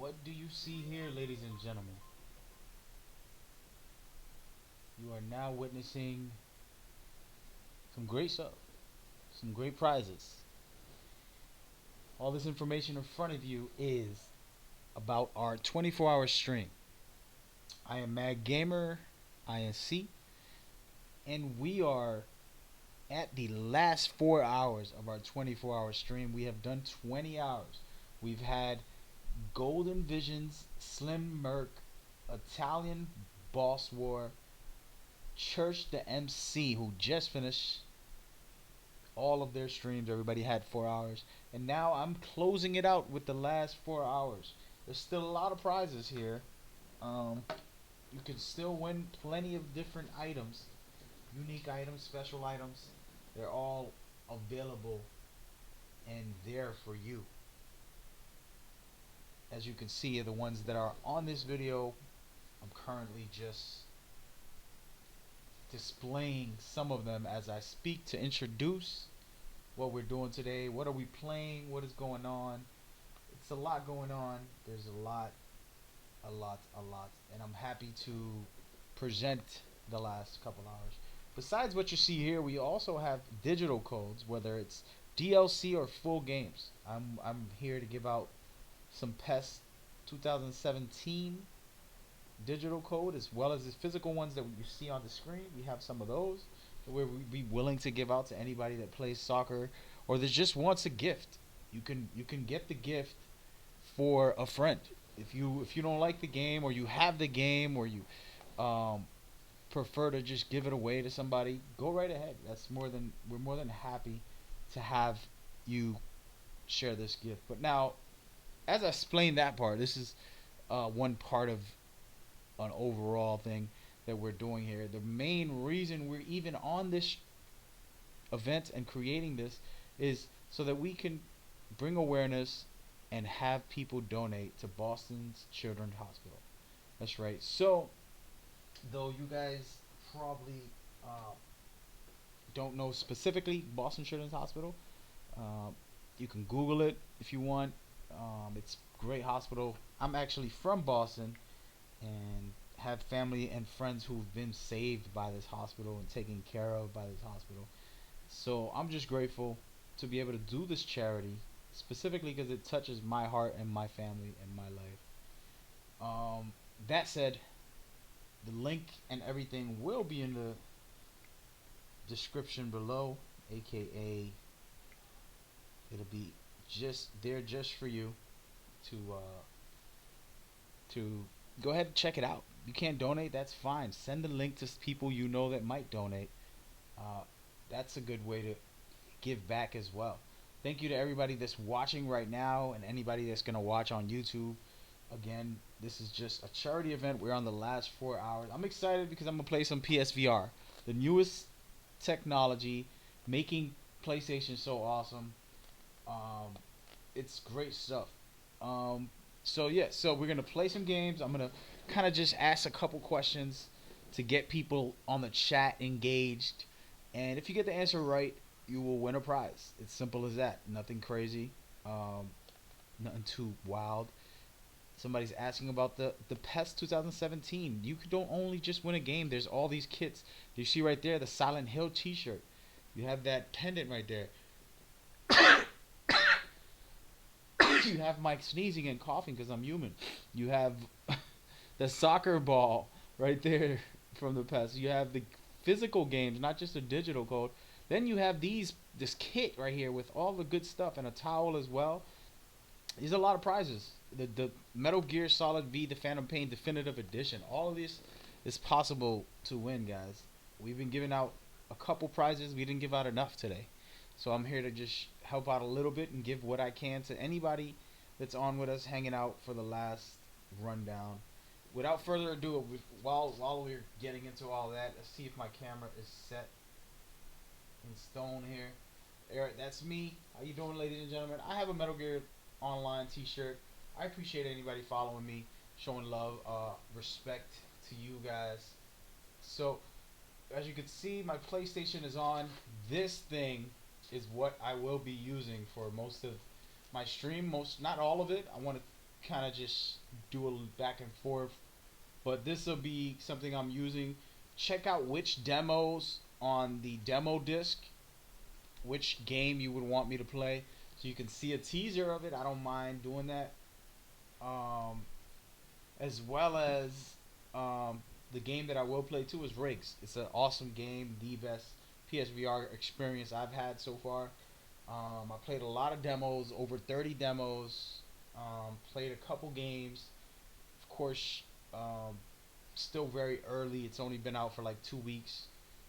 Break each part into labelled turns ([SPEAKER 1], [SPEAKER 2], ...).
[SPEAKER 1] What do you see here, ladies and gentlemen? You are now witnessing some great stuff, some great prizes. All this information in front of you is about our 24-hour stream. I am Mad Gamer INC, and we are at the last 4 hours of our 24-hour stream. We have done 20 hours. We've had Golden Visions, Slim Merc, Italian Boss War, Church the MC, who just finished all of their streams. Everybody had 4 hours, and now I'm closing it out with the last 4 hours. There's still a lot of prizes here. Um, you can still win plenty of different items, unique items, special items. They're all available and there for you. As you can see, the ones that are on this video, I'm currently just displaying some of them as I speak to introduce what we're doing today. What are we playing? What is going on? It's a lot going on. There's a lot, and I'm happy to present the last couple hours. Besides what you see here, we also have digital codes, whether it's DLC or full games. I'm here to give out some PES 2017 digital code as well as the physical ones that you see on the screen. We have some of those that we'd be willing to give out to anybody that plays soccer or that just wants a gift. You can get the gift for a friend. If you don't like the game, or you have the game, or you um, prefer to just give it away to somebody, go right ahead. We're more than happy to have you share this gift. But now, as I explained that part, this is one part of an overall thing that we're doing here. The main reason we're even on this event and creating this is so that we can bring awareness and have people donate to Boston's Children's Hospital. That's right. So, though you guys probably uh, don't know specifically Boston Children's Hospital, uh, you can Google it if you want. It's a great hospital. I'm actually from Boston and have family and friends who've been saved by this hospital and taken care of by this hospital. So I'm just grateful to be able to do this charity, specifically because it touches my heart and my family and my life. That said, the link and everything will be in the description below, aka it'll be just there just for you to to go ahead and check it out. You can't donate, that's fine. Send the link to people you know that might donate. Uh, that's a good way to give back as well. Thank you to everybody that's watching right now and anybody that's going to watch on YouTube. Again, this is just a charity event. We're on the last 4 hours. I'm excited because I'm going to play some PSVR, the newest technology, making PlayStation so awesome. Um, it's great stuff. Um, so we're gonna play some games. I'm gonna kind of just ask a couple questions to get people on the chat engaged, and if you get the answer right, you will win a prize. It's simple as that. Nothing crazy. Um, Nothing too wild. Somebody's asking about the PES 2017. You don't only just win a game. There's all these kits. You see right there the Silent Hill T-shirt. You have that pendant right there. You have Mike sneezing and coughing because I'm human. You have the soccer ball right there from the past. You have the physical games, not just a digital code. Then you have this kit right here with all the good stuff and a towel as well. There's a lot of prizes. The Metal Gear Solid V, the Phantom Pain Definitive Edition. All of this is possible to win, guys. We've been giving out a couple prizes. We didn't give out enough today. So I'm here to just help out a little bit and give what I can to anybody that's on with us, hanging out for the last rundown. Without further ado, while we're getting into all that, let's see if my camera is set in stone here. Eric, that's me. How you doing, ladies and gentlemen? I have a Metal Gear Online T-shirt. I appreciate anybody following me, showing love, respect to you guys. So, as you can see, my PlayStation is on. This thing is what I will be using for most of my stream. Most, not all of it. I want to kind of just do a back and forth. But this will be something I'm using. Check out which demos on the demo disc, which game you would want me to play, so you can see a teaser of it. I don't mind doing that. Um, as well as the game that I will play too is Rigs. It's an awesome game, the best PSVR experience I've had so far. I played a lot of demos, over 30 demos. Played a couple games. Of course, still very early. It's only been out for like 2 weeks.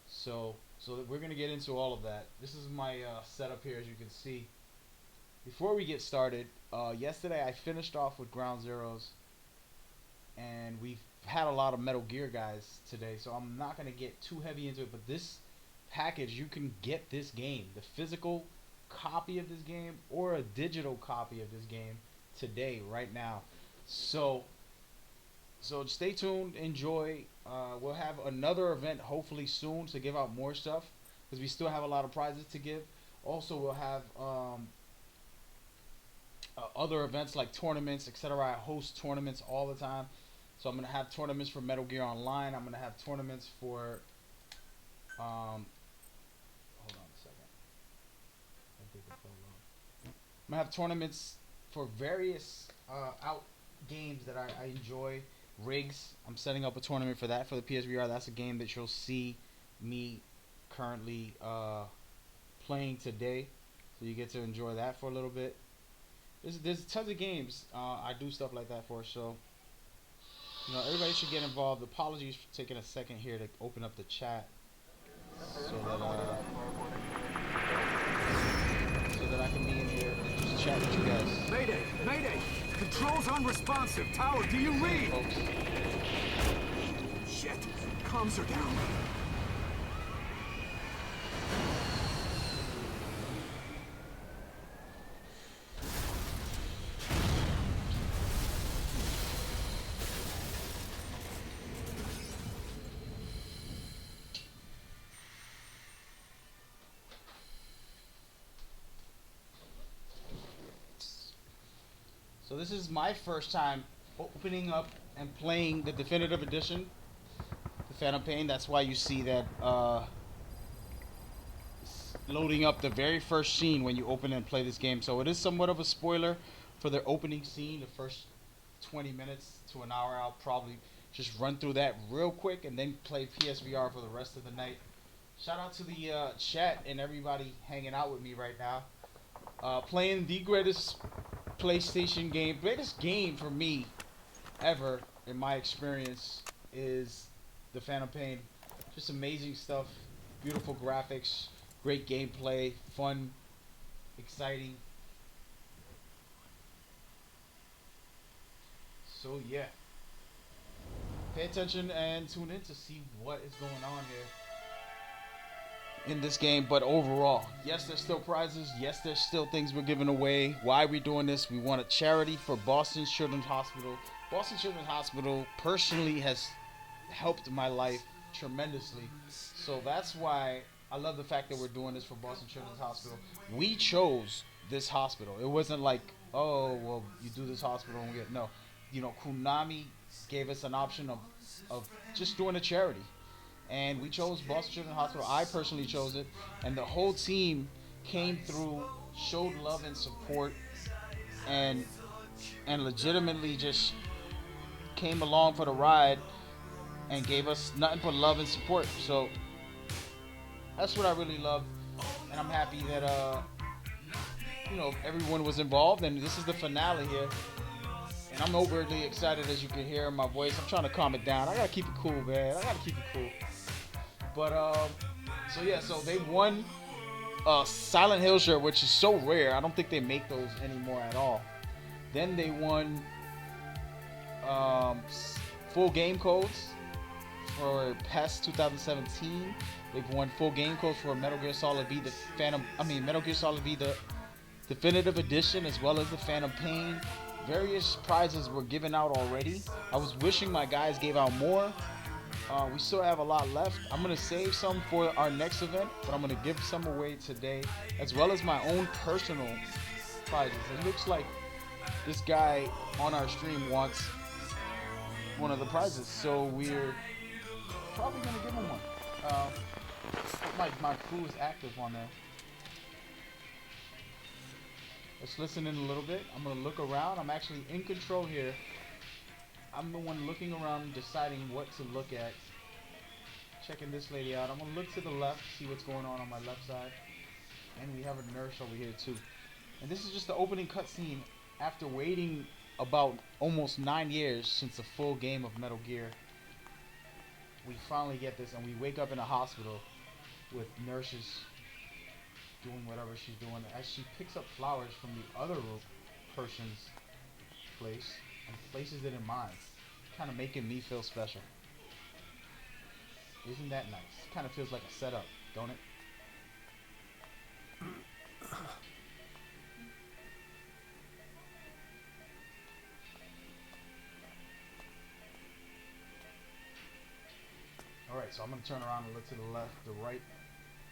[SPEAKER 1] So we're gonna get into all of that. This is my setup here, as you can see. Before we get started, yesterday I finished off with Ground Zeroes, and we've had a lot of Metal Gear guys today, so I'm not gonna get too heavy into it. But this package, you can get this game, the physical copy of this game or a digital copy of this game today, right now. So so stay tuned, enjoy. We'll have another event hopefully soon to give out more stuff, because we still have a lot of prizes to give. Also, we'll have other events like tournaments, etc. I host tournaments all the time. So I'm gonna have tournaments for Metal Gear Online. I'm gonna have tournaments for hold on a second. I think it fell off. I'm gonna have tournaments for various out games that I enjoy. Rigs. I'm setting up a tournament for that for the PSVR. That's a game that you'll see me currently playing today, so you get to enjoy that for a little bit. There's tons of games I do stuff like that for. So everybody should get involved. Apologies for taking a second here to open up the chat, so that I can be in here and just chat with you guys.
[SPEAKER 2] Mayday! Mayday! Controls unresponsive. Tower, do you read?
[SPEAKER 1] Folks.
[SPEAKER 2] Shit. Comms are down.
[SPEAKER 1] So this is my first time opening up and playing the definitive edition, the Phantom Pain. That's why you see that loading up the very first scene when you open and play this game. So it is somewhat of a spoiler for the opening scene, the first 20 minutes to an hour. I'll probably just run through that real quick and then play PSVR for the rest of the night. Shout out to the chat and everybody hanging out with me right now. Playing the greatest PlayStation game, greatest game for me ever in my experience is the Phantom Pain. Just amazing stuff, beautiful graphics, great gameplay, fun, exciting. So yeah, pay attention and tune in to see what is going on here in this game. But overall, yes, there's still prizes. Yes, there's still things we're giving away. Why are we doing this? We want a charity for Boston Children's Hospital. Boston Children's Hospital personally has helped my life tremendously. So that's why I love the fact that we're doing this for Boston Children's Hospital. We chose this hospital. It wasn't like, oh, well, you do this hospital and we get, no. Konami gave us an option of just doing a charity. And we chose Boston Children's Hospital. I personally chose it. And the whole team came through, showed love and support, and legitimately just came along for the ride and gave us nothing but love and support. So that's what I really love. And I'm happy that everyone was involved. And this is the finale here. And I'm overly excited, as you can hear in my voice. I'm trying to calm it down. I gotta keep it cool, man. I gotta keep it cool. But so they won Silent Hill shirt, which is so rare. I don't think they make those anymore at all. Then they won full game codes for PES 2017. They've won full game codes for Metal Gear Solid V, Metal Gear Solid V, the Definitive Edition, as well as the Phantom Pain. Various prizes were given out already. I was wishing my guys gave out more. We still have a lot left. I'm going to save some for our next event, but I'm going to give some away today, as well as my own personal prizes. It looks like This guy on our stream wants one of the prizes, so we're probably gonna give him one. My crew is active on there. Let's listen in a little bit. I'm gonna look around. I'm actually in control here. I'm the one looking around, deciding what to look at. Checking this lady out. I'm gonna look to the left, see what's going on my left side. And we have a nurse over here too. And this is just the opening cutscene after waiting about almost 9 years since the full game of Metal Gear. We finally get this, and we wake up in a hospital with nurses doing whatever she's doing as she picks up flowers from the other person's place and places it in mine, kind of making me feel special. Isn't that nice? Kind of feels like a setup, don't it? Alright, so I'm going to turn around and look to the left, the right.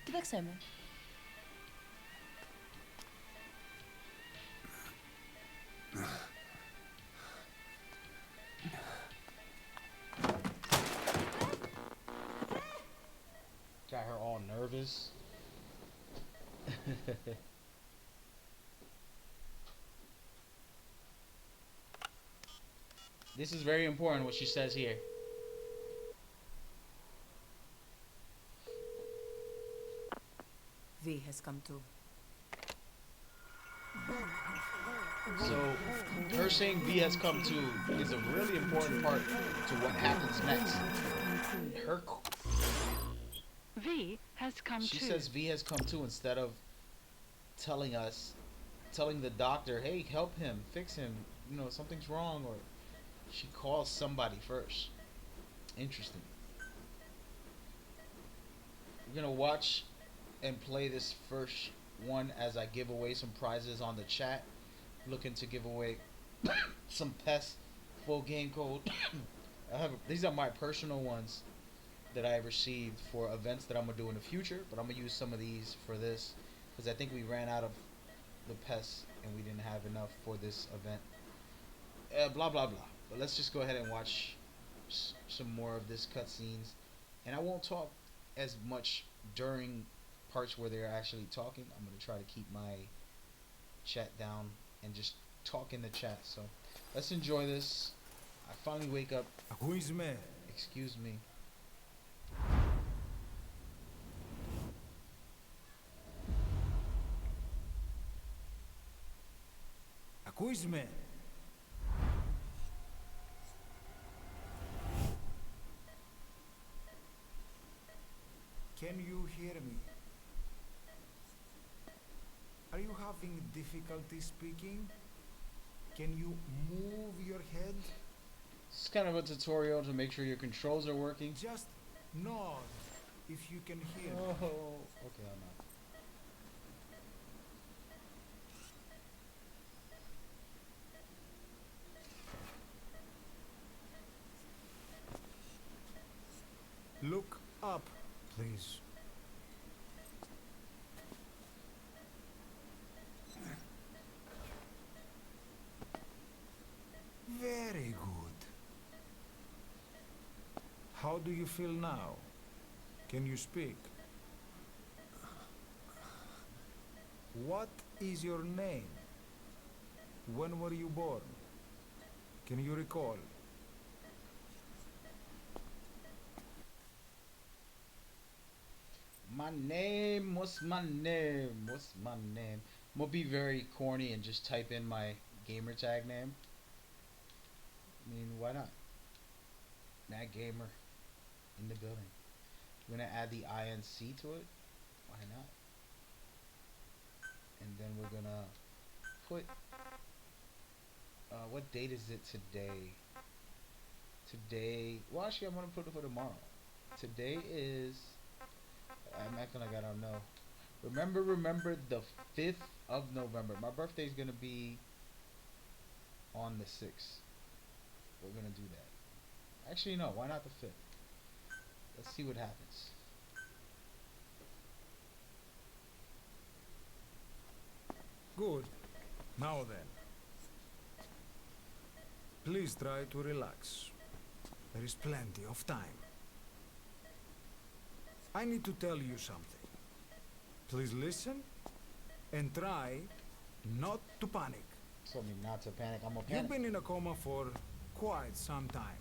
[SPEAKER 3] كده سامع.
[SPEAKER 1] Got her all nervous. This is very important what she says here.
[SPEAKER 4] V has come to.
[SPEAKER 1] So, her saying V has come to is a really important part to what happens next. Her,
[SPEAKER 5] V has come
[SPEAKER 1] she
[SPEAKER 5] too.
[SPEAKER 1] says V has come to instead of telling the doctor, hey, help him, fix him, you know, something's wrong, or she calls somebody first. Interesting. We're gonna watch and play this first one as I give away some prizes on the chat. Looking to give away some PES full game code. These are my personal ones that I received for events that I'm gonna do in the future, but I'm gonna use some of these for this because I think we ran out of the PES and we didn't have enough for this event. Blah blah blah. But let's just go ahead and watch some more of this cutscenes, and I won't talk as much during parts where they're actually talking. I'm gonna try to keep my chat down and just talk in the chat. So let's enjoy this. I finally wake up.
[SPEAKER 2] Who is me?
[SPEAKER 1] Excuse me.
[SPEAKER 2] Who is me? Can you hear me? Are you having difficulty speaking? Can you move your head?
[SPEAKER 1] It's kind of a tutorial to make sure your controls are working.
[SPEAKER 2] Just nod if you can hear me.
[SPEAKER 1] Oh, okay, I'm not.
[SPEAKER 2] Look up, please. Very good. How do you feel now? Can you speak? What is your name? When were you born? Can you recall?
[SPEAKER 1] My name, what's my name? What's my name? I'm gonna be very corny and just type in my gamer tag name. I mean, why not? Mad Gamer in the building. We're gonna add the INC to it. Why not? And then we're gonna put what date is it today? Today, well, actually I'm gonna put it for tomorrow. Today is, I'm acting like I don't know. Remember the 5th of November. My birthday is gonna be on the 6th. We're gonna do that. Actually, no, why not the 5th? Let's see what happens.
[SPEAKER 2] Good. Now then, Please try to relax. There is plenty of time. I need to tell you something. Please listen and try not to panic.
[SPEAKER 1] Told me not to panic. I'm gonna
[SPEAKER 2] You've
[SPEAKER 1] panic.
[SPEAKER 2] been in a coma for quite some time.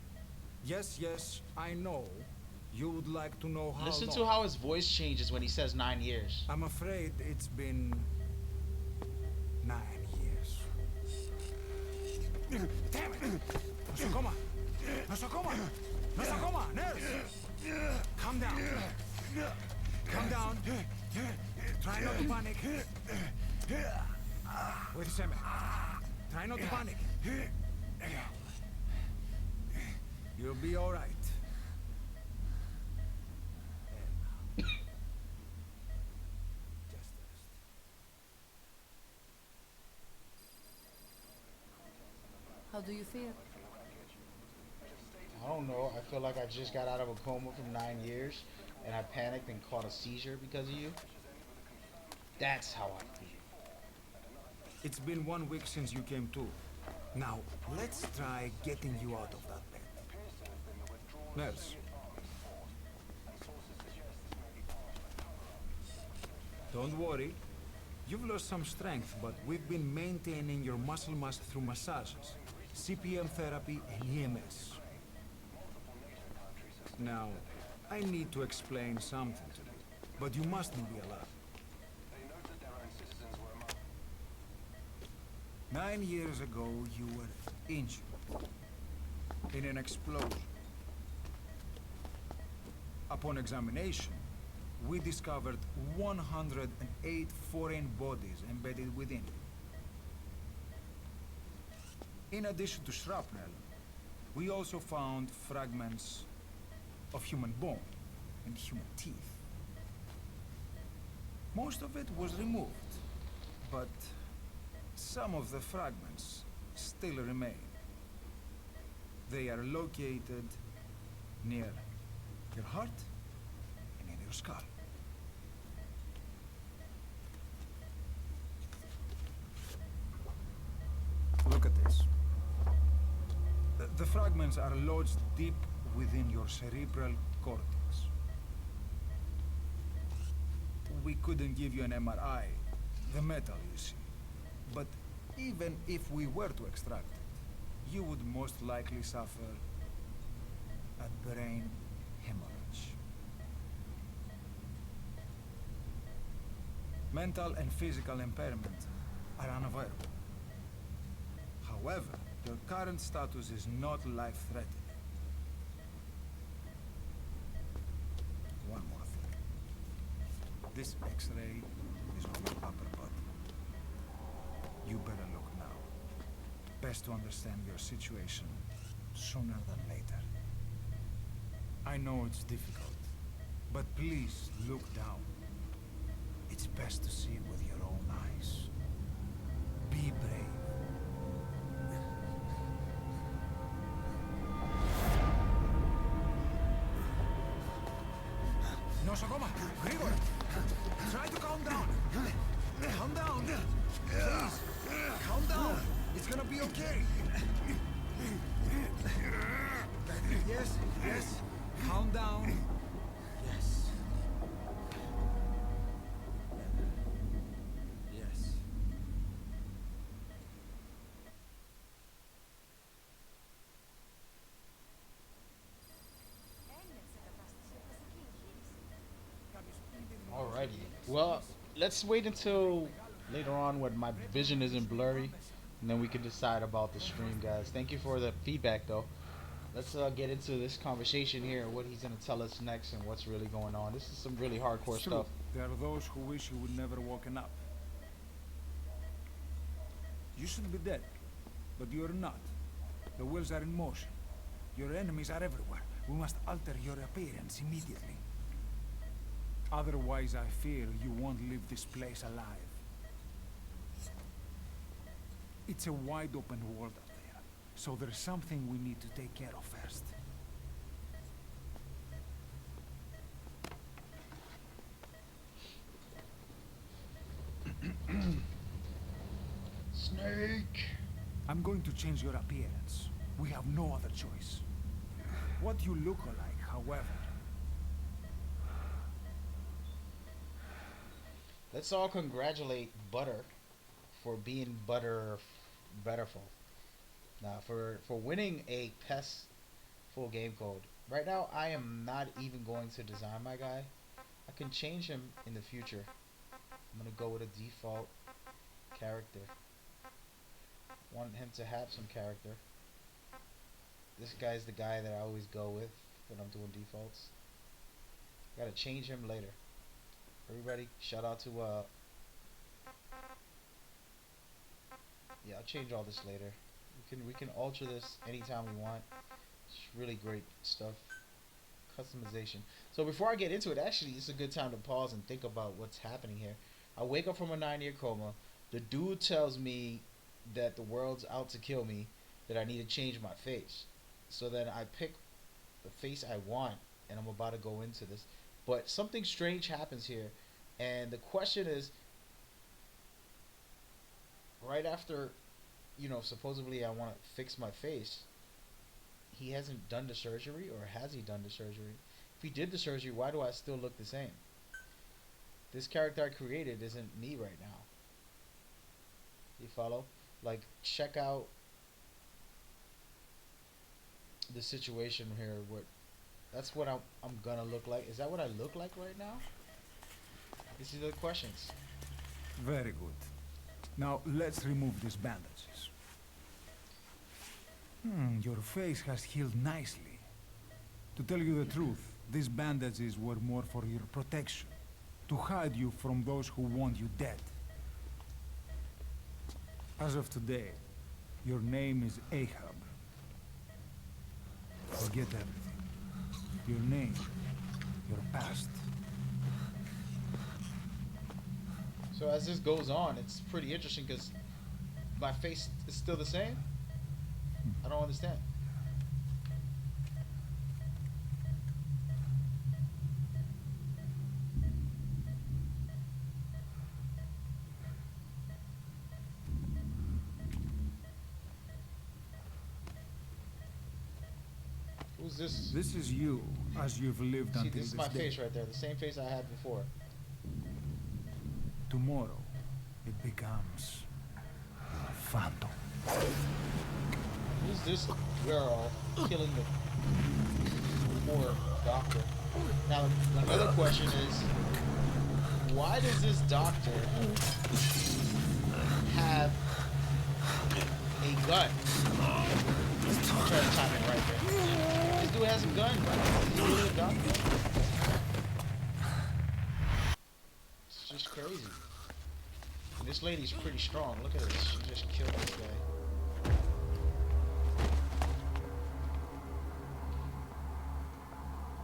[SPEAKER 2] Yes, yes, I know. You would like to know how
[SPEAKER 1] Listen
[SPEAKER 2] long.
[SPEAKER 1] to how his voice changes when he says 9 years.
[SPEAKER 2] I'm afraid it's been 9 years. Damn it! Nosocoma! Nosocoma! Nosocoma! Nurse! Calm down. Calm down. Try not to panic. Wait a second. Try not to panic. You'll be all right. Just rest.
[SPEAKER 3] How do you feel?
[SPEAKER 1] I don't know. I feel like I just got out of a coma from 9 years, and I panicked and caught a seizure because of you. That's how I feel.
[SPEAKER 2] It's been 1 week since you came to. Now, let's try getting you out of that bed. Nurse. Don't worry. You've lost some strength, but we've been maintaining your muscle mass through massages, CPM therapy, and EMS. Now, I need to explain something to you, but you mustn't be alarmed. 9 years ago, you were injured in an explosion. Upon examination, we discovered 108 foreign bodies embedded within it. In addition to shrapnel, we also found fragments of human bone and human teeth. Most of it was removed, but some of the fragments still remain. They are located near your heart and in your skull. Look at this. The fragments are lodged deep within your cerebral cortex. We couldn't give you an MRI, the metal, you see. But even if we were to extract it, you would most likely suffer a brain hemorrhage. Mental and physical impairment are unavoidable. However, your current status is not life-threatening. One more thing. This X-ray is on your upper body. You better look now. Best to understand your situation sooner than later. I know it's difficult, but please look down. It's best to see with your own eyes. Be brave. Nosocoma! Grigor! Try to calm down! Calm down! Please! Calm down! It's gonna be okay! Yes, yes! Calm down! Yes. Yes.
[SPEAKER 1] Alrighty. Well, let's wait until later on when my vision isn't blurry, and then we can decide about the stream, guys. Thank you for the feedback, though. Let's get into this conversation here, what he's gonna tell us next, and what's really going on. This is some really hardcore
[SPEAKER 2] It's true.
[SPEAKER 1] stuff.
[SPEAKER 2] There are those who wish you would never woken up. You should be dead, but you're not. The wheels are in motion. Your enemies are everywhere. We must alter your appearance immediately. Otherwise, I fear you won't leave this place alive. It's a wide open world out there, so there's something we need to take care of first.
[SPEAKER 1] Snake.
[SPEAKER 2] I'm going to change your appearance. We have no other choice. What you look like, however.
[SPEAKER 1] Let's all congratulate Butter for being Butterful. Now, for winning a PES full game code. Right now, I am not even going to design my guy. I can change him in the future. I'm gonna go with a default character. Want him to have some character. This guy's the guy that I always go with when I'm doing defaults. Gotta change him later. Everybody, shout out to yeah, I'll change all this later. We can alter this anytime we want. It's really great stuff. Customization. So before I get into it, actually, it's a good time to pause and think about what's happening here. I wake up from a 9-year coma. The dude tells me that the world's out to kill me, that I need to change my face. So then I pick the face I want, and I'm about to go into this. But something strange happens here, and the question is, right after, supposedly I want to fix my face, he hasn't done the surgery, or has he done the surgery? If he did the surgery, why do I still look the same? This character I created isn't me right now. You follow? Like, check out the situation here. That's what I'm gonna look like. Is that what I look like right now? These are the questions.
[SPEAKER 2] Very good. Now let's remove these bandages. Your face has healed nicely. To tell you the truth, these bandages were more for your protection. To hide you from those who want you dead. As of today, your name is Ahab. Forget everything. Your name, your past.
[SPEAKER 1] So as this goes on, it's pretty interesting because my face is still the same. I don't understand. Who's this?
[SPEAKER 2] This is you, as you've lived
[SPEAKER 1] See,
[SPEAKER 2] until
[SPEAKER 1] this is my
[SPEAKER 2] day.
[SPEAKER 1] face right there. The same face I had before.
[SPEAKER 2] Tomorrow, it becomes a phantom.
[SPEAKER 1] Who's this girl killing the poor doctor? Now, another question is, why does this doctor have a gun? I'm trying to time it right there. This dude has a gun. Is he really a doctor? It's just crazy. And this lady's pretty strong. Look at this. She just killed this guy.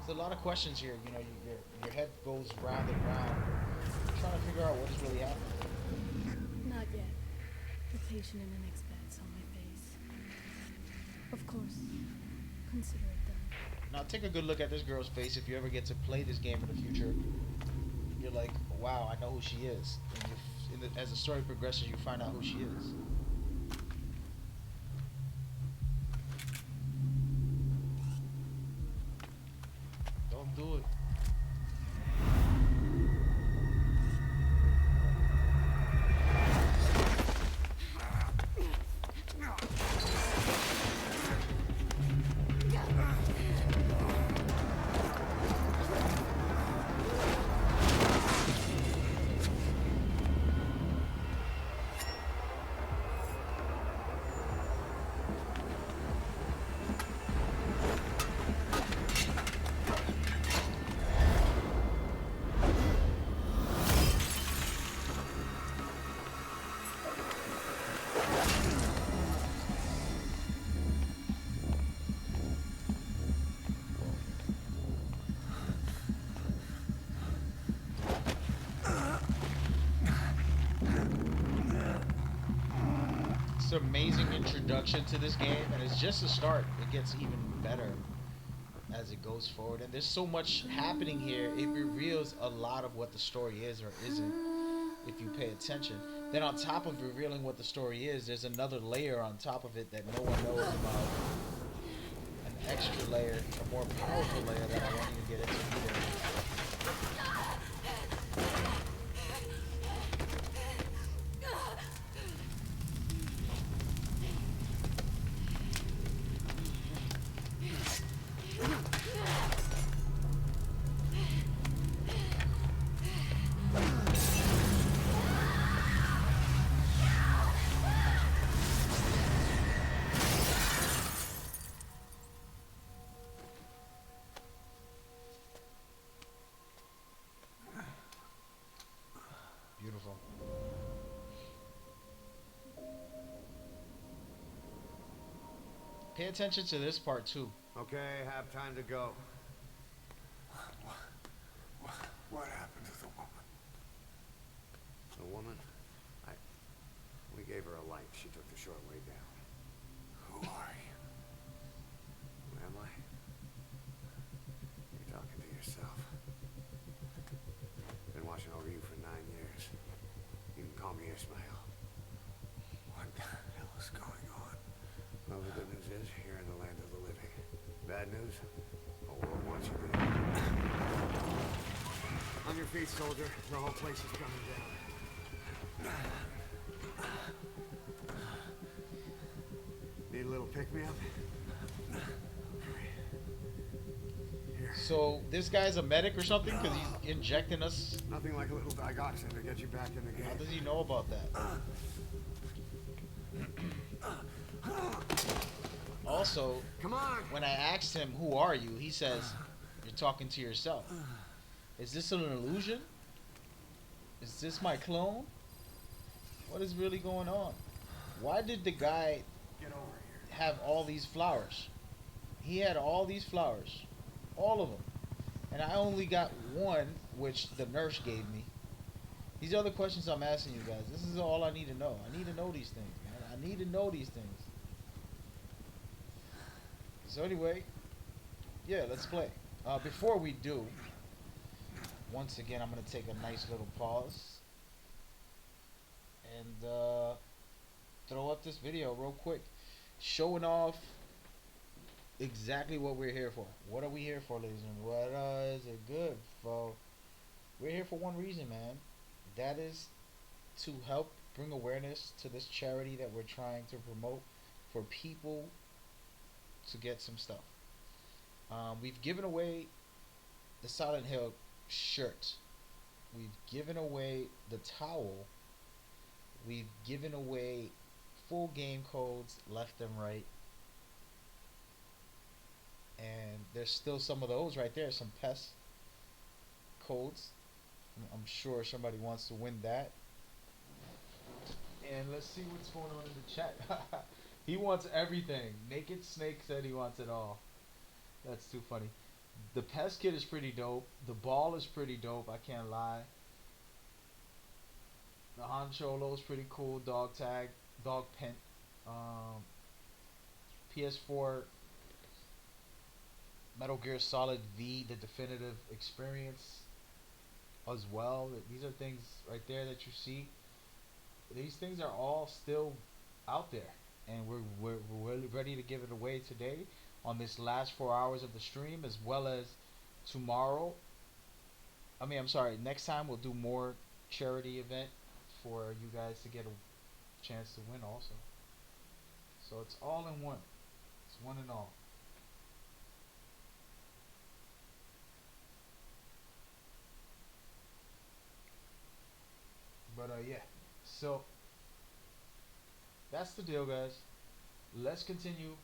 [SPEAKER 1] There's a lot of questions here. Your head goes round and round. You're trying to figure out what is really happening.
[SPEAKER 3] Not yet. The patient in the next bed's on my face. Of course. Consider it done.
[SPEAKER 1] Now take a good look at this girl's face. If you ever get to play this game in the future, you're like, wow, I know who she is. And as the story progresses, you find out who she is. Don't do it. It's an amazing introduction to this game, and it's just a start. It gets even better as it goes forward, and there's so much happening here. It reveals a lot of what the story is or isn't if you pay attention. Then on top of revealing what the story is, there's another layer on top of it that no one knows about. An extra layer, a more powerful layer that I won't even get into either. Beautiful. Pay attention to this part too.
[SPEAKER 4] Okay, have time to go.
[SPEAKER 5] What happened to the woman?
[SPEAKER 4] The woman? We gave her a light. She took the short way down.
[SPEAKER 5] Who are you?
[SPEAKER 4] Who am I? You're talking to yourself. Been watching over you for 9 years. You can call me Ismael.
[SPEAKER 5] What the hell is going on?
[SPEAKER 4] Well, the good news is, you're in the land of the living. Bad news? The world wants you dead. On your feet, soldier. The whole place is coming down. Need a little pick-me-up? Here.
[SPEAKER 1] So this guy's a medic or something because he's injecting us.
[SPEAKER 4] Nothing like a little digoxin to get you back in the game.
[SPEAKER 1] How does he know about that? Also,
[SPEAKER 4] Come on!
[SPEAKER 1] when I asked him, "Who are you?" he says, "You're talking to yourself." Is this an illusion? Is this my clone? What is really going on? Why did the guy
[SPEAKER 4] Get over here.
[SPEAKER 1] have all these flowers? He had all these flowers. All of them. And I only got one, which the nurse gave me. These are the questions I'm asking you guys. This is all I need to know. I need to know these things, man. I need to know these things. So anyway, yeah, let's play. Before we do, once again, I'm going to take a nice little pause and throw up this video real quick, showing off exactly what we're here for. What are we here for, ladies and gentlemen? What is it good for? We're here for one reason, man. That is to help bring awareness to this charity that we're trying to promote for people to get some stuff. We've given away the Silent Hill shirt. We've given away the towel. We've given away full game codes left and right. And there's still some of those right there, some PES codes. I'm sure somebody wants to win that. And let's see what's going on in the chat. He wants everything. Naked Snake said he wants it all. That's too funny. The PES kit is pretty dope. The ball is pretty dope, I can't lie. The Han Cholo is pretty cool. Dog tag, dog pen. PS4 Metal Gear Solid V, the definitive experience as well. These are things right there that you see. These things are all still out there, and we're really ready to give it away today on this last 4 hours of the stream, as well as tomorrow. I'm sorry, next time we'll do more charity event for you guys to get a chance to win also. So it's all in one. It's one and all. But yeah, so that's the deal, guys. Let's continue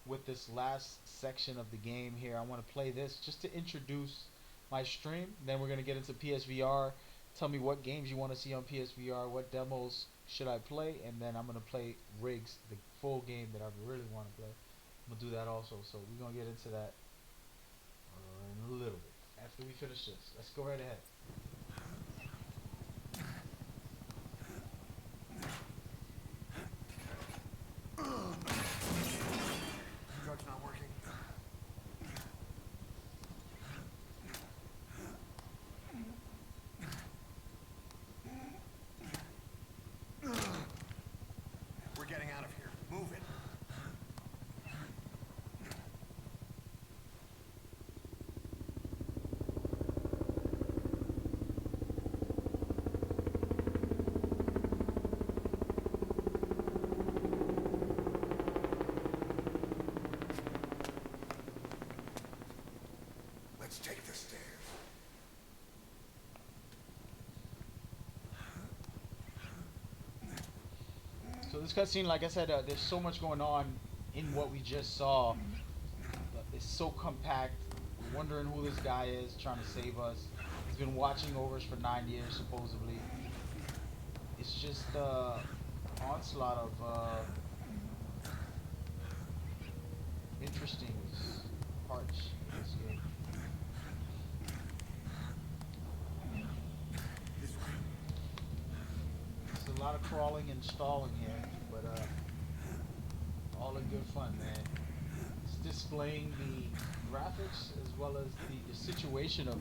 [SPEAKER 1] with this last section of the game here. I want to play this just to introduce my stream. Then we're going to get into PSVR. Tell me what games you want to see on PSVR, what demos should I play, and then I'm going to play Rigs, the full game that I really want to play. I'm going to do that also, so we're going to get into that in a little bit after we finish this. Let's go right ahead.
[SPEAKER 4] Drug's not working.
[SPEAKER 5] getting out of here. Move it. Let's take the stairs.
[SPEAKER 1] So this cutscene, like I said, there's so much going on in what we just saw. It's so compact. We're wondering who this guy is trying to save us. He's been watching over us for 9 years, supposedly. It's just onslaught of interesting parts in this game. There's a lot of crawling and stalling here, but all in good fun, man. It's displaying the graphics as well as the situation of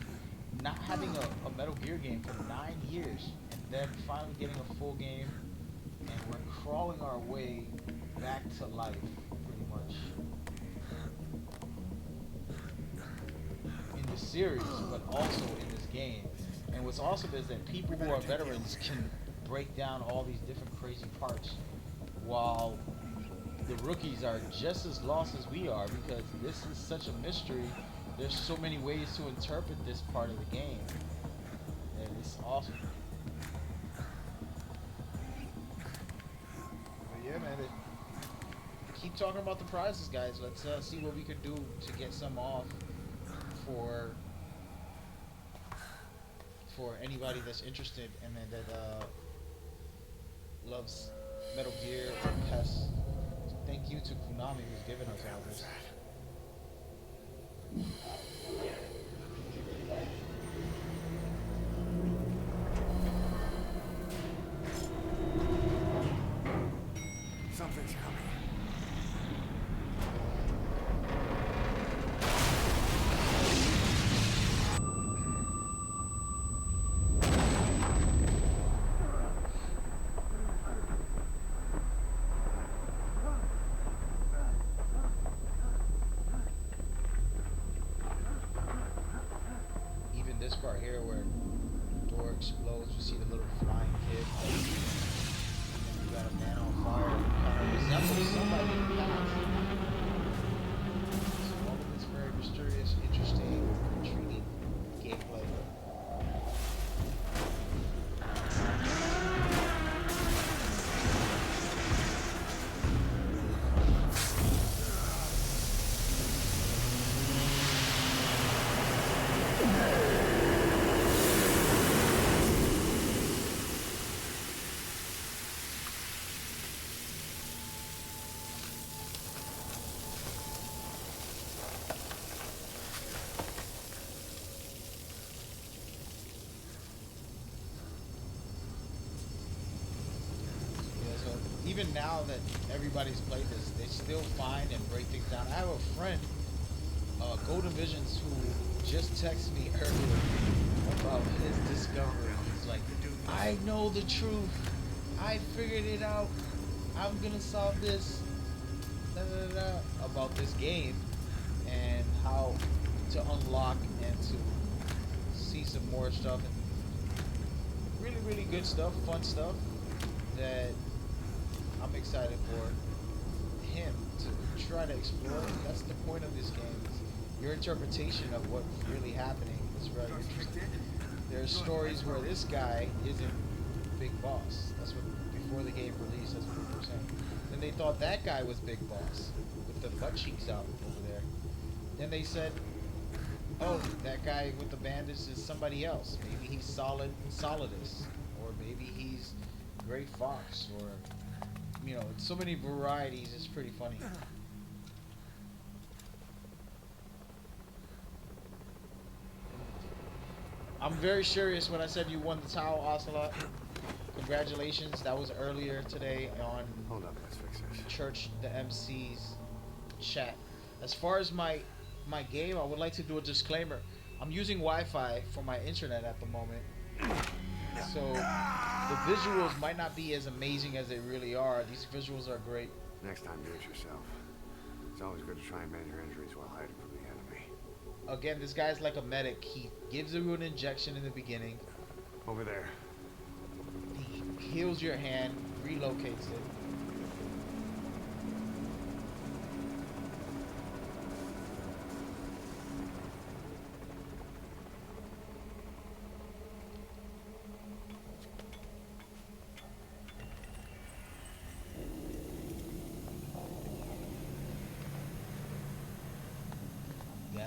[SPEAKER 1] not having a Metal Gear game for 9 years, and then finally getting a full game, and we're crawling our way back to life, pretty much. In the series, but also in this game. And what's awesome is that people who are veterans can break down all these different crazy parts, while the rookies are just as lost as we are, because this is such a mystery. There's so many ways to interpret this part of the game, and it's awesome. But yeah, man, keep talking about the prizes, guys. Let's see what we can do to get some off for anybody that's interested and that loves Metal Gear or PES. Thank you to Konami who's given us all this.
[SPEAKER 5] Something's coming.
[SPEAKER 1] Even this part here where the door explodes, you see the little flying kid. And then you got a man on fire who kind of resembles somebody in the past. So all of this very mysterious, interesting, intriguing gameplay. Yeah, so even now that everybody's played this, they still find and break things down. I have a friend, Golden Visions, who just texted me earlier about his discovery. He's like, I know the truth. I figured it out. I'm gonna solve this about this game and how to unlock and to see some more stuff and really good stuff, fun stuff that I'm excited for him to try to explore. That's the point of this game. Your interpretation of what's really happening is very interesting. There's stories where this guy isn't Big Boss. That's what, before the game released, that's what people were saying. Then they thought that guy was Big Boss with the butt cheeks out over there. Then they said, oh, that guy with the bandage is somebody else. Maybe he's Solidus, or maybe he's Gray Fox, or you know, so many varieties. It's pretty funny. I'm very serious when I said you won the Tau, Ocelot. Congratulations. That was earlier today on
[SPEAKER 4] Hold up, let's fix this.
[SPEAKER 1] Church the MC's chat. As far as my game, I would like to do a disclaimer. I'm using Wi-Fi for my internet at the moment. So the visuals might not be as amazing as they really are. These visuals are great.
[SPEAKER 4] Next time, do it yourself. It's always good to try and mend your injuries while hiding from the enemy.
[SPEAKER 1] Again, this guy's like a medic. He gives you an injection in the beginning.
[SPEAKER 4] Over there.
[SPEAKER 1] He heals your hand, relocates it.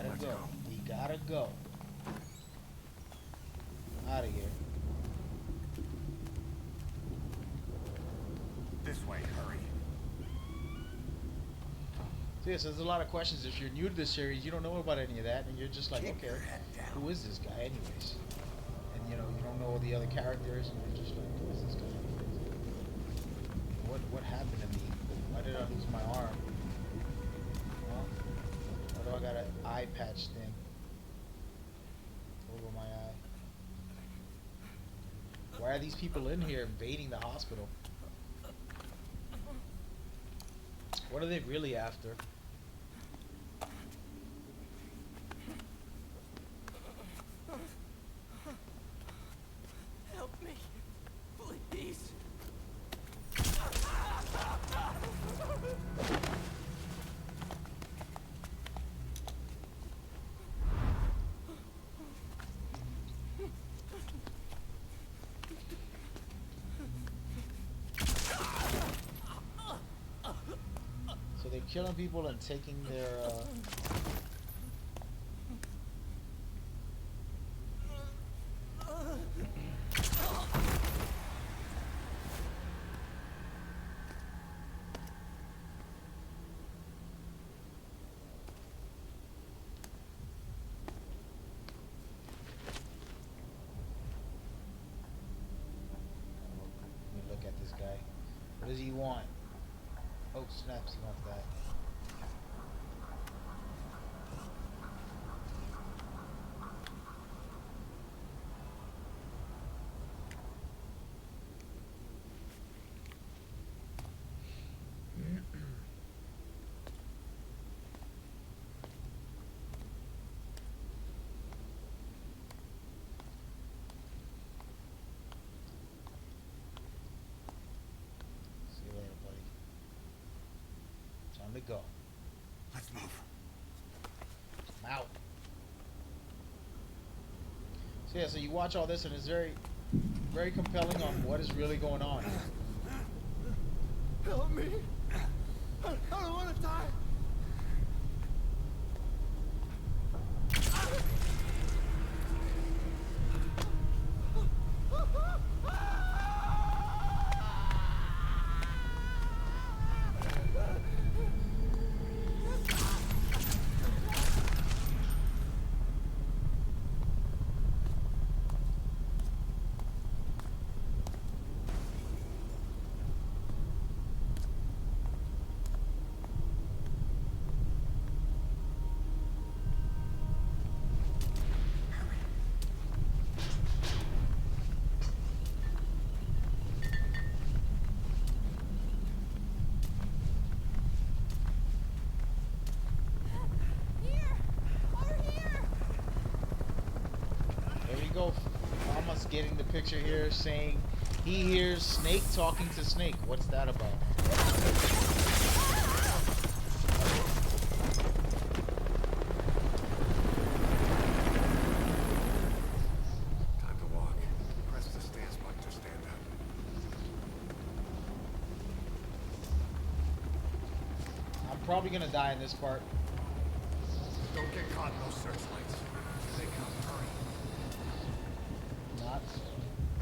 [SPEAKER 2] Let's
[SPEAKER 1] Go.
[SPEAKER 2] go.
[SPEAKER 1] He gotta go. Out of here.
[SPEAKER 2] This way, hurry.
[SPEAKER 1] So yes, there's a lot of questions. If you're new to this series, you don't know about any of that, and you're just like,
[SPEAKER 2] Keep
[SPEAKER 1] okay,
[SPEAKER 2] your head down.
[SPEAKER 1] who is this guy anyways? And you know, you don't know the other characters, and you're just like, who is this guy anyways? What happened to me? Why did I lose my arm? Huh? Why do I got an eye patch thing over my eye? Why are these people in here invading the hospital? What are they really after?
[SPEAKER 6] Help me, please.
[SPEAKER 1] So they're killing people and taking their let me look at this guy. What does he want? Oh snaps, he wants that. See you later, buddy. Time to go.
[SPEAKER 2] Let's move.
[SPEAKER 1] I'm out. So yeah, so you watch all this and it's very, very compelling on what is really going on.
[SPEAKER 6] Help me. I don't want to die.
[SPEAKER 1] There we go. Almost getting the picture here saying he hears Snake talking to Snake. What's that about?
[SPEAKER 4] Time to walk. Press the stance button to stand up.
[SPEAKER 1] I'm probably gonna die in this part.
[SPEAKER 2] Don't get caught in those searchlights. Here they come. Hurry.
[SPEAKER 1] Not.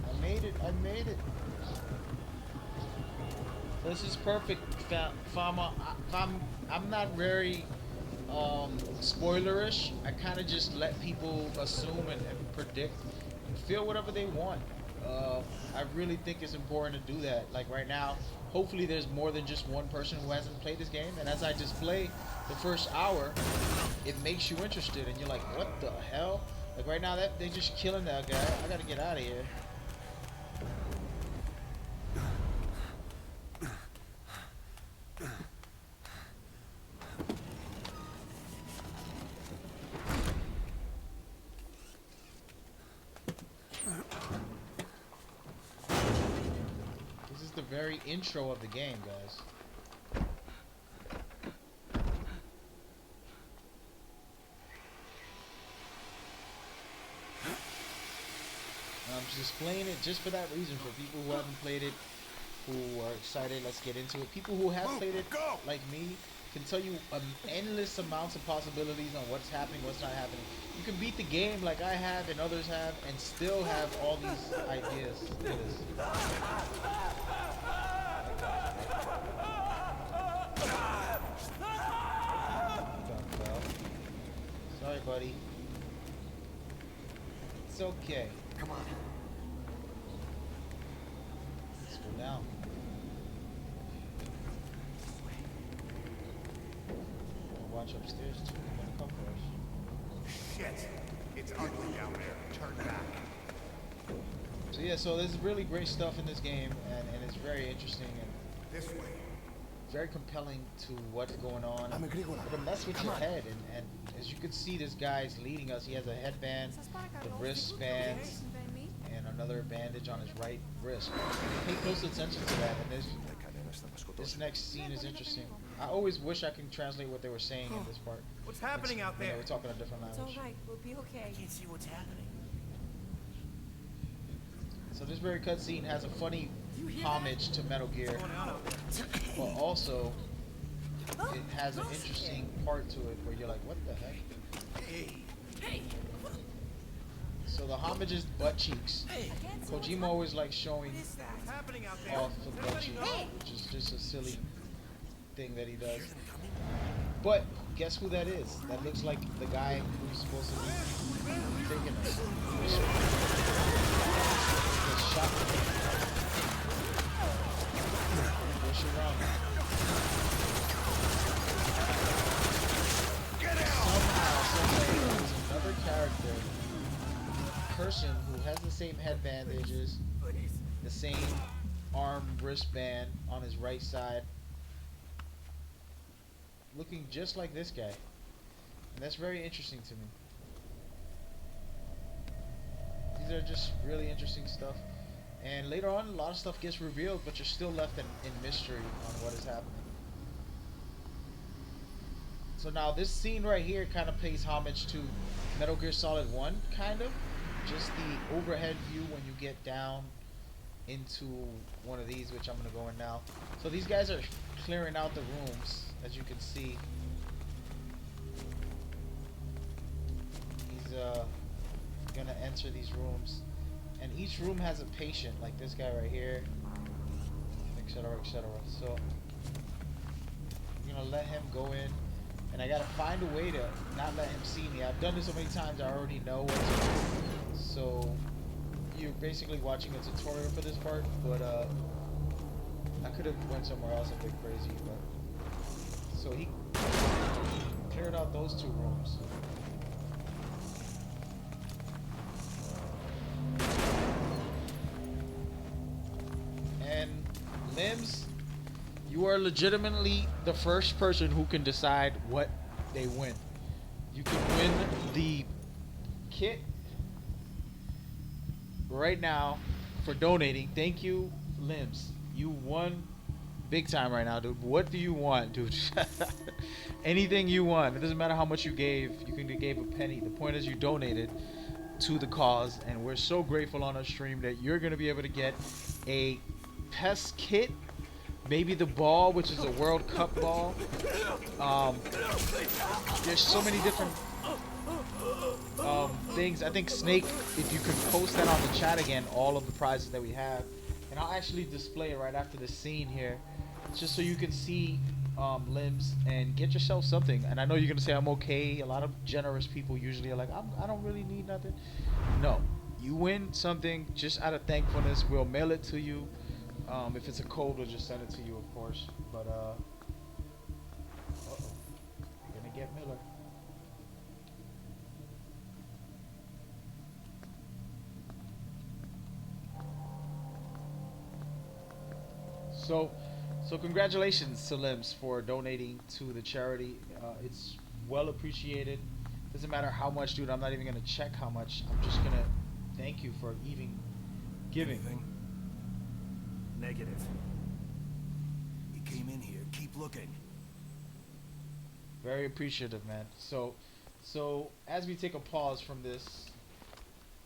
[SPEAKER 1] I made it. I made it. This is perfect, Fama. I'm not very spoilerish. I kind of just let people assume and predict and feel whatever they want. I really think it's important to do that. Like right now, hopefully there's more than just one person who hasn't played this game. And as I just play the first hour, it makes you interested, and you're like, what the hell? Like right now, that they're just killing that guy. I gotta get out of here. very intro of the game, guys. I'm just playing it just for that reason, for people who haven't played it, who are excited. Let's get into it. People who have played it, like me, can tell you endless amounts of possibilities on what's happening, what's not happening. You can beat the game like I have and others have, and still have all these ideas. Look at this. Sorry, buddy. It's okay.
[SPEAKER 4] Come on.
[SPEAKER 1] Let's go down. Watch upstairs too. They're gonna come for us.
[SPEAKER 5] Shit! It's ugly down there. Turn back.
[SPEAKER 1] So yeah, so there's really great stuff in this game, and it's very interesting and
[SPEAKER 5] This way.
[SPEAKER 1] very compelling to what's going on.
[SPEAKER 5] I'm agrícola.
[SPEAKER 1] It'll mess with
[SPEAKER 5] Come
[SPEAKER 1] your
[SPEAKER 5] on.
[SPEAKER 1] head, and as you can see, this guy's leading us. He has a headband, the wristbands, and another bandage on his right wrist. Pay close attention to that, and this next scene is interesting. I always wish I can translate what they were saying in this part.
[SPEAKER 6] What's happening out
[SPEAKER 1] You know,
[SPEAKER 6] there?
[SPEAKER 1] we're talking a different
[SPEAKER 7] It's
[SPEAKER 1] language.
[SPEAKER 7] alright, we'll be okay.
[SPEAKER 6] Can't see what's happening.
[SPEAKER 1] So this very cutscene has a funny homage to Metal Gear,
[SPEAKER 6] What's going on out there?
[SPEAKER 1] but also it has an interesting part to it where you're like, what the heck? So the homage is butt cheeks. Kojima always likes showing
[SPEAKER 6] What's happening out there?
[SPEAKER 1] off of butt cheeks, which is just a silly thing that he does. But guess who that is? That looks like the guy who's supposed to be taking us. The shot. Push around. Somehow, someway, there's another character, person who has the same head bandages, the same arm wristband on his right side, looking just like this guy. And that's very interesting to me. These are just really interesting stuff. And later on, a lot of stuff gets revealed, but you're still left in mystery on what is happening. So now this scene right here kind of pays homage to Metal Gear Solid 1, kind of. Just the overhead view when you get down into one of these, which I'm going to go in now. So these guys are clearing out the rooms, as you can see. He's going to enter these rooms. And each room has a patient, like this guy right here, etc., etc. So I'm going to let him go in. And I gotta find a way to not let him see me. I've done this so many times, I already know what to do. So you're basically watching a tutorial for this part, but I could have went somewhere else a bit crazy, but so he cleared out those two rooms. And Limbs, you are legitimately the first person who can decide what they win. You can win the kit right now for donating. Thank you, Limbs. You won big time right now, dude. What do you want, dude? Anything you want. It doesn't matter how much you gave. You can give a penny. The point is you donated to the cause, and we're so grateful on our stream that you're going to be able to get a PES kit. Maybe the ball, which is a World Cup ball. There's so many different things. I think Snake, if you could post that on the chat again, all of the prizes that we have. And I'll actually display it right after the scene here, just so you can see Limbs and get yourself something. And I know you're going to say I'm okay. A lot of generous people usually are like, I don't really need nothing. No. You win something just out of thankfulness. We'll mail it to you. If it's a code, we'll just send it to you, of course. But, uh-oh. You're gonna get Miller. So congratulations to Limbs for donating to the charity. It's well appreciated. Doesn't matter how much, dude. I'm not even gonna check how much. I'm just gonna thank you for even giving.
[SPEAKER 6] Negative.
[SPEAKER 2] came in here. Keep looking.
[SPEAKER 1] Very appreciative, man. So as we take a pause from this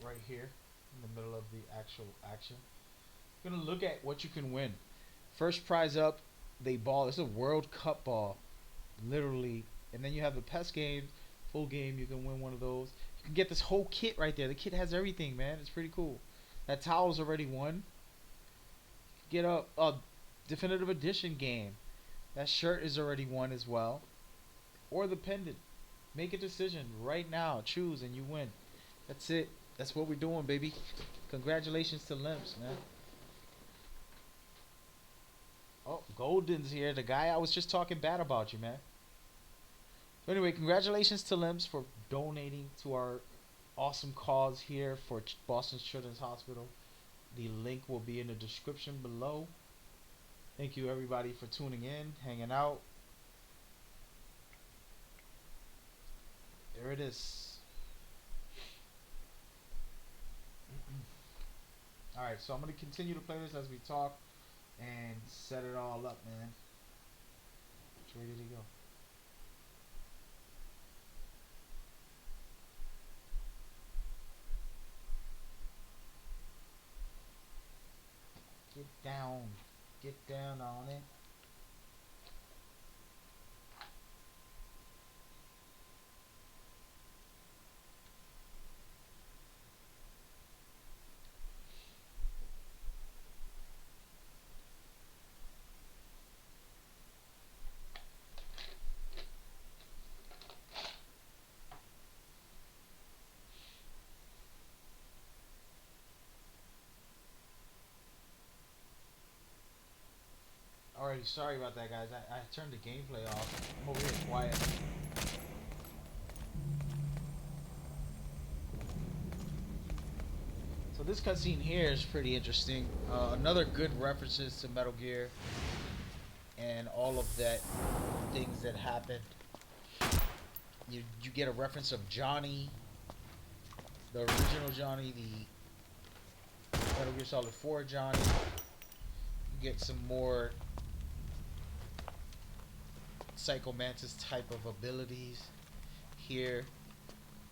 [SPEAKER 1] right here in the middle of the actual action, we're gonna look at what you can win. First prize up, they ball. It's a World Cup ball, literally. And then you have the PES game, full game. You can win one of those. You can get this whole kit right there. The kit has everything, man. It's pretty cool. That towel's already won. Get a definitive edition game. That shirt is already won as well. Or the pendant. Make a decision right now. Choose and you win. That's it. That's what we're doing, baby. Congratulations to Limps, man. Oh, Golden's here. The guy I was just talking bad about you, man. So anyway, congratulations to Limps for donating to our awesome cause here for Boston Children's Hospital. The link will be in the description below. Thank you everybody for tuning in, hanging out. There it is. Alright, so I'm going to continue to play this as we talk and set it all up, man. Which way did he go? Get down on it. Alrighty, sorry about that, guys. I turned the gameplay off. I'm over here quiet. So this cutscene here is pretty interesting. Another good references to Metal Gear and all of that things that happened. You get a reference of Johnny, the original Johnny, the Metal Gear Solid 4 Johnny. You get some more Psycho Mantis type of abilities here,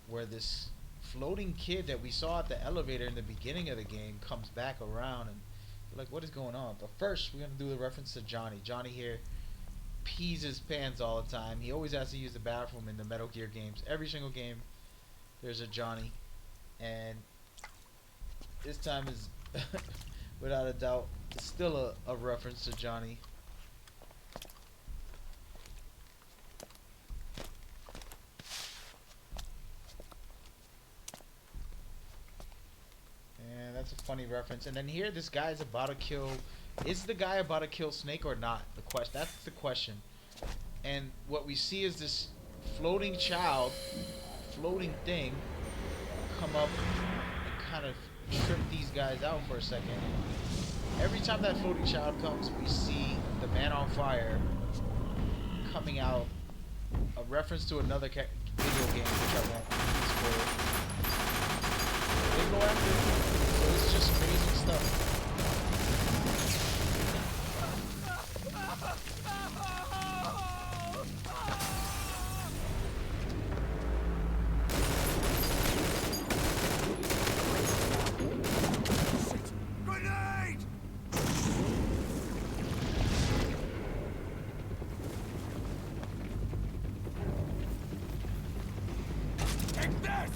[SPEAKER 1] where this floating kid that we saw at the elevator in the beginning of the game comes back around, and you're like, what is going on? But first we're gonna do the reference to Johnny. Johnny here pees his pants all the time. He always has to use the bathroom in the Metal Gear games. Every single game there's a Johnny, and this time is without a doubt it's still a reference to Johnny. That's a funny reference. And then here, this guy's about to kill. Is the guy about to kill Snake or not? That's the question. And what we see is this floating child, floating thing, come up and kind of trip these guys out for a second. Every time that floating child comes, we see the Man on Fire coming out. A reference to another video game, which I won't spoil. They go after him. So it's just amazing stuff.
[SPEAKER 2] Grenade! Take this!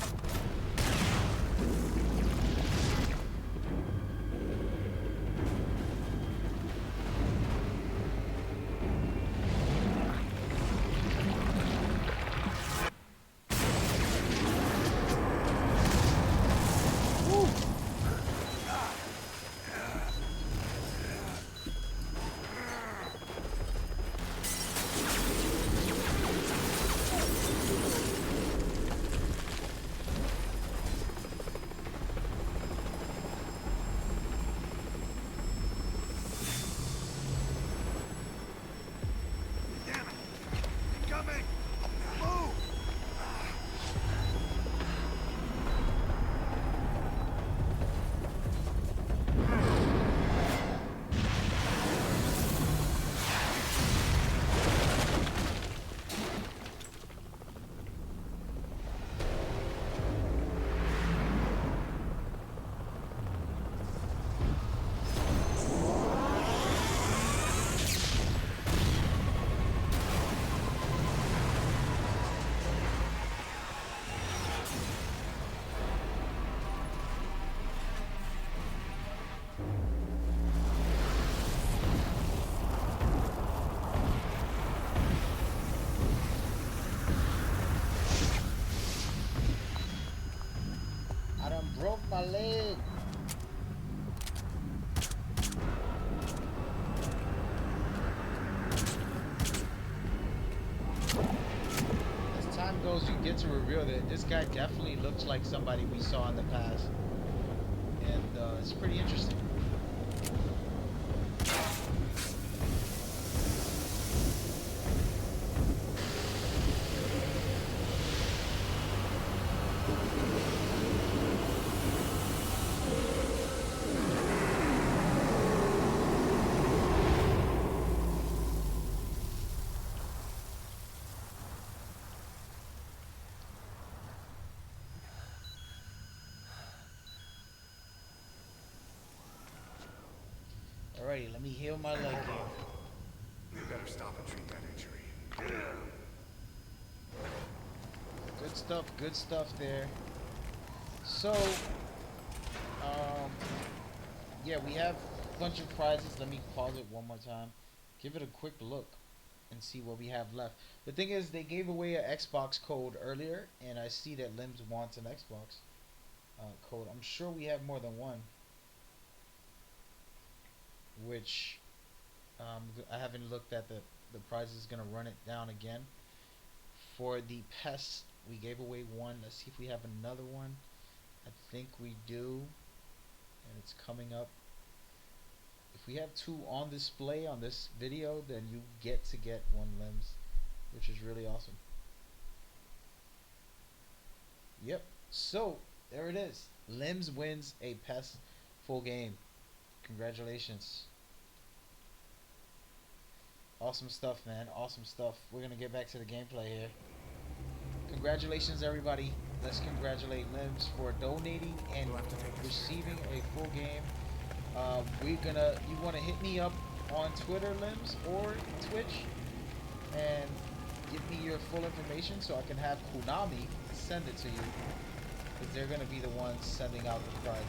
[SPEAKER 1] goes, you get to reveal that this guy definitely looks like somebody we saw in the past, and it's pretty interesting. Alrighty, let me heal my leg here.
[SPEAKER 5] You better stop and treat that injury.
[SPEAKER 1] Good stuff there. So, yeah, we have a bunch of prizes. Let me pause it one more time. Give it a quick look and see what we have left. The thing is, they gave away an Xbox code earlier, and I see that Limbs wants an Xbox code. I'm sure we have more than one. Which, I haven't looked at the prize is going to run it down again. For the pests, we gave away one. Let's see if we have another one. I think we do. And it's coming up. If we have two on display on this video, then you get to get one Limbs, which is really awesome. Yep. So, there it is. Limbs wins a pest full game. Congratulations. Awesome stuff, man. Awesome stuff. We're going to get back to the gameplay here. Congratulations, everybody. Let's congratulate Limbs for donating and receiving a full game. You want to hit me up on Twitter, Limbs, or Twitch, and give me your full information so I can have Konami send it to you, because they're going to be the ones sending out the prizes.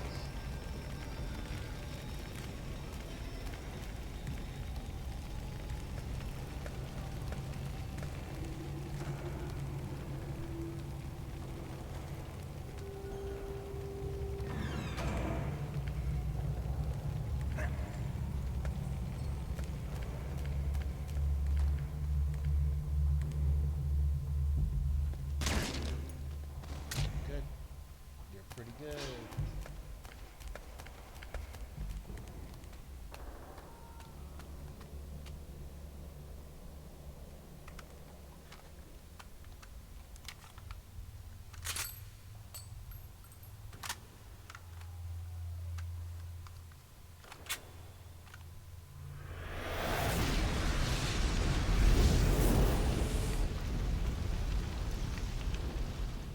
[SPEAKER 1] Pretty good.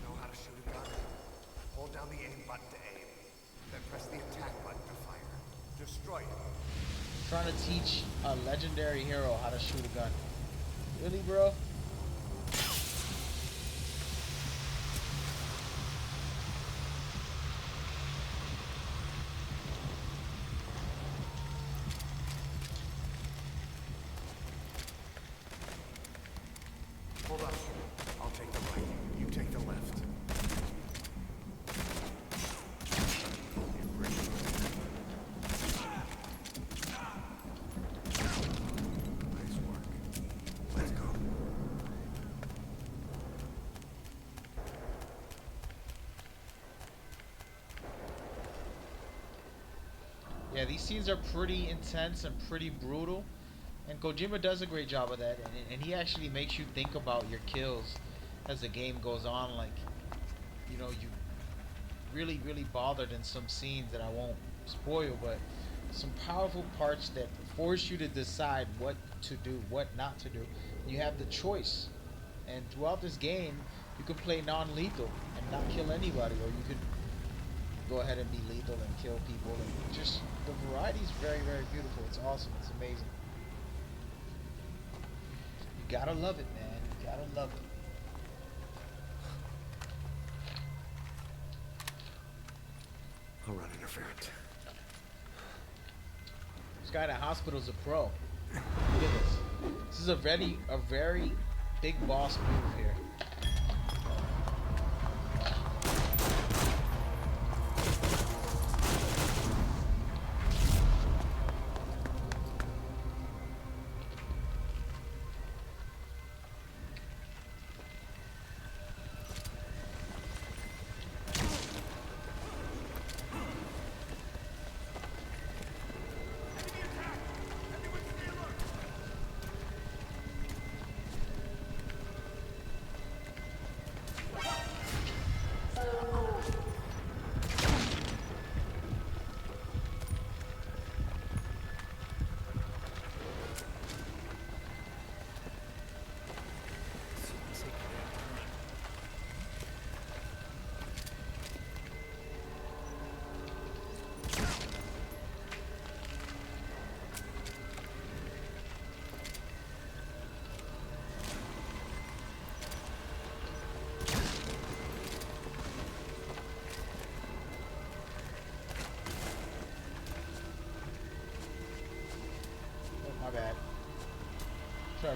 [SPEAKER 5] Know how to shoot a gun? Hold down the aim button to aim, then press the attack button to fire. Destroy it.
[SPEAKER 1] Trying to teach a legendary hero how to shoot a gun. Really, bro?
[SPEAKER 5] Hold up. I'll take the right. You take the left. Nice work. Let's go.
[SPEAKER 1] Yeah, these scenes are pretty intense and pretty brutal, and Kojima does a great job of that, and he actually makes you think about your kills as the game goes on. Like, you know, you really bothered in some scenes that I won't spoil, but some powerful parts that force you to decide what to do, what not to do. You have the choice, and throughout this game you can play non-lethal and not kill anybody, or you could go ahead and be lethal and kill people, and just the variety is very beautiful. It's awesome. It's amazing. You gotta love it, man. You gotta love it.
[SPEAKER 5] I'll run interference.
[SPEAKER 1] This guy in the hospital's a pro. Look at this. This is a very big boss move here.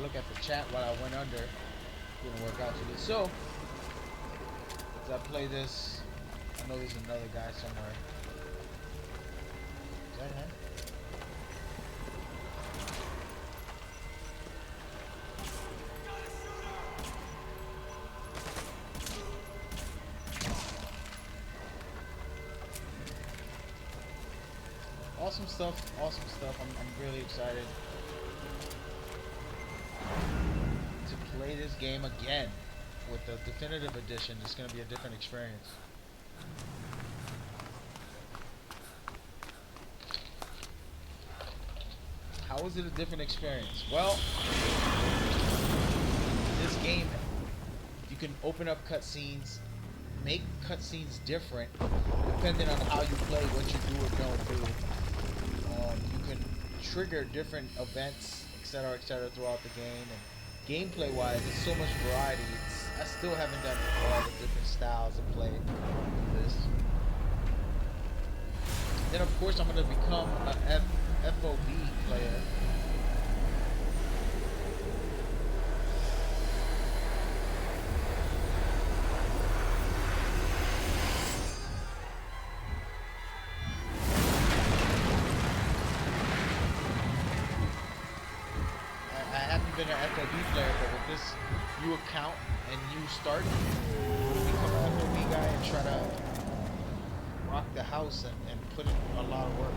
[SPEAKER 1] look at the chat while I went under. Didn't work out too good. So, as I play this, I know there's another guy somewhere. Is that him? Awesome stuff, awesome stuff. I'm really excited to play this game again with the definitive edition. It's going to be a different experience. How is it a different experience? Well, this game, you can open up cutscenes, make cutscenes different depending on how you play, what you do or don't do. You can trigger different events, etc., throughout the game. And gameplay-wise, there's so much variety. I still haven't done all the different styles of play in this. Then, of course, I'm going to become an FOB player. Been an FOB player, but with this new account and new start, I'm gonna become an FOB guy and try to rock the house and put in a lot of work.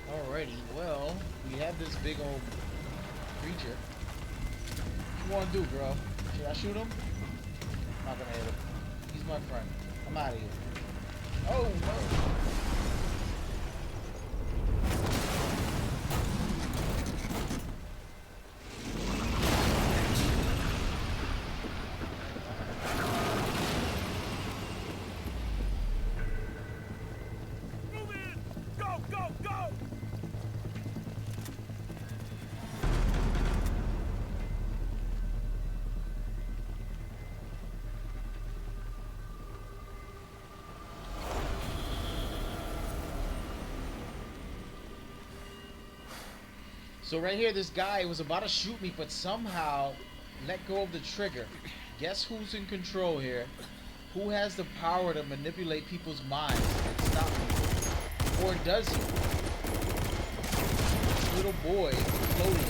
[SPEAKER 1] Alrighty, well, we have this big old creature. What you wanna do, bro? Should I shoot him? I'm not gonna hit him. He's my friend. I'm out of here. Oh, no. So right here, this guy was about to shoot me, but somehow let go of the trigger. Guess who's in control here? Who has the power to manipulate people's minds and stop people? Or does he? This little boy floating.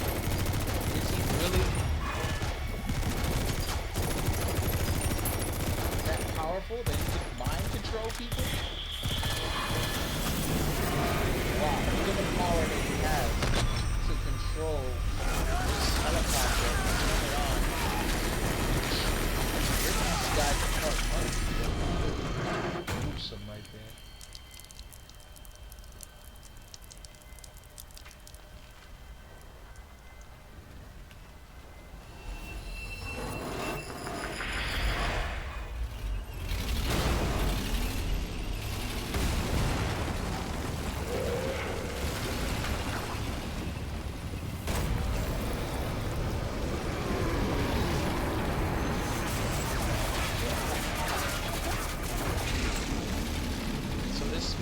[SPEAKER 1] Is he really that powerful that he can mind control people? Wow, look at the power that he has to control this helicopter and turn it on. This guy's apart. Gruesome right there.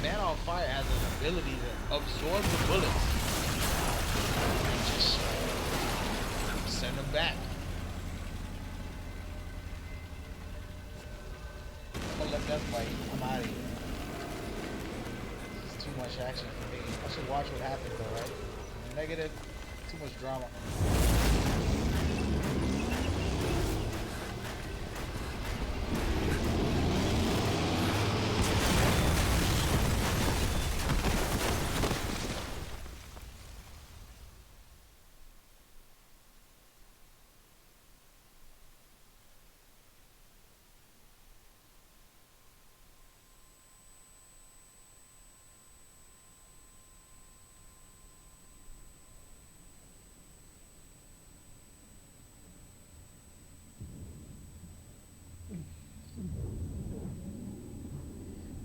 [SPEAKER 1] Man on Fire has an ability to absorb the bullets and just send him back. I'm gonna let them fight. I'm out of here. It's too much action for me. I should watch what happens though, right? Negative, too much drama.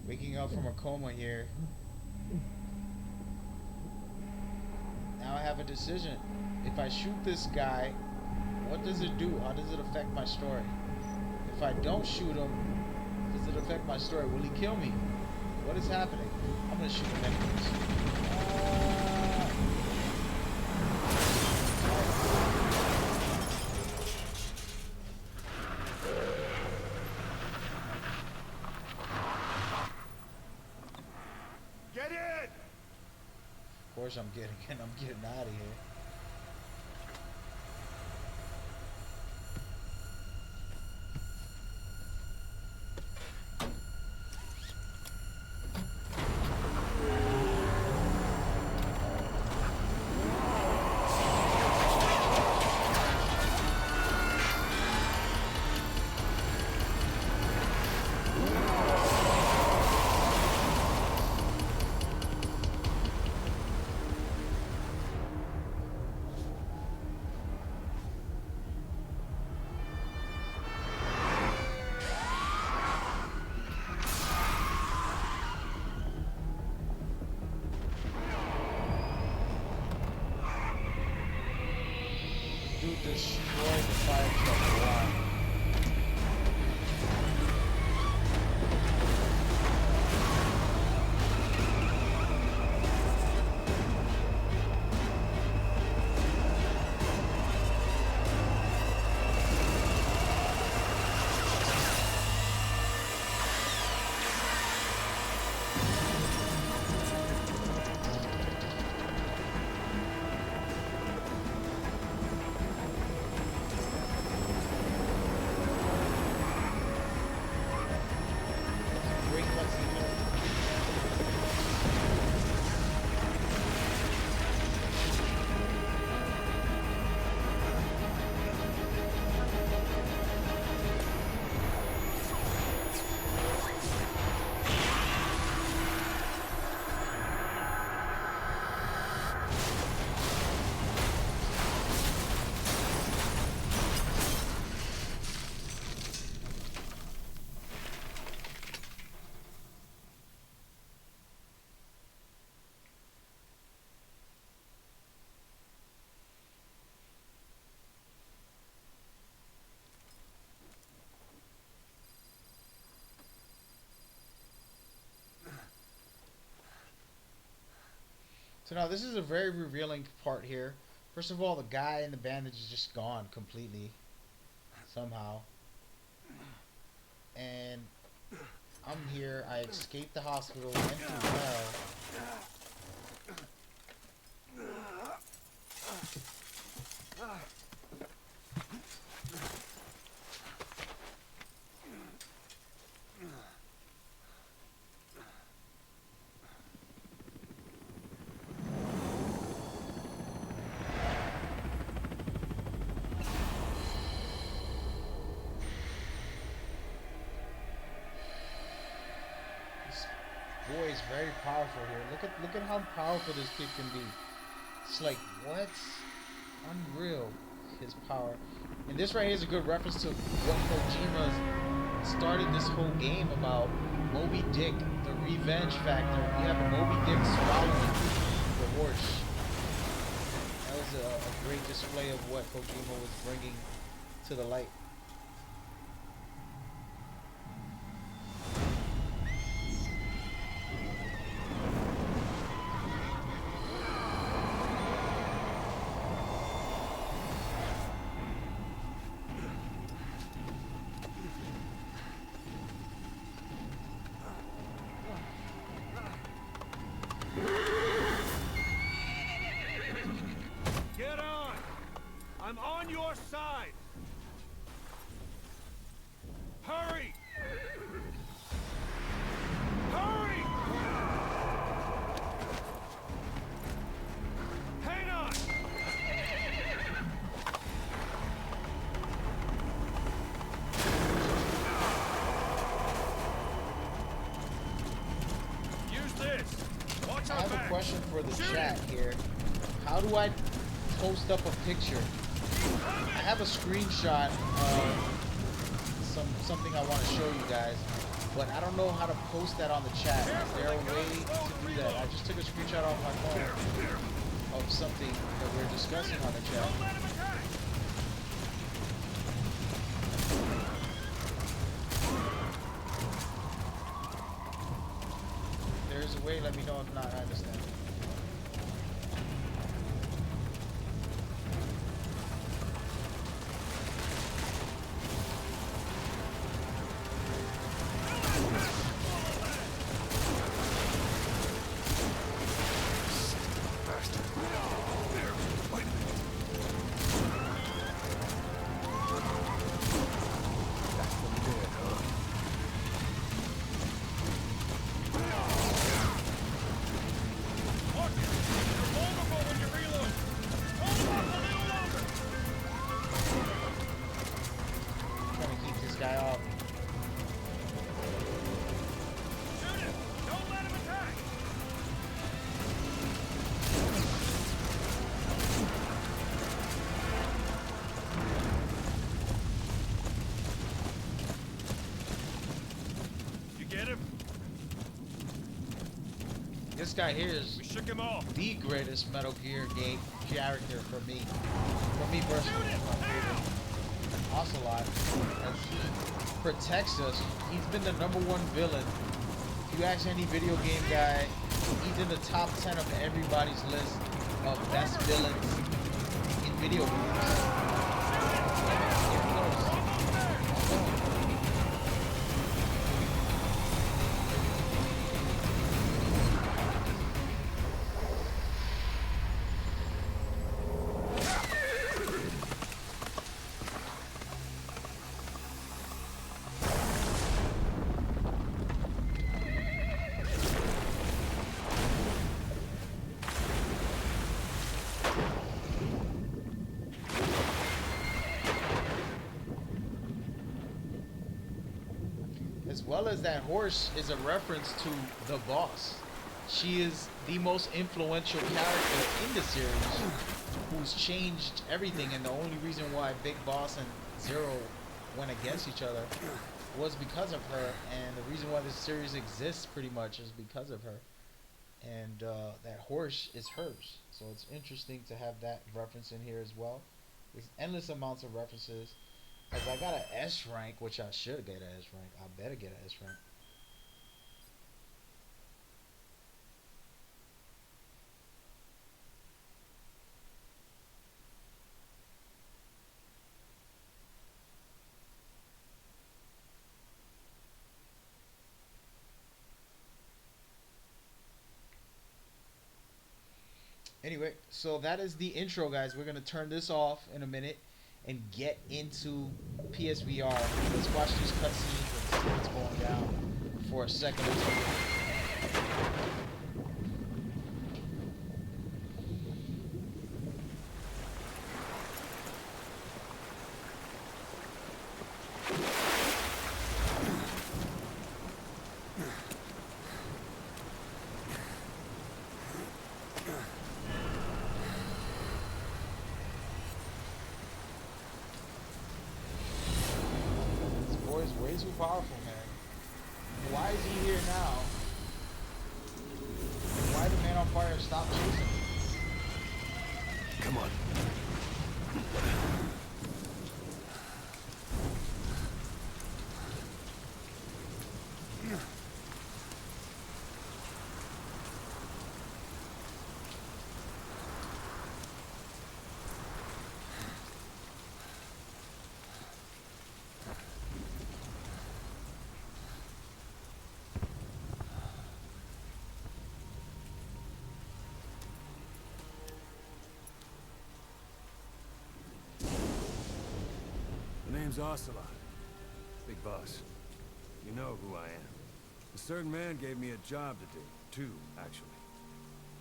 [SPEAKER 1] Waking up from a coma here. Now I have a decision. If I shoot this guy, what does it do? How does it affect my story? If I don't shoot him, does it affect my story? Will he kill me? What is happening? I'm gonna shoot him anyways.
[SPEAKER 5] Get in!
[SPEAKER 1] Of course I'm getting in. I'm getting out of here. Dude destroyed the fire truck. Wow. Great cutscene there. So now this is a very revealing part here. First of all, the guy in the bandage is just gone completely. Somehow. And I'm here. I escaped the hospital, went through hell. This boy is very powerful here. Look at how powerful this kid can be. It's like, what? Unreal, his power. And this right here is a good reference to what Kojima started this whole game about. Moby Dick, the revenge factor. You have a Moby Dick swallowing the horse. That was a great display of what Kojima was bringing to the light.
[SPEAKER 6] inside! Hurry! Hurry! Hang on! Use this! Watch
[SPEAKER 1] I
[SPEAKER 6] our
[SPEAKER 1] have a
[SPEAKER 6] back!
[SPEAKER 1] question for the
[SPEAKER 6] Shoot
[SPEAKER 1] chat
[SPEAKER 6] it!
[SPEAKER 1] here. How do I post up a picture? I have a screenshot of something I want to show you guys, but I don't know how to post that on the chat. Is there a way to do that? I just took a screenshot off my phone of something that we're discussing on the chat.
[SPEAKER 6] Don't let him attack!
[SPEAKER 1] If there's a way, let me know. If not, I understand.
[SPEAKER 6] Watch it! You're vulnerable when you reload! Hold him off a little longer!
[SPEAKER 1] Trying to keep this guy off.
[SPEAKER 6] Shoot him! Don't let him attack! You get him?
[SPEAKER 1] This guy here is
[SPEAKER 6] We shook him off.
[SPEAKER 1] the greatest Metal Gear game character for me. For me personally,
[SPEAKER 6] Shoot it!
[SPEAKER 1] my favorite. Ocelot, as he protects us. He's been the #1 villain. If you ask any video game guy, he's in the top 10 of everybody's list of best villains in video games. Here he goes. As well as that horse is a reference to the boss. She is the most influential character in the series who's changed everything, and the only reason why Big Boss and Zero went against each other was because of her, and the reason why this series exists pretty much is because of her. And that horse is hers. So it's interesting to have that reference in here as well. There's endless amounts of references. As I got an S rank, which I should get an S rank. I better get an S rank. Anyway, so that is the intro, guys. We're going to turn this off in a minute and get into PSVR. Let's watch these cutscenes and see what's going down for a second or two. This boy is way too powerful, man. Why is he here now? Why did Man on Fire stop chasing him?
[SPEAKER 5] Come on.
[SPEAKER 7] name's Ocelot. Big boss. You know who I am. A certain man gave me a job to do. Two, actually.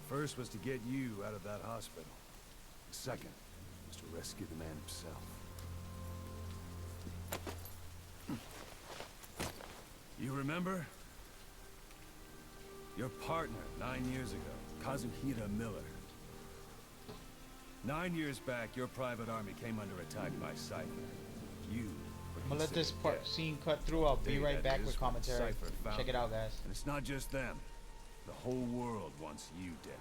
[SPEAKER 7] First was to get you out of that hospital. The second was to rescue the man himself. You remember? Your partner 9 years ago, Kazuhira Miller. 9 years back, your private army came under attack by Cypher. You were
[SPEAKER 1] I'm gonna let this
[SPEAKER 7] considered
[SPEAKER 1] part
[SPEAKER 7] dead.
[SPEAKER 1] scene cut through. I'll be
[SPEAKER 7] Day
[SPEAKER 1] right
[SPEAKER 7] that
[SPEAKER 1] back
[SPEAKER 7] is
[SPEAKER 1] with
[SPEAKER 7] when
[SPEAKER 1] commentary.
[SPEAKER 7] Cypher found
[SPEAKER 1] Check it out, guys.
[SPEAKER 7] And it's not just them. The whole world wants you dead.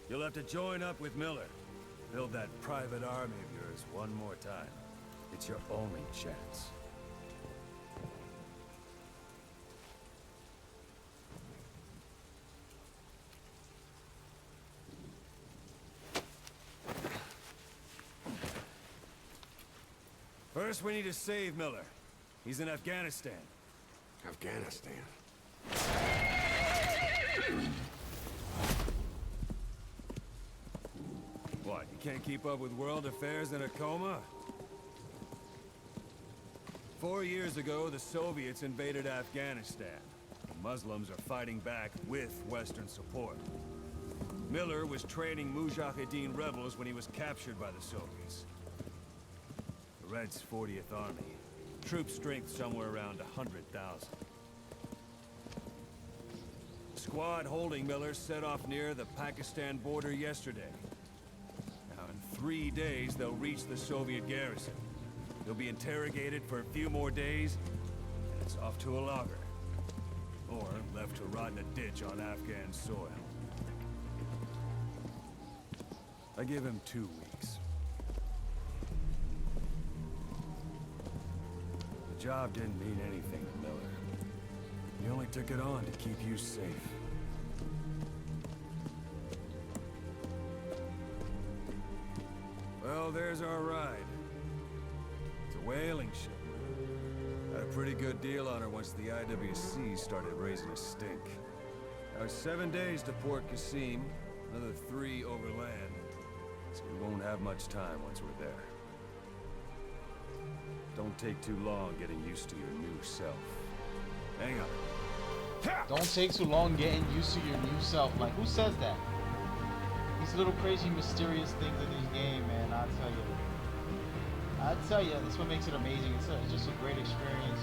[SPEAKER 7] You'll have to join up with Miller. Build that private army of yours one more time. It's your only chance. First, we need to save Miller. He's in Afghanistan.
[SPEAKER 4] Afghanistan.
[SPEAKER 7] What, you can't keep up with world affairs in a coma? 4 years ago, the Soviets invaded Afghanistan. The Muslims are fighting back with Western support. Miller was training Mujahideen rebels when he was captured by the Soviets. The Reds' 40th Army. Troop strength somewhere around 100,000. The squad holding Miller set off near the Pakistan border yesterday. Now, in 3 days, they'll reach the Soviet garrison. He'll be interrogated for a few more days, and it's off to a lager. Or left to rot in a ditch on Afghan soil. I give him 2 weeks. The job didn't mean anything to Miller. He only took it on to keep you safe. Well, there's our ride. It's a whaling ship. Had a pretty good deal on her once the IWC started raising a stink. Now it's 7 days to Port Qasim, another 3 overland. So we won't have much time once we're there. Don't take too long getting used to your new self. Hang on.
[SPEAKER 1] Don't take too long getting used to your new self. Like, who says that? These little crazy, mysterious things in this game, man. I tell you, that's what makes it amazing. It's just a great experience,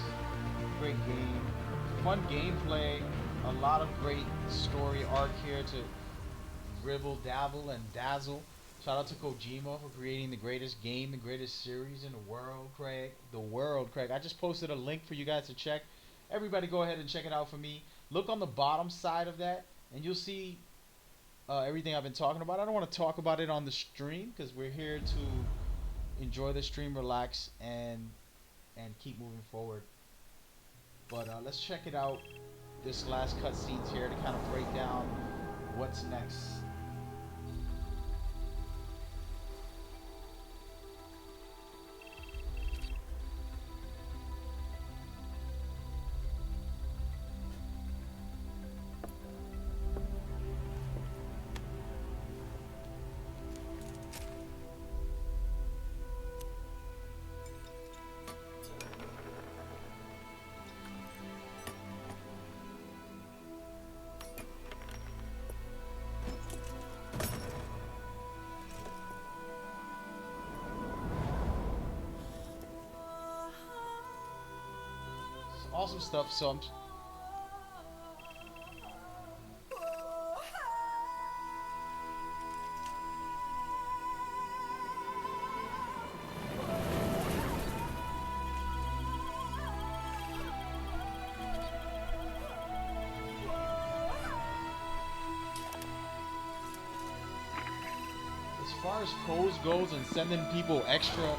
[SPEAKER 1] great game, fun gameplay, a lot of great story arc here to dribble, dabble, and dazzle. Shout out to Kojima for creating the greatest game, the greatest series in the world, Craig. The world, Craig. I just posted a link for you guys to check. Everybody go ahead and check it out for me. Look on the bottom side of that, and you'll see everything I've been talking about. I don't want to talk about it on the stream because we're here to enjoy the stream, relax, and keep moving forward. But let's check it out. This last cutscenes here to kind of break down what's next. Awesome stuff. So as far as codes goes and sending people extra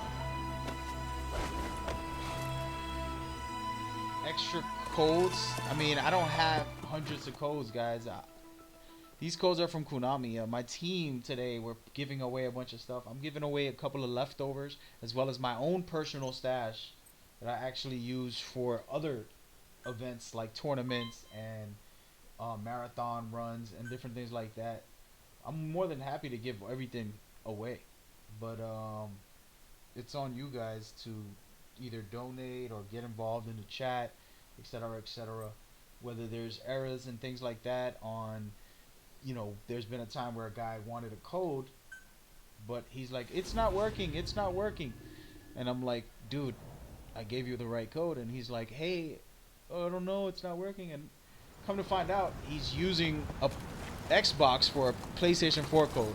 [SPEAKER 1] codes, I mean, I don't have hundreds of codes, guys. These codes are from Konami. My team today, we're giving away a bunch of stuff. I'm giving away a couple of leftovers as well as my own personal stash that I actually use for other events like tournaments and marathon runs and different things like that. I'm more than happy to give everything away, but it's on you guys to either donate or get involved in the chat, etc., etc. Whether there's errors and things like that on, there's been a time where a guy wanted a code, but he's like, it's not working, it's not working, and I'm like, dude, I gave you the right code, and he's like, hey, oh, I don't know, it's not working, and come to find out, he's using a Xbox for a PlayStation 4 code.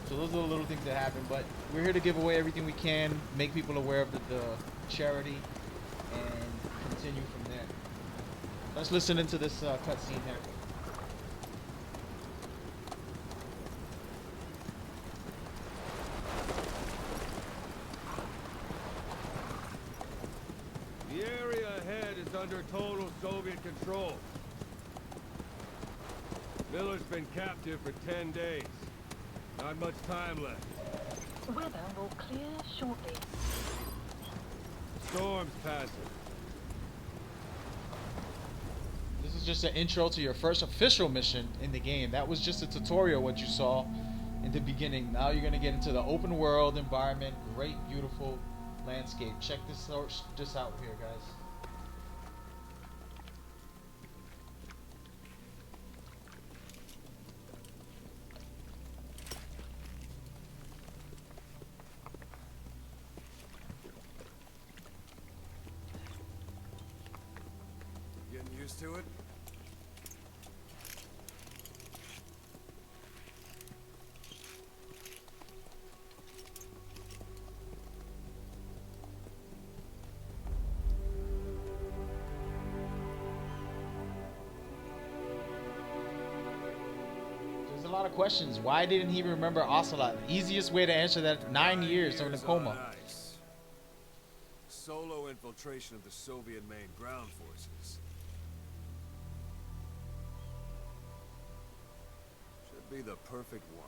[SPEAKER 1] So those are the little things that happen, but we're here to give away everything we can, make people aware of the charity, and continue from there. Let's listen into this cutscene here.
[SPEAKER 7] The area ahead is under total Soviet control. Miller's been captive for 10 days. Not much time left.
[SPEAKER 8] Weather will clear shortly.
[SPEAKER 7] Storm's passing.
[SPEAKER 1] This is just an intro to your first official mission in the game. That was just a tutorial, what you saw in the beginning. Now you're going to get into the open world environment. Great, beautiful landscape. Check this out here, guys.
[SPEAKER 2] Getting used to it?
[SPEAKER 1] There's a lot of questions. Why didn't he remember Ocelot? Easiest way to answer that, 9 years in a coma.
[SPEAKER 7] on ice. Solo infiltration of the Soviet main ground forces. Should be the perfect one.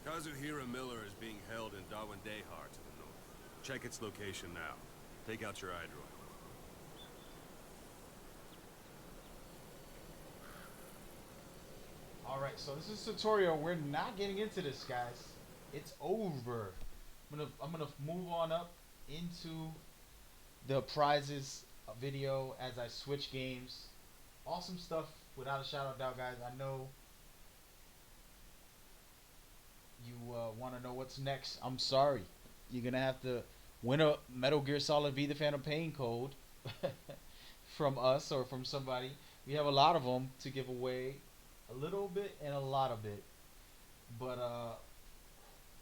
[SPEAKER 7] Kazuhira Miller is being held in Dawandehar to the north. Check its location now. Take out your iDroid.
[SPEAKER 1] Alright, so this is a tutorial. We're not getting into this, guys. It's over. I'm gonna move on up into the prizes video as I switch games. Awesome stuff, without a shadow of doubt, guys. I know you want to know what's next. I'm sorry. You're gonna have to win a Metal Gear Solid V: The Phantom Pain code from us or from somebody. We have a lot of them to give away. A little bit and a lot of it, but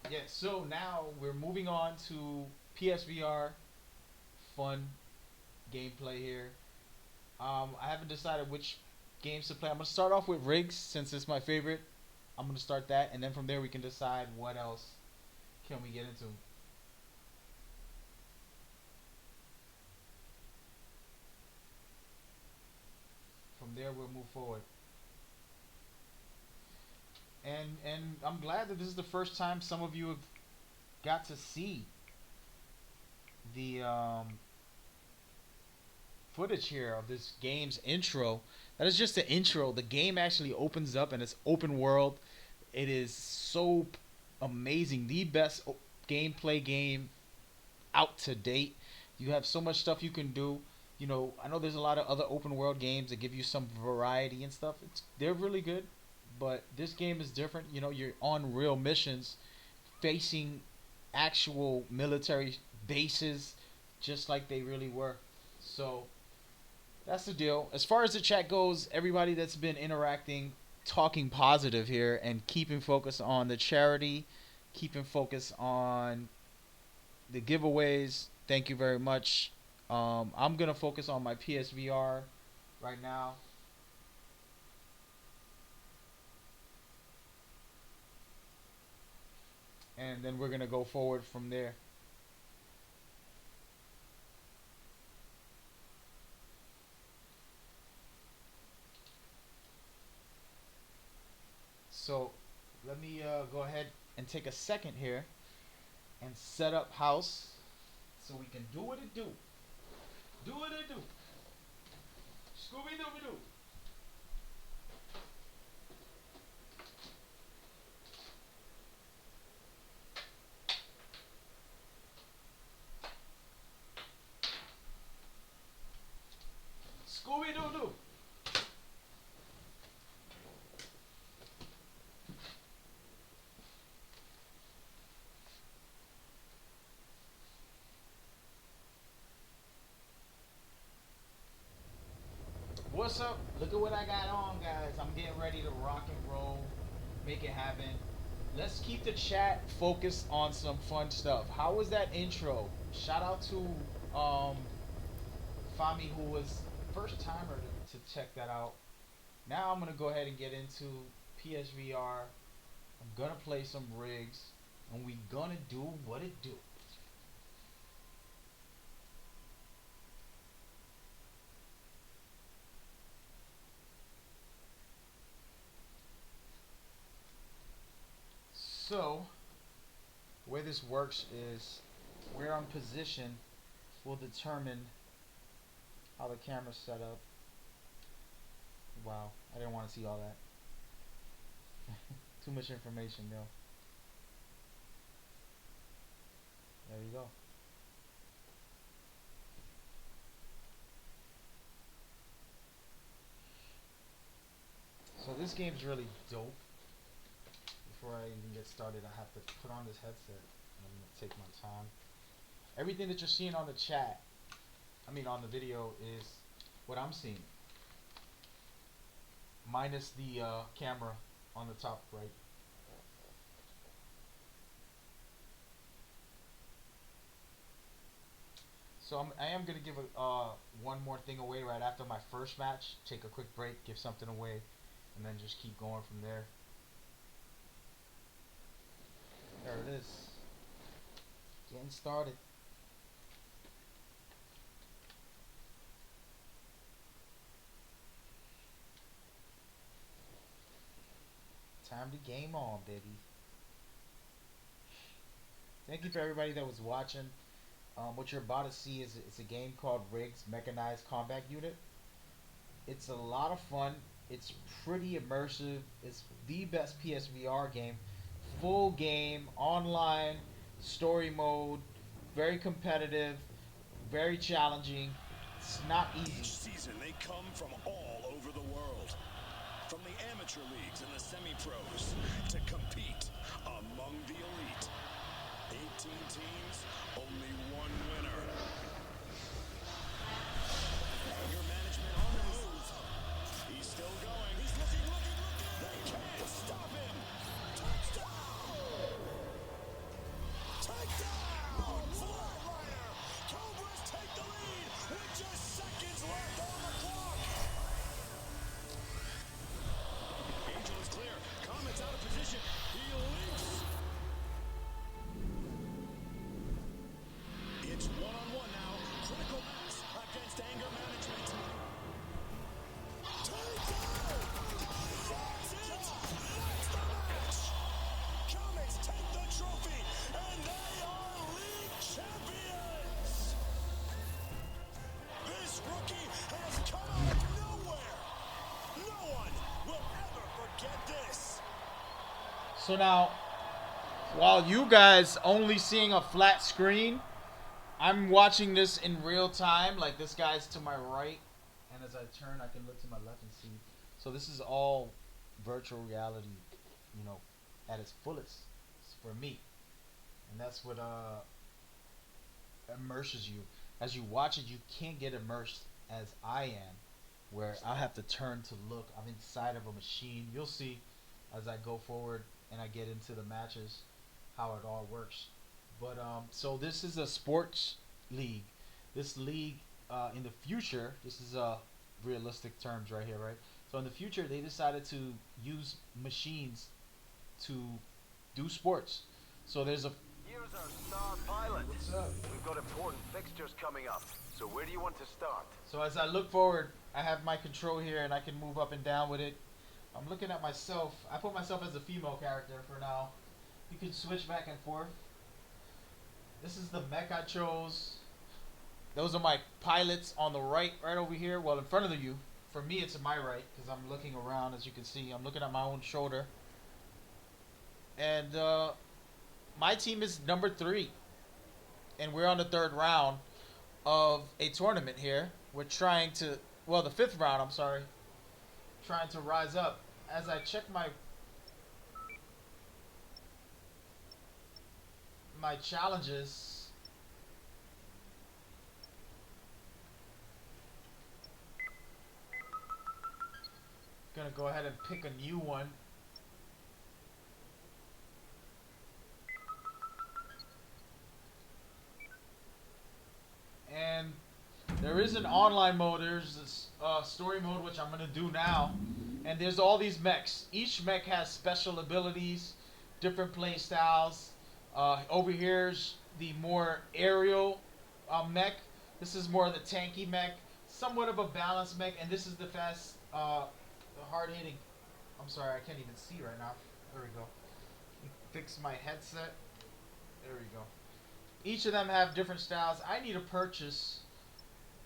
[SPEAKER 1] yeah, so now we're moving on to PSVR fun gameplay here. I haven't decided which games to play. I'm gonna start off with Riggs since it's my favorite. I'm gonna start that, and then from there we can decide what else can we get into. From there we'll move forward. And I'm glad that this is the first time some of you have got to see the footage here of this game's intro. That is just the intro. The game actually opens up and it's open world. It is so amazing. The best gameplay game out to date. You have so much stuff you can do. You know, I know there's a lot of other open world games that give you some variety and stuff. They're really good. But this game is different. You know, you're on real missions, facing actual military bases, just like they really were. So that's the deal. As far as the chat goes, everybody that's been interacting, talking positive here, and keeping focus on the charity, keeping focus on the giveaways. Thank you very much. I'm gonna focus on my PSVR right now. And then we're going to go forward from there. So let me go ahead and take a second here and set up house so we can do what it do. Do what it do. Scooby Dooby Doo. Scooby Doo Doo. What's up? Look at what I got on, guys. I'm getting ready to rock and roll, make it happen. Let's keep the chat focused on some fun stuff. How was that intro? Shout out to Fami, who was first timer to check that out. Now I'm gonna go ahead and get into PSVR. I'm gonna play some rigs, and we gonna do what it do. So, the way this works is where I'm positioned will determine how the camera's set up. Wow, I didn't want to see all that. Too much information, yo. There you go. So this game's really dope. Before I even get started, I have to put on this headset. I'm gonna take my time. Everything that you're seeing on the chat, on the video, is what I'm seeing. Minus the camera on the top right. So I am gonna give one more thing away right after my first match. Take a quick break, give something away, and then just keep going from there. There it is. Getting started. Time to game on, baby. Thank you for everybody that was watching. What you're about to see is it's a game called Rigs Mechanized Combat Unit. It's a lot of fun. It's pretty immersive. It's the best PSVR game. Full game, online, story mode, very competitive, very challenging. It's not easy.
[SPEAKER 6] Each season they come from all over the world. From the amateur leagues and the semi-pros to compete among the elite. 18 teams, only one winner. Anger management on the move. He's still going. He's looking. They can't stop him. Touchdown! Takedown! Flatliner! Cobras take the lead with just seconds left on the clock. Angel is clear. Comet's out of position. He leaps. It's one-on-one now. Critical mass against anger management. Takedown! That's it! That's the match! Comets take the trophy, and they are league champions! This rookie has come out of nowhere! No one will ever forget this!
[SPEAKER 1] So now, while you guys only seeing a flat screen, I'm watching this in real time. Like, this guy's to my right, and as I turn, I can look to my left and see. So this is all virtual reality, at its fullest for me, and that's what immerses you. As you watch it, you can't get immersed as I am, where I have to turn to look. I'm inside of a machine. You'll see as I go forward and I get into the matches how it all works. But so this is a sports league. This league in the future, this is realistic terms right here, right? So in the future, they decided to use machines to do sports. So there's a...
[SPEAKER 9] Here's our star pilot.
[SPEAKER 1] What's up?
[SPEAKER 9] We've got important fixtures coming up. So where do you want to start?
[SPEAKER 1] So as I look forward, I have my control here and I can move up and down with it. I'm looking at myself. I put myself as a female character for now. You can switch back and forth. This is the mech I chose. Those are my pilots on the right over here. Well, in front of you. For me, it's to my right because I'm looking around. As you can see, I'm looking at my own shoulder. And my team is number 3. And we're on the 3rd round of a tournament here. We're trying to, well, the 5th round, I'm sorry. Trying to rise up. As I check my challenges, gonna go ahead and pick a new one. And there is an online mode. There's this story mode, which I'm gonna do now. And there's all these mechs. Each mech has special abilities, different play styles. Over here's the more aerial mech. This is more of the tanky mech, somewhat of a balanced mech, and this is the fast, the hard-hitting. I'm sorry, I can't even see right now. There we go. Fix my headset. There we go. Each of them have different styles. I need to purchase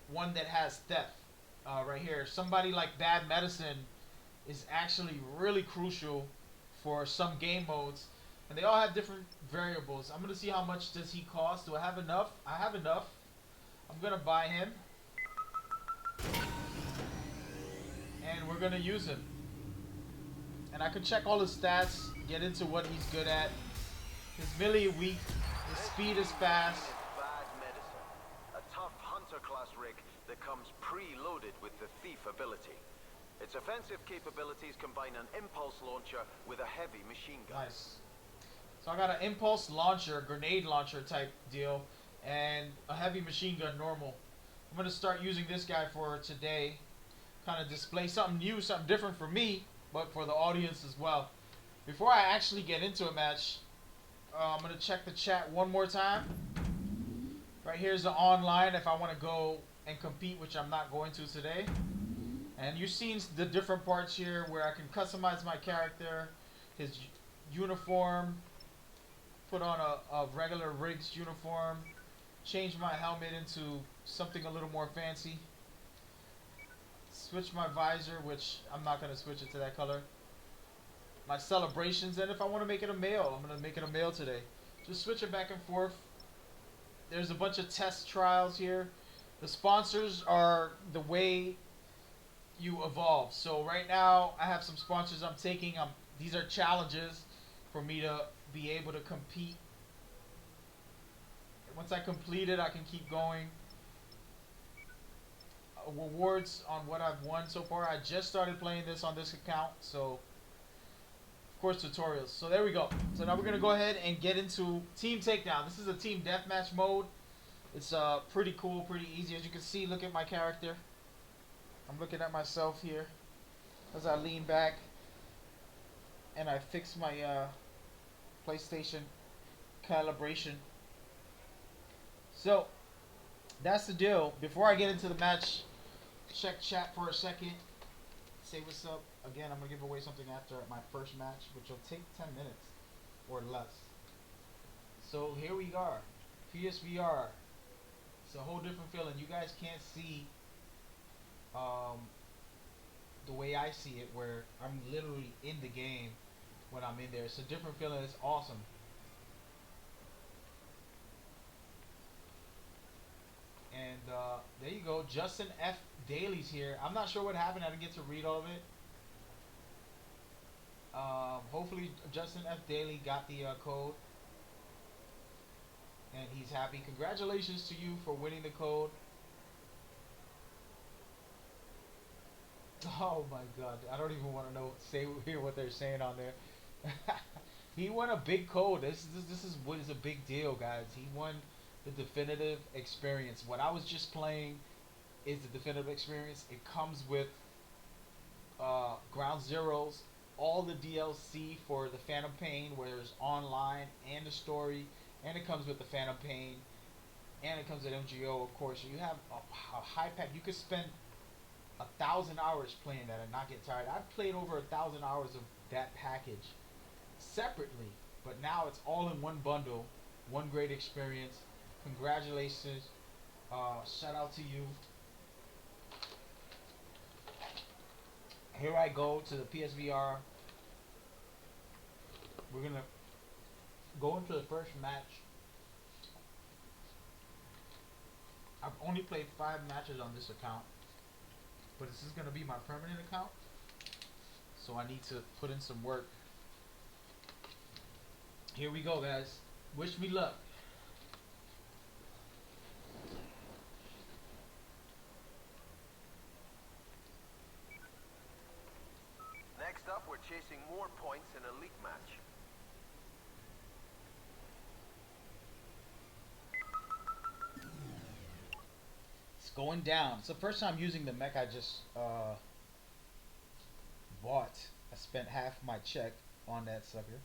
[SPEAKER 1] one that has theft. Right here, somebody like Bad Medicine is actually really crucial for some game modes, and they all have different variables. I'm gonna see how much does he cost. Do I have enough? I have enough. I'm gonna buy him, and we're gonna use him. And I can check all his stats, get into what he's good at. His melee weak, his speed is fast.
[SPEAKER 9] Bad Medicine, a tough hunter class rig that comes preloaded with the thief ability. Its offensive capabilities combine an impulse launcher with a heavy machine gun.
[SPEAKER 1] Nice. So I got an impulse launcher, grenade launcher type deal, and a heavy machine gun normal. I'm going to start using this guy for today. Kind of display something new, something different for me, but for the audience as well. Before I actually get into a match, I'm going to check the chat one more time. Right here's the online if I want to go and compete, which I'm not going to today. And you've seen the different parts here where I can customize my character, his uniform, put on a regular Riggs uniform, change my helmet into something a little more fancy, switch my visor, which I'm not going to switch it to that color, my celebrations, and if I want to make it a male, I'm going to make it a male today. Just switch it back and forth. There's a bunch of test trials here. The sponsors are the way you evolve. So right now I have some sponsors I'm taking. These are challenges for me to be able to compete. Once I complete it, I can keep going. Rewards on what I've won so far. I just started playing this on this account, so of course tutorials. So there we go. So now we're gonna go ahead and get into Team Takedown. This is a team deathmatch mode. It's pretty cool, pretty easy. As you can see, look at my character. I'm looking at myself here as I lean back and I fix my PlayStation calibration. So that's the deal. Before I get into the match, check chat for a second. Say what's up. Again, I'm going to give away something after my first match, which will take 10 minutes or less. So here we are. PSVR. It's a whole different feeling. You guys can't see the way I see it, where I'm literally in the game when I'm in there. It's a different feeling. It's awesome. And there you go. Justin F. Daly's here. I'm not sure what happened. I didn't get to read all of it. Hopefully Justin F. Daly got the code. And he's happy. Congratulations to you for winning the code. Oh my god. I don't even want to hear what they're saying on there. He won a big code. This is what is a big deal, guys. He won the definitive experience. What I was just playing is the definitive experience. It comes with Ground Zeroes, all the DLC for the Phantom Pain, where there's online and the story, and it comes with the Phantom Pain, and it comes with MGO, of course. You have a high pack. You could spend 1,000 hours playing that and not get tired. I've played over 1,000 hours of that package separately, But now it's all in one bundle, one great experience. Congratulations. Shout out to you. Here I go to the PSVR. We're gonna go into the first match. I've only played 5 matches on this account, but this is gonna be my permanent account, so I need to put in some work. Here we go, guys. Wish me luck.
[SPEAKER 9] Next up, we're chasing more points in a league match.
[SPEAKER 1] It's going down. It's the first time using the mech I just bought. I spent half my check on that sucker,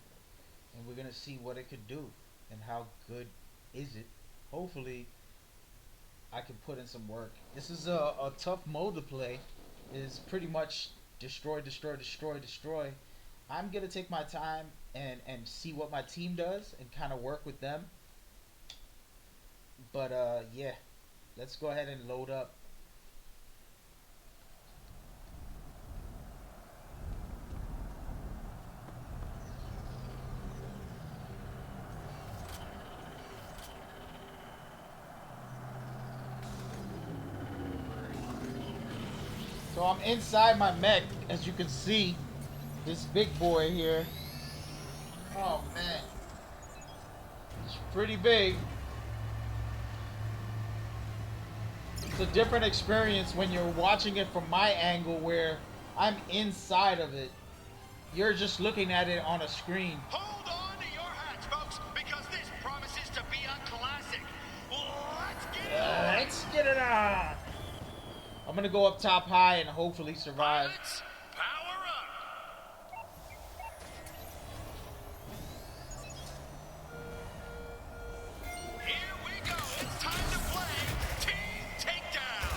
[SPEAKER 1] and we're gonna see what it could do and how good is it. Hopefully I can put in some work. This is a tough mode to play. It's pretty much destroy, destroy, destroy, destroy. I'm gonna take my time and see what my team does and kind of work with them. But yeah, let's go ahead and load up. So I'm inside my mech, as you can see, this big boy here. Oh man, it's pretty big. It's a different experience when you're watching it from my angle where I'm inside of it. You're just looking at it on a screen.
[SPEAKER 6] Hold on to your hats, folks, because this promises to be a classic. Let's get it on.
[SPEAKER 1] Let's get it on. I'm gonna go up top high and hopefully survive.
[SPEAKER 6] Pilots, power up. Here we go. It's time to play Team Takedown.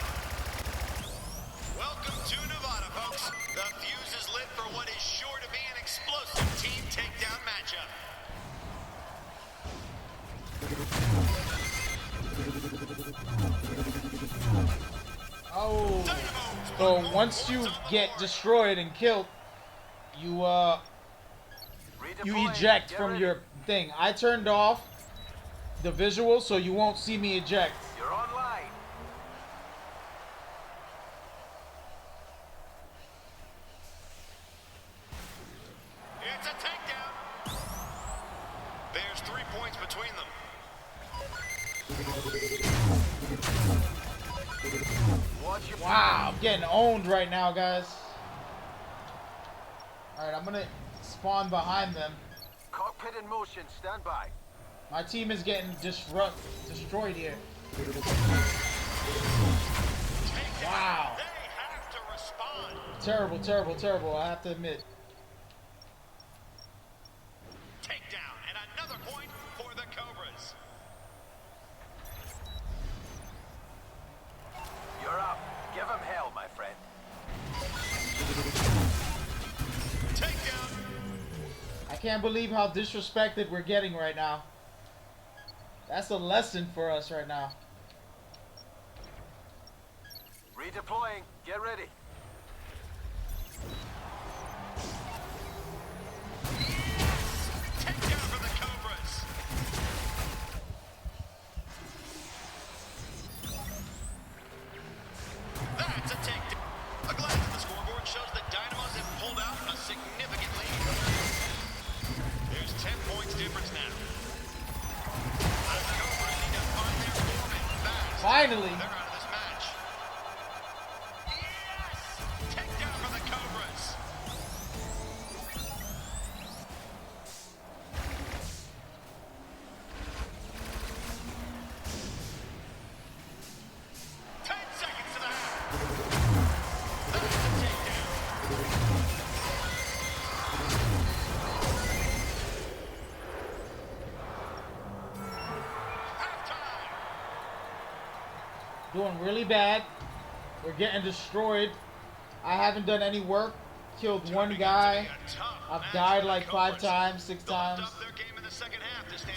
[SPEAKER 6] Welcome to Nevada, folks. The fuse is lit for what is sure to be an explosive Team Takedown matchup.
[SPEAKER 1] Oh, so once you get destroyed and killed, you eject from your thing. I turned off the visual so you won't see me eject.
[SPEAKER 9] You're online.
[SPEAKER 6] It's a takedown. There's 3 points between them.
[SPEAKER 1] Wow, I'm getting owned right now, guys. Alright, I'm gonna spawn behind them.
[SPEAKER 9] Cockpit in motion, stand by.
[SPEAKER 1] My team is getting destroyed here. Wow.
[SPEAKER 6] They have to respond.
[SPEAKER 1] Terrible, terrible, terrible, I have to admit.
[SPEAKER 6] Takedown and another point for the Cobras.
[SPEAKER 9] You're up. Give him hell, my friend.
[SPEAKER 6] Takedown.
[SPEAKER 1] I can't believe how disrespected we're getting right now. That's a lesson for us right now.
[SPEAKER 9] Redeploying. Get ready.
[SPEAKER 6] Takedown for the Cobras. That's a takedown. A glance at the scoreboard shows that Dynamos have pulled out a significant lead. There's 10 points difference now. The Cobras need to find their form fast.
[SPEAKER 1] Finally.
[SPEAKER 6] They're out of this match. Yes! Takedown for the Cobras.
[SPEAKER 1] Doing really bad. We're getting destroyed. I haven't done any work. Killed one guy. I've died like 5 times, 6 times.
[SPEAKER 6] Their game in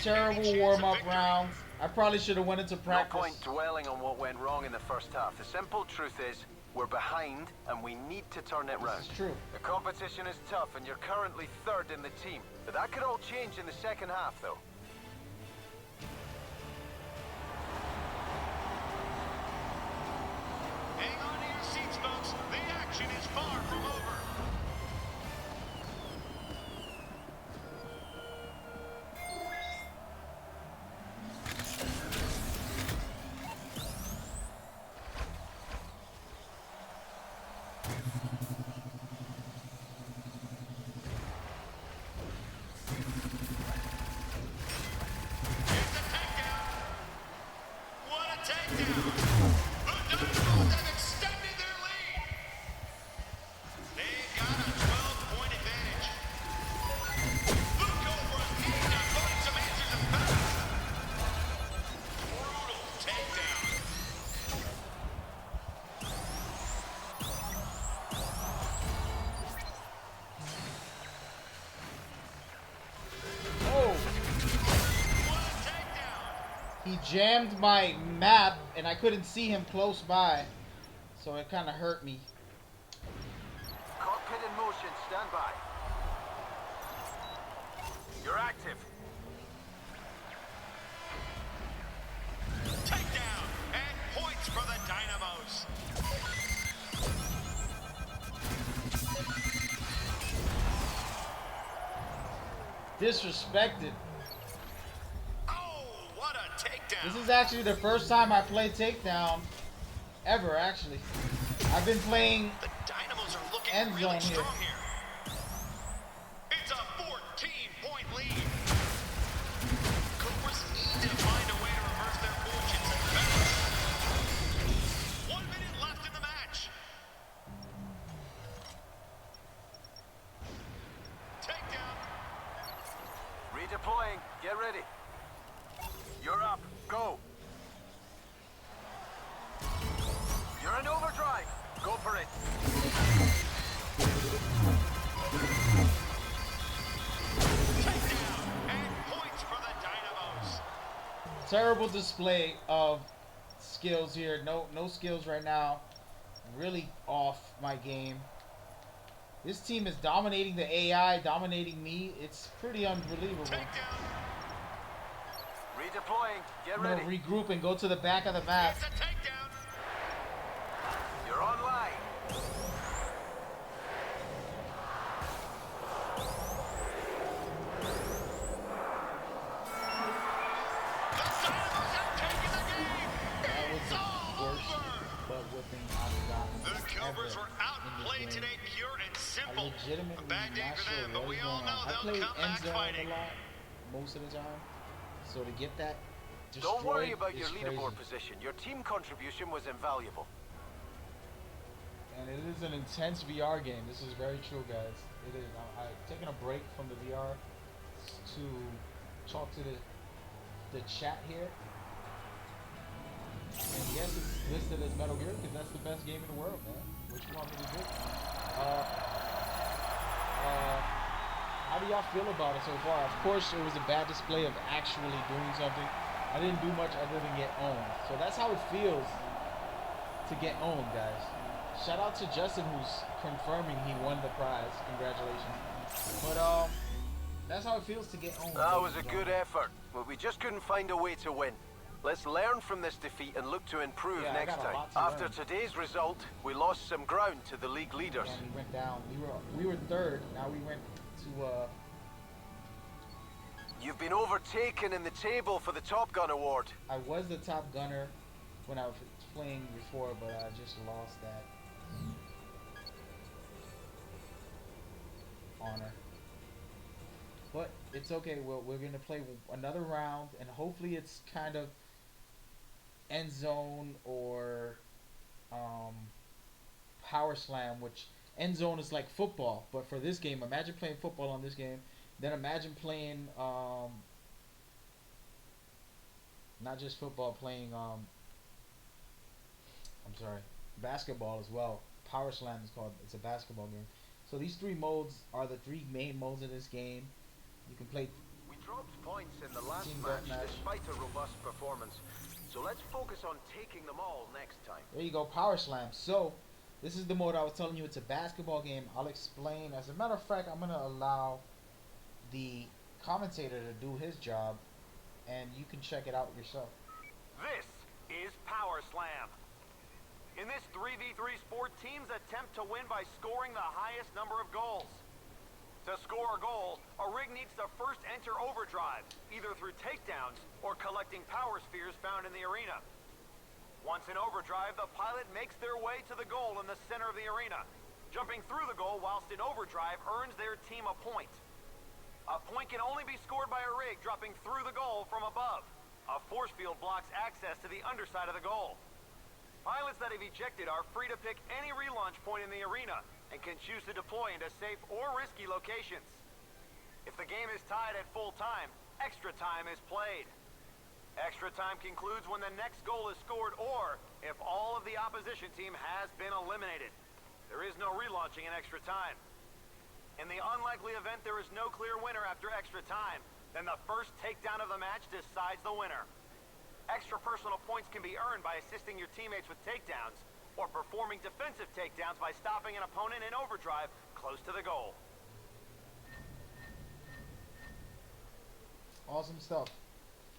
[SPEAKER 1] Terrible warm-up round. I probably should have went into
[SPEAKER 9] No
[SPEAKER 1] practice.
[SPEAKER 9] point dwelling on what went wrong in the first half. The simple truth is, we're behind and we need to turn it round.
[SPEAKER 1] It's true.
[SPEAKER 9] The competition is tough and you're currently third in the team. But that could all change in the second half, though.
[SPEAKER 5] Hang on to your seats, folks. The action is far from over. It's a takedown. What a takedown. The Dynamos have extended their lead. They've got a 12-point advantage. The Cobras need to find some answers and facts. Brutal takedown.
[SPEAKER 1] Oh,
[SPEAKER 5] What a takedown.
[SPEAKER 1] he jammed my map and I couldn't see him close by. So it kind of hurt me.
[SPEAKER 9] Cockpit in motion, stand by. You're active.
[SPEAKER 5] Takedown and points for the Dynamos.
[SPEAKER 1] Disrespected.
[SPEAKER 5] Oh, what a takedown.
[SPEAKER 1] This is actually the first time I played Takedown ever, actually. I've been playing
[SPEAKER 5] The Dynamos are looking
[SPEAKER 1] End
[SPEAKER 5] really
[SPEAKER 1] zone here.
[SPEAKER 5] strong here. It's a 14-point lead. Cobras need to find a way to reverse their fortunes and advance. 1 minute left in the match. Takedown.
[SPEAKER 9] Redeploying. Get ready. You're up. Go. You're in overdrive. Go for it.
[SPEAKER 5] Takedown and points for the Dynamos.
[SPEAKER 1] terrible display of skills here. No skills right now. Really off my game. This team is dominating the AI, dominating me. It's pretty unbelievable.
[SPEAKER 5] Takedown.
[SPEAKER 9] Redeploying. Get
[SPEAKER 1] I'm gonna
[SPEAKER 9] ready.
[SPEAKER 1] regroup and go to the back of the map.
[SPEAKER 5] It's a takedown.
[SPEAKER 9] You're online.
[SPEAKER 5] The Dynamos have taken the game.
[SPEAKER 1] That was
[SPEAKER 5] It's
[SPEAKER 1] the
[SPEAKER 5] all
[SPEAKER 1] worst
[SPEAKER 5] over.
[SPEAKER 1] butt whooping I've gotten
[SPEAKER 5] The Cobras
[SPEAKER 1] ever
[SPEAKER 5] were
[SPEAKER 1] in
[SPEAKER 5] outplayed
[SPEAKER 1] this game.
[SPEAKER 5] today, pure and
[SPEAKER 1] I
[SPEAKER 5] simple. A
[SPEAKER 1] legitimately
[SPEAKER 5] bad day
[SPEAKER 1] not
[SPEAKER 5] for
[SPEAKER 1] sure
[SPEAKER 5] them, but
[SPEAKER 1] what
[SPEAKER 5] we
[SPEAKER 1] is
[SPEAKER 5] all
[SPEAKER 1] going
[SPEAKER 5] know
[SPEAKER 1] on. I
[SPEAKER 5] they'll
[SPEAKER 1] play
[SPEAKER 5] come
[SPEAKER 1] end
[SPEAKER 5] back
[SPEAKER 1] zone
[SPEAKER 5] fighting.
[SPEAKER 1] a lot most of the time, so to get that destroyed
[SPEAKER 9] Don't worry about
[SPEAKER 1] is
[SPEAKER 9] your
[SPEAKER 1] crazy.
[SPEAKER 9] leaderboard position. Your team contribution was invaluable.
[SPEAKER 1] And it is an intense VR game. This is very true, guys. It is. I've taken a break from the VR to talk to the chat here. And yes, it's listed as Metal Gear because that's the best game in the world, man. What you want me to do? How do y'all feel about it so far? Of course, it was a bad display of actually doing something. I didn't do much other than get owned. So that's how it feels to get owned, guys. Shout out to Justin who's confirming he won the prize. Congratulations. But that's how it feels to get owned.
[SPEAKER 9] That was a good effort, but we just couldn't find a way to win. Let's learn from this defeat and look to improve
[SPEAKER 1] Yeah, I
[SPEAKER 9] next
[SPEAKER 1] got a
[SPEAKER 9] time.
[SPEAKER 1] lot to
[SPEAKER 9] After
[SPEAKER 1] learn.
[SPEAKER 9] today's result, we lost some ground to the league leaders.
[SPEAKER 1] And we went down. We were third. Now we went to
[SPEAKER 9] You've been overtaken in the table for the Top Gun award.
[SPEAKER 1] I was the top gunner when I was playing before, but I just lost that honor. But it's okay. We're gonna play another round, and hopefully it's kind of end zone or power slam. Which end zone is like football, but for this game, imagine playing football on this game. Then imagine playing not just football, playing I'm sorry, basketball as well. Power Slam is called. It's a basketball game. So these three modes are the three main modes of this game. You can play
[SPEAKER 9] dropped points in the last
[SPEAKER 1] Team
[SPEAKER 9] match
[SPEAKER 1] deathmatch.
[SPEAKER 9] despite a robust performance. So let's focus on taking them all next time.
[SPEAKER 1] There you go, Power Slam. So, this is the mode I was telling you. It's a basketball game. I'll explain. As a matter of fact, I'm going to allow the commentator to do his job, and you can check it out yourself.
[SPEAKER 9] This is Power Slam. In this 3v3 sport, teams attempt to win by scoring the highest number of goals. To score a goal, a rig needs to first enter overdrive, either through takedowns or collecting power spheres found in the arena. Once in overdrive, the pilot makes their way to the goal in the center of the arena. Jumping through the goal whilst in overdrive earns their team a point. A point can only be scored by a rig dropping through the goal from above. A force field blocks access to the underside of the goal. Pilots that have ejected are free to pick any relaunch point in the arena and can choose to deploy into safe or risky locations. If the game is tied at full time, extra time is played. Extra time concludes when the next goal is scored or if all of the opposition team has been eliminated. There is no relaunching in extra time. In the unlikely event there is no clear winner after extra time, then the first takedown of the match decides the winner. Extra personal points can be earned by assisting your teammates with takedowns or performing defensive takedowns by stopping an opponent in overdrive close to the goal.
[SPEAKER 1] Awesome stuff.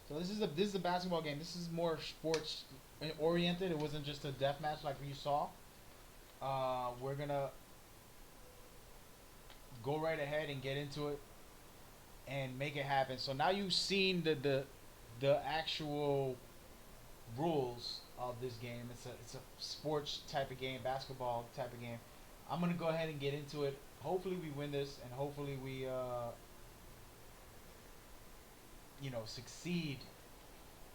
[SPEAKER 1] So this is a basketball game. This is more sports oriented. It wasn't just a death match like you saw. We're gonna go right ahead and get into it and make it happen. So now you've seen the actual rules of this game. It's a sports type of game, basketball type of game. I'm gonna go ahead and get into it. Hopefully we win this, and hopefully we succeed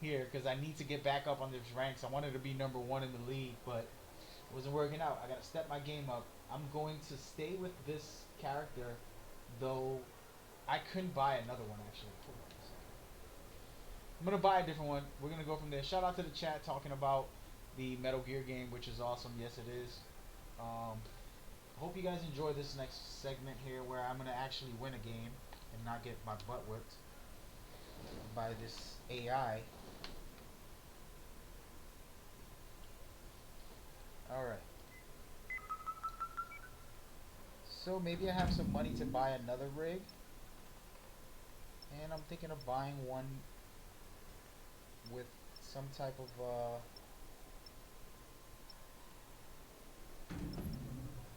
[SPEAKER 1] here, because I need to get back up on these ranks. I wanted to be number 1 in the league, but it wasn't working out. I gotta step my game up. I'm going to stay with this character, though I couldn't buy another one actually. Hold on a second. I'm gonna buy a different one. We're gonna go from there. Shout out to the chat talking about the Metal Gear game, which is awesome. Yes, it is. Hope you guys enjoy this next segment here, where I'm gonna actually win a game and not get my butt whipped by this AI. Alright. So maybe I have some money to buy another rig. And I'm thinking of buying one with some type of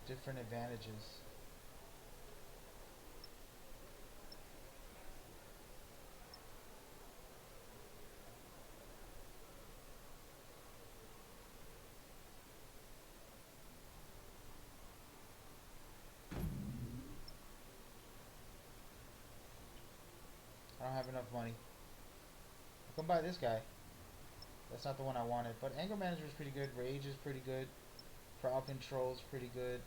[SPEAKER 1] different advantages. I don't have enough money. I can buy this guy. That's not the one I wanted. But Anger Management is pretty good. Rage is pretty good. Crowd Control is pretty good.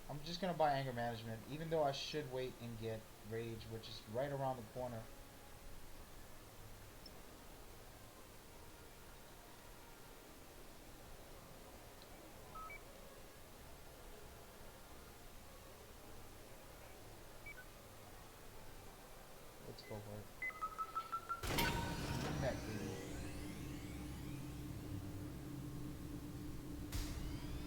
[SPEAKER 1] I'm just going to buy Anger Management, even though I should wait and get Rage, which is right around the corner. Let's go for it. Heck, baby.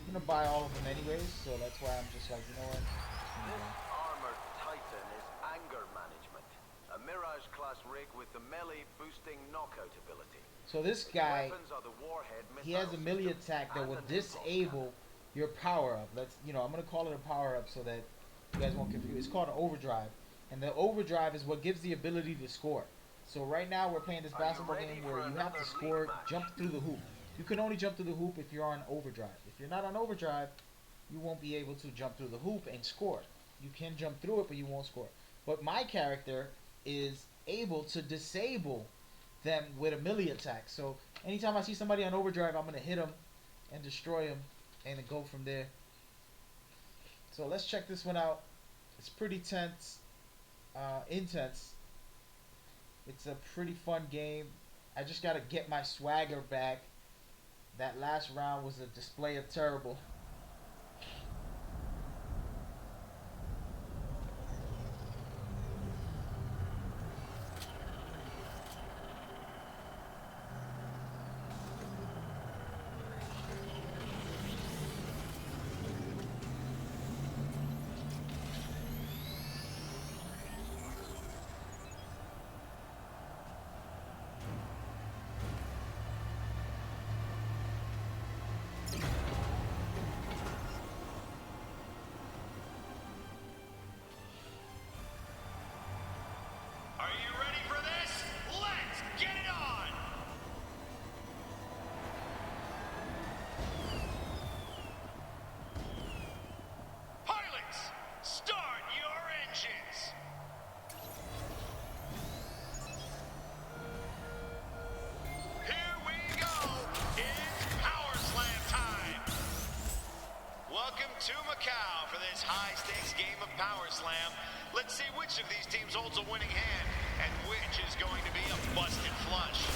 [SPEAKER 1] I'm gonna buy all of them anyways, so that's why I'm just like, you know what?
[SPEAKER 9] This armored titan is Anger Management, a Mirage class rig with the melee boosting knockout ability.
[SPEAKER 1] So this
[SPEAKER 9] Its
[SPEAKER 1] guy,
[SPEAKER 9] weapons are the Warhead
[SPEAKER 1] he has a
[SPEAKER 9] missile
[SPEAKER 1] melee
[SPEAKER 9] system
[SPEAKER 1] attack that
[SPEAKER 9] and
[SPEAKER 1] will
[SPEAKER 9] an impulse
[SPEAKER 1] disable your power up. Let's, I'm gonna call it a power up so that you guys won't confuse. It's called an overdrive, and the overdrive is what gives the ability to score. So right now we're playing this
[SPEAKER 9] Are you
[SPEAKER 1] basketball
[SPEAKER 9] ready
[SPEAKER 1] game
[SPEAKER 9] for
[SPEAKER 1] where you have to
[SPEAKER 9] another
[SPEAKER 1] score,
[SPEAKER 9] league match?
[SPEAKER 1] jump through the hoop. You can only jump through the hoop if you're on overdrive. If you're not on overdrive, you won't be able to jump through the hoop and score. You can jump through it, but you won't score. But my character is able to disable them with a melee attack. So anytime I see somebody on overdrive, I'm going to hit them and destroy them and then go from there. So let's check this one out. It's pretty intense. It's a pretty fun game. I just got to get my swagger back. That last round was a display of terrible.
[SPEAKER 5] Slam. Let's see which of these teams holds a winning hand and which is going to be a busted flush.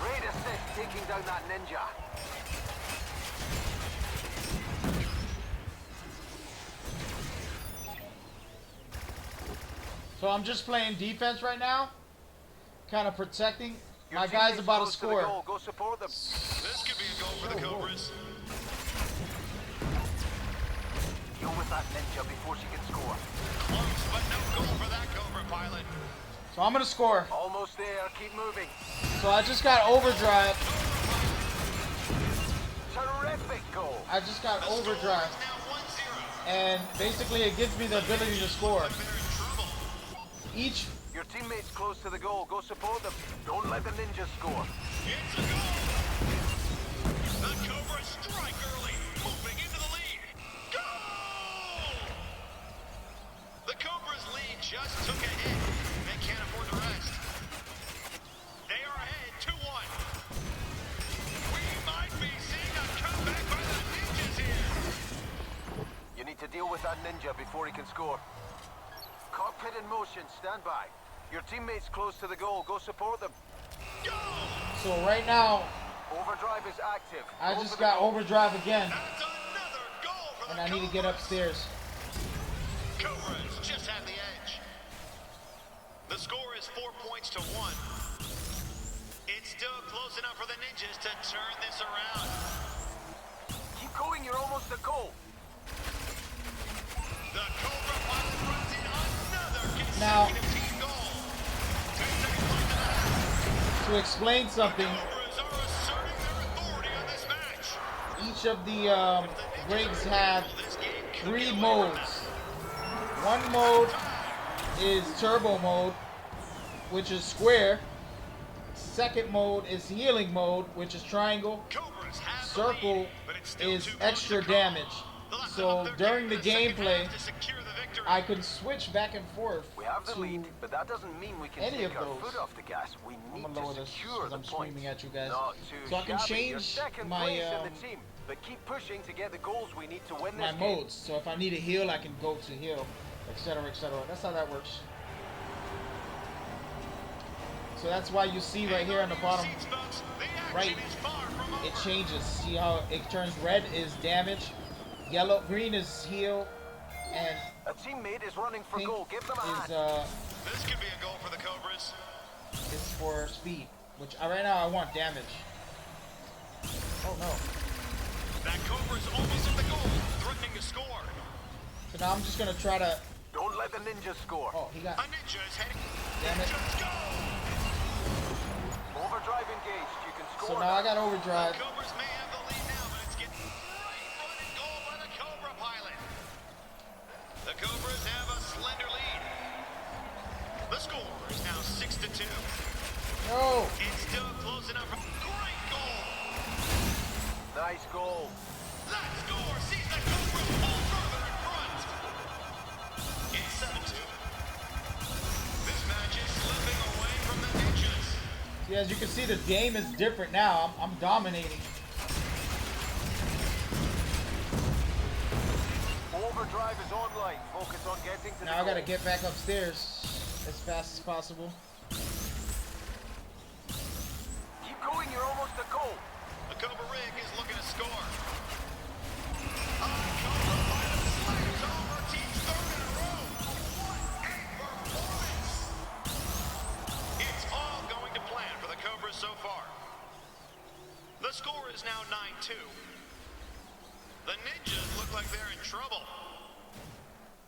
[SPEAKER 9] Great assist taking down that ninja.
[SPEAKER 1] So I'm just playing defense right now, kind of protecting.
[SPEAKER 9] Your
[SPEAKER 1] My guy's
[SPEAKER 9] teammate's
[SPEAKER 1] about to
[SPEAKER 9] close the
[SPEAKER 1] score.
[SPEAKER 9] goal. Go support them.
[SPEAKER 5] This could be a goal for the Cobras.
[SPEAKER 9] Deal with that ninja before she can score.
[SPEAKER 5] Close, but no goal for that Cobra pilot.
[SPEAKER 1] So I'm gonna score.
[SPEAKER 9] Almost there. Keep moving.
[SPEAKER 1] So I just got overdrive.
[SPEAKER 9] Terrific goal.
[SPEAKER 1] I just got
[SPEAKER 5] The score is
[SPEAKER 1] overdrive,
[SPEAKER 5] now 1-0.
[SPEAKER 1] and basically it gives me the ability to score.
[SPEAKER 5] They're in trouble.
[SPEAKER 1] Each
[SPEAKER 9] Your teammate's close to the goal. Go support them. Don't let the ninja score.
[SPEAKER 5] It's a goal. The Cobras strike early, moving into the lead. Goal! The Cobras lead just took a hit. They can't afford to rest. They are ahead 2-1. We might be seeing a comeback by the Ninjas here.
[SPEAKER 9] You need to deal with that ninja before he can score. Cockpit in motion. Stand by. Your teammate's close to the goal. Go support them.
[SPEAKER 5] Goal!
[SPEAKER 1] so right now
[SPEAKER 9] Overdrive is active.
[SPEAKER 1] I
[SPEAKER 9] Go
[SPEAKER 1] just
[SPEAKER 9] for the
[SPEAKER 1] got
[SPEAKER 9] goal.
[SPEAKER 1] overdrive again,
[SPEAKER 5] That's another goal for the
[SPEAKER 1] and I need to get
[SPEAKER 5] Cobras.
[SPEAKER 1] upstairs.
[SPEAKER 5] Cobras just have the edge. The score is 4 points to 1. It's still close enough for the Ninjas to turn this around.
[SPEAKER 9] Keep going. You're almost at goal.
[SPEAKER 5] The Cobra pilot runs in another
[SPEAKER 1] Now-
[SPEAKER 5] consecutive team goal. 10 seconds left in the half.
[SPEAKER 1] To explain something,
[SPEAKER 5] Cobras are asserting their authority on this match.
[SPEAKER 1] each of the rigs have
[SPEAKER 5] This game could
[SPEAKER 1] 3
[SPEAKER 5] get away from
[SPEAKER 1] modes. One mode is turbo mode, which is square. Second mode is healing mode, which is triangle.
[SPEAKER 5] Cobras have the
[SPEAKER 1] Circle
[SPEAKER 5] lead, but it's still
[SPEAKER 1] is
[SPEAKER 5] too close
[SPEAKER 1] extra
[SPEAKER 5] to call.
[SPEAKER 1] damage.
[SPEAKER 5] They'll have to
[SPEAKER 1] So
[SPEAKER 5] up their
[SPEAKER 1] during
[SPEAKER 5] game
[SPEAKER 1] the
[SPEAKER 5] in second
[SPEAKER 1] gameplay,
[SPEAKER 5] half to secure the victory.
[SPEAKER 1] I can switch back and forth
[SPEAKER 9] We have the
[SPEAKER 1] to
[SPEAKER 9] lead, but that doesn't mean we can
[SPEAKER 1] any
[SPEAKER 9] take
[SPEAKER 1] of
[SPEAKER 9] our
[SPEAKER 1] those.
[SPEAKER 9] foot off the gas. We
[SPEAKER 1] I'm
[SPEAKER 9] need
[SPEAKER 1] gonna lower
[SPEAKER 9] to
[SPEAKER 1] this
[SPEAKER 9] secure
[SPEAKER 1] because
[SPEAKER 9] the
[SPEAKER 1] I'm
[SPEAKER 9] points.
[SPEAKER 1] screaming at you guys.
[SPEAKER 9] Not too
[SPEAKER 1] So I can
[SPEAKER 9] shabby. You're
[SPEAKER 1] change
[SPEAKER 9] second
[SPEAKER 1] my,
[SPEAKER 9] place in the team, but keep pushing to get the goals we need to win this
[SPEAKER 1] my
[SPEAKER 9] game.
[SPEAKER 1] modes. So if I need a heal, I can go to heal, etc., etc. That's how that works. So that's why you see right here on the bottom
[SPEAKER 5] Seats, folks. The action
[SPEAKER 1] right,
[SPEAKER 5] is far from over.
[SPEAKER 1] it changes. See how it turns red is damage, yellow, green is heal, and
[SPEAKER 9] A teammate is running for
[SPEAKER 1] pink
[SPEAKER 9] goal. Give them a
[SPEAKER 1] is
[SPEAKER 9] hand.
[SPEAKER 5] This could be a goal for the Cobras.
[SPEAKER 1] is for speed. Which right now I want damage. Oh no!
[SPEAKER 5] That Cobra's almost at the goal, threatening to score.
[SPEAKER 1] So now I'm just gonna try to.
[SPEAKER 9] Don't let the ninja score.
[SPEAKER 1] Oh, he got.
[SPEAKER 5] A Ninja is heading.
[SPEAKER 1] Damn it!
[SPEAKER 5] Ninjas go!
[SPEAKER 9] Overdrive engaged. You can
[SPEAKER 1] So
[SPEAKER 9] score
[SPEAKER 1] now I got overdrive.
[SPEAKER 5] Cobras may have the lead now, but it's getting right running goal by the Cobra pilot. The Cobras have a slender lead. The score is now 6-2.
[SPEAKER 1] No!
[SPEAKER 5] It's still close enough. Great goal!
[SPEAKER 9] Nice goal.
[SPEAKER 5] That score sees the Cobras pull further in front. It's 7-2. This match is slipping away from the Ninjas.
[SPEAKER 1] See, as you can see, the game is different now. I'm dominating.
[SPEAKER 9] Overdrive is online. Focus on getting to
[SPEAKER 1] Now
[SPEAKER 9] the
[SPEAKER 1] I gotta
[SPEAKER 9] goal.
[SPEAKER 1] get back upstairs as fast as possible.
[SPEAKER 9] Keep going. You're almost at goal.
[SPEAKER 5] The Cobra rig is looking to score. Cobra pilot slams over team's third in a row. What a performance! It's all going to plan for the Cobras so far. The score is now 9-2. The Ninjas look like they're in trouble.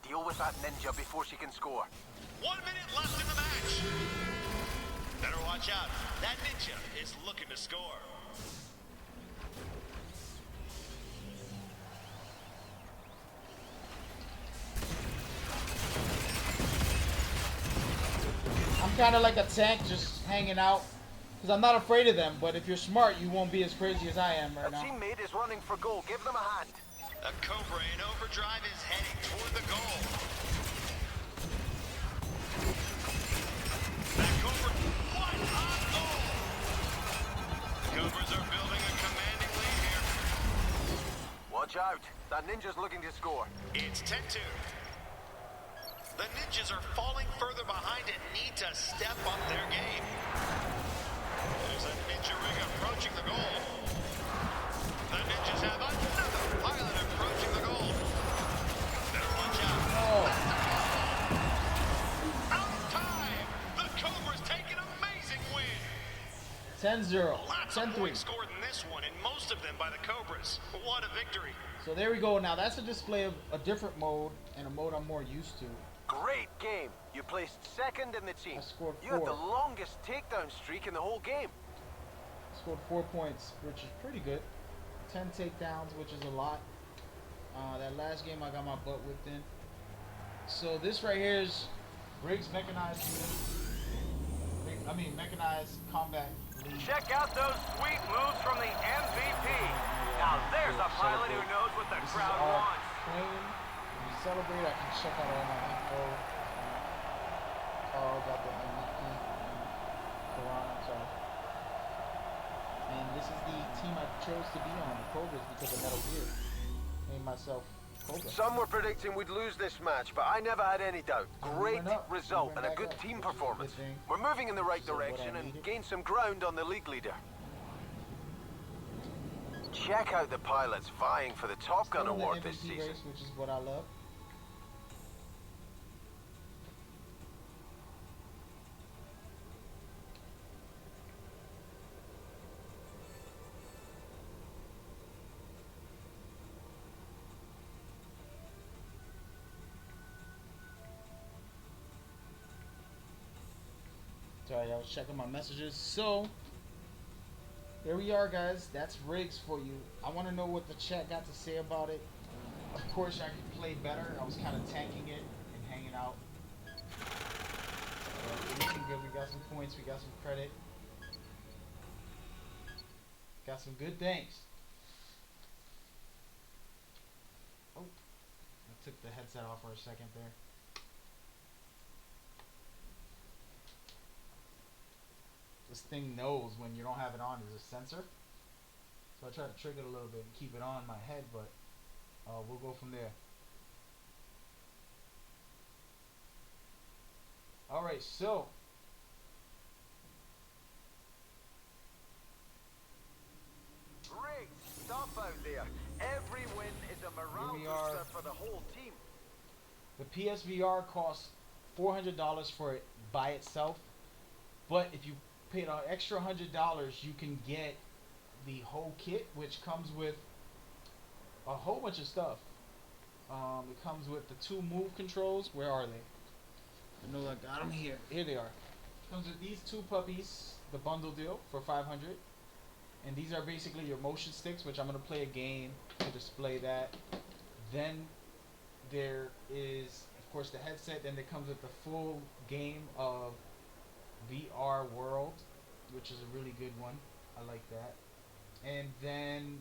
[SPEAKER 9] Deal with that ninja before she can score.
[SPEAKER 5] 1 minute left in the match. Better watch out. That Ninja is looking to score.
[SPEAKER 1] I'm kind of like a tank, just hanging out, Because I'm not afraid of them, but if you're smart, you won't be as crazy as I am right
[SPEAKER 9] A
[SPEAKER 1] now.
[SPEAKER 9] teammate is running for goal. Give them a hand.
[SPEAKER 5] A Cobra in overdrive is heading toward the goal. That Cobra, what a goal! The Cobras are building a commanding lead here.
[SPEAKER 9] Watch out. That ninja's looking to score.
[SPEAKER 5] It's 10-2. The Ninjas are falling further behind and need to step up their game. There's a Ninja rig approaching the goal. The Ninjas have another pilot approaching the goal. Better watch out.
[SPEAKER 1] Oh,
[SPEAKER 5] Out of time! The Cobras take an amazing win.
[SPEAKER 1] 10-0.
[SPEAKER 5] Lots of
[SPEAKER 1] 10-3.
[SPEAKER 5] points scored in this one, and most of them by the Cobras. What a victory.
[SPEAKER 1] So there we go. Now that's a display of a different mode and a mode I'm more used to.
[SPEAKER 9] Great game. You placed second in the team.
[SPEAKER 1] I scored
[SPEAKER 9] You had
[SPEAKER 1] 4.
[SPEAKER 9] the longest takedown streak in the whole game.
[SPEAKER 1] Scored 4 points, which is pretty good. 10 takedowns, which is a lot. That last game I got my butt whipped in. So this right here is Briggs Mechanized Mechanized Combat League.
[SPEAKER 9] Check out those sweet moves from the MVP. Now there's a pilot who knows what the
[SPEAKER 1] This is
[SPEAKER 9] crowd
[SPEAKER 1] our
[SPEAKER 9] wants.
[SPEAKER 1] plane. When we celebrate, I can check out all my info. Carl got the MVP. Quran, I'm sorry. And this is the team I chose to be on, the Cobras, because of Metal Gear. Named myself Cobra.
[SPEAKER 9] Some were predicting we'd lose this match, but I never had any doubt.
[SPEAKER 1] And we
[SPEAKER 9] Great
[SPEAKER 1] went up.
[SPEAKER 9] result
[SPEAKER 1] We
[SPEAKER 9] and a
[SPEAKER 1] went
[SPEAKER 9] good
[SPEAKER 1] back up,
[SPEAKER 9] team
[SPEAKER 1] which is a good
[SPEAKER 9] performance.
[SPEAKER 1] thing.
[SPEAKER 9] We're moving in the right
[SPEAKER 1] So what I
[SPEAKER 9] direction and
[SPEAKER 1] needed.
[SPEAKER 9] gain some ground on the league leader. Check out the pilots vying for the Top Gun
[SPEAKER 1] Still in the
[SPEAKER 9] award this
[SPEAKER 1] MVP
[SPEAKER 9] season.
[SPEAKER 1] race, which is what I love. Sorry, I was checking my messages. So, there we are, guys. That's Riggs for you. I want to know what the chat got to say about it. Of course, I could play better. I was kind of tanking it and hanging out. But looking good. We got some points. We got some credit. Got some good things. Oh, I took the headset off for a second there. This thing knows when you don't have it on. There's a sensor. So I try to trick it a little bit and keep it on my head, but we'll go from there. Alright, so
[SPEAKER 9] Riggs, stop out there. Every win is a morale
[SPEAKER 1] Here we are.
[SPEAKER 9] booster for the whole team.
[SPEAKER 1] the PSVR costs $400 for it by itself, but if you pay an extra $100, you can get the whole kit, which comes with a whole bunch of stuff. It comes with the 2 move controls. Where are they? I know I got them here. Here they are. Comes with these 2 puppies, the bundle deal for $500, and these are basically your motion sticks, which I'm gonna play a game to display that. Then there is, of course, the headset. Then it comes with the full game of VR World, which is a really good one. I like that. And then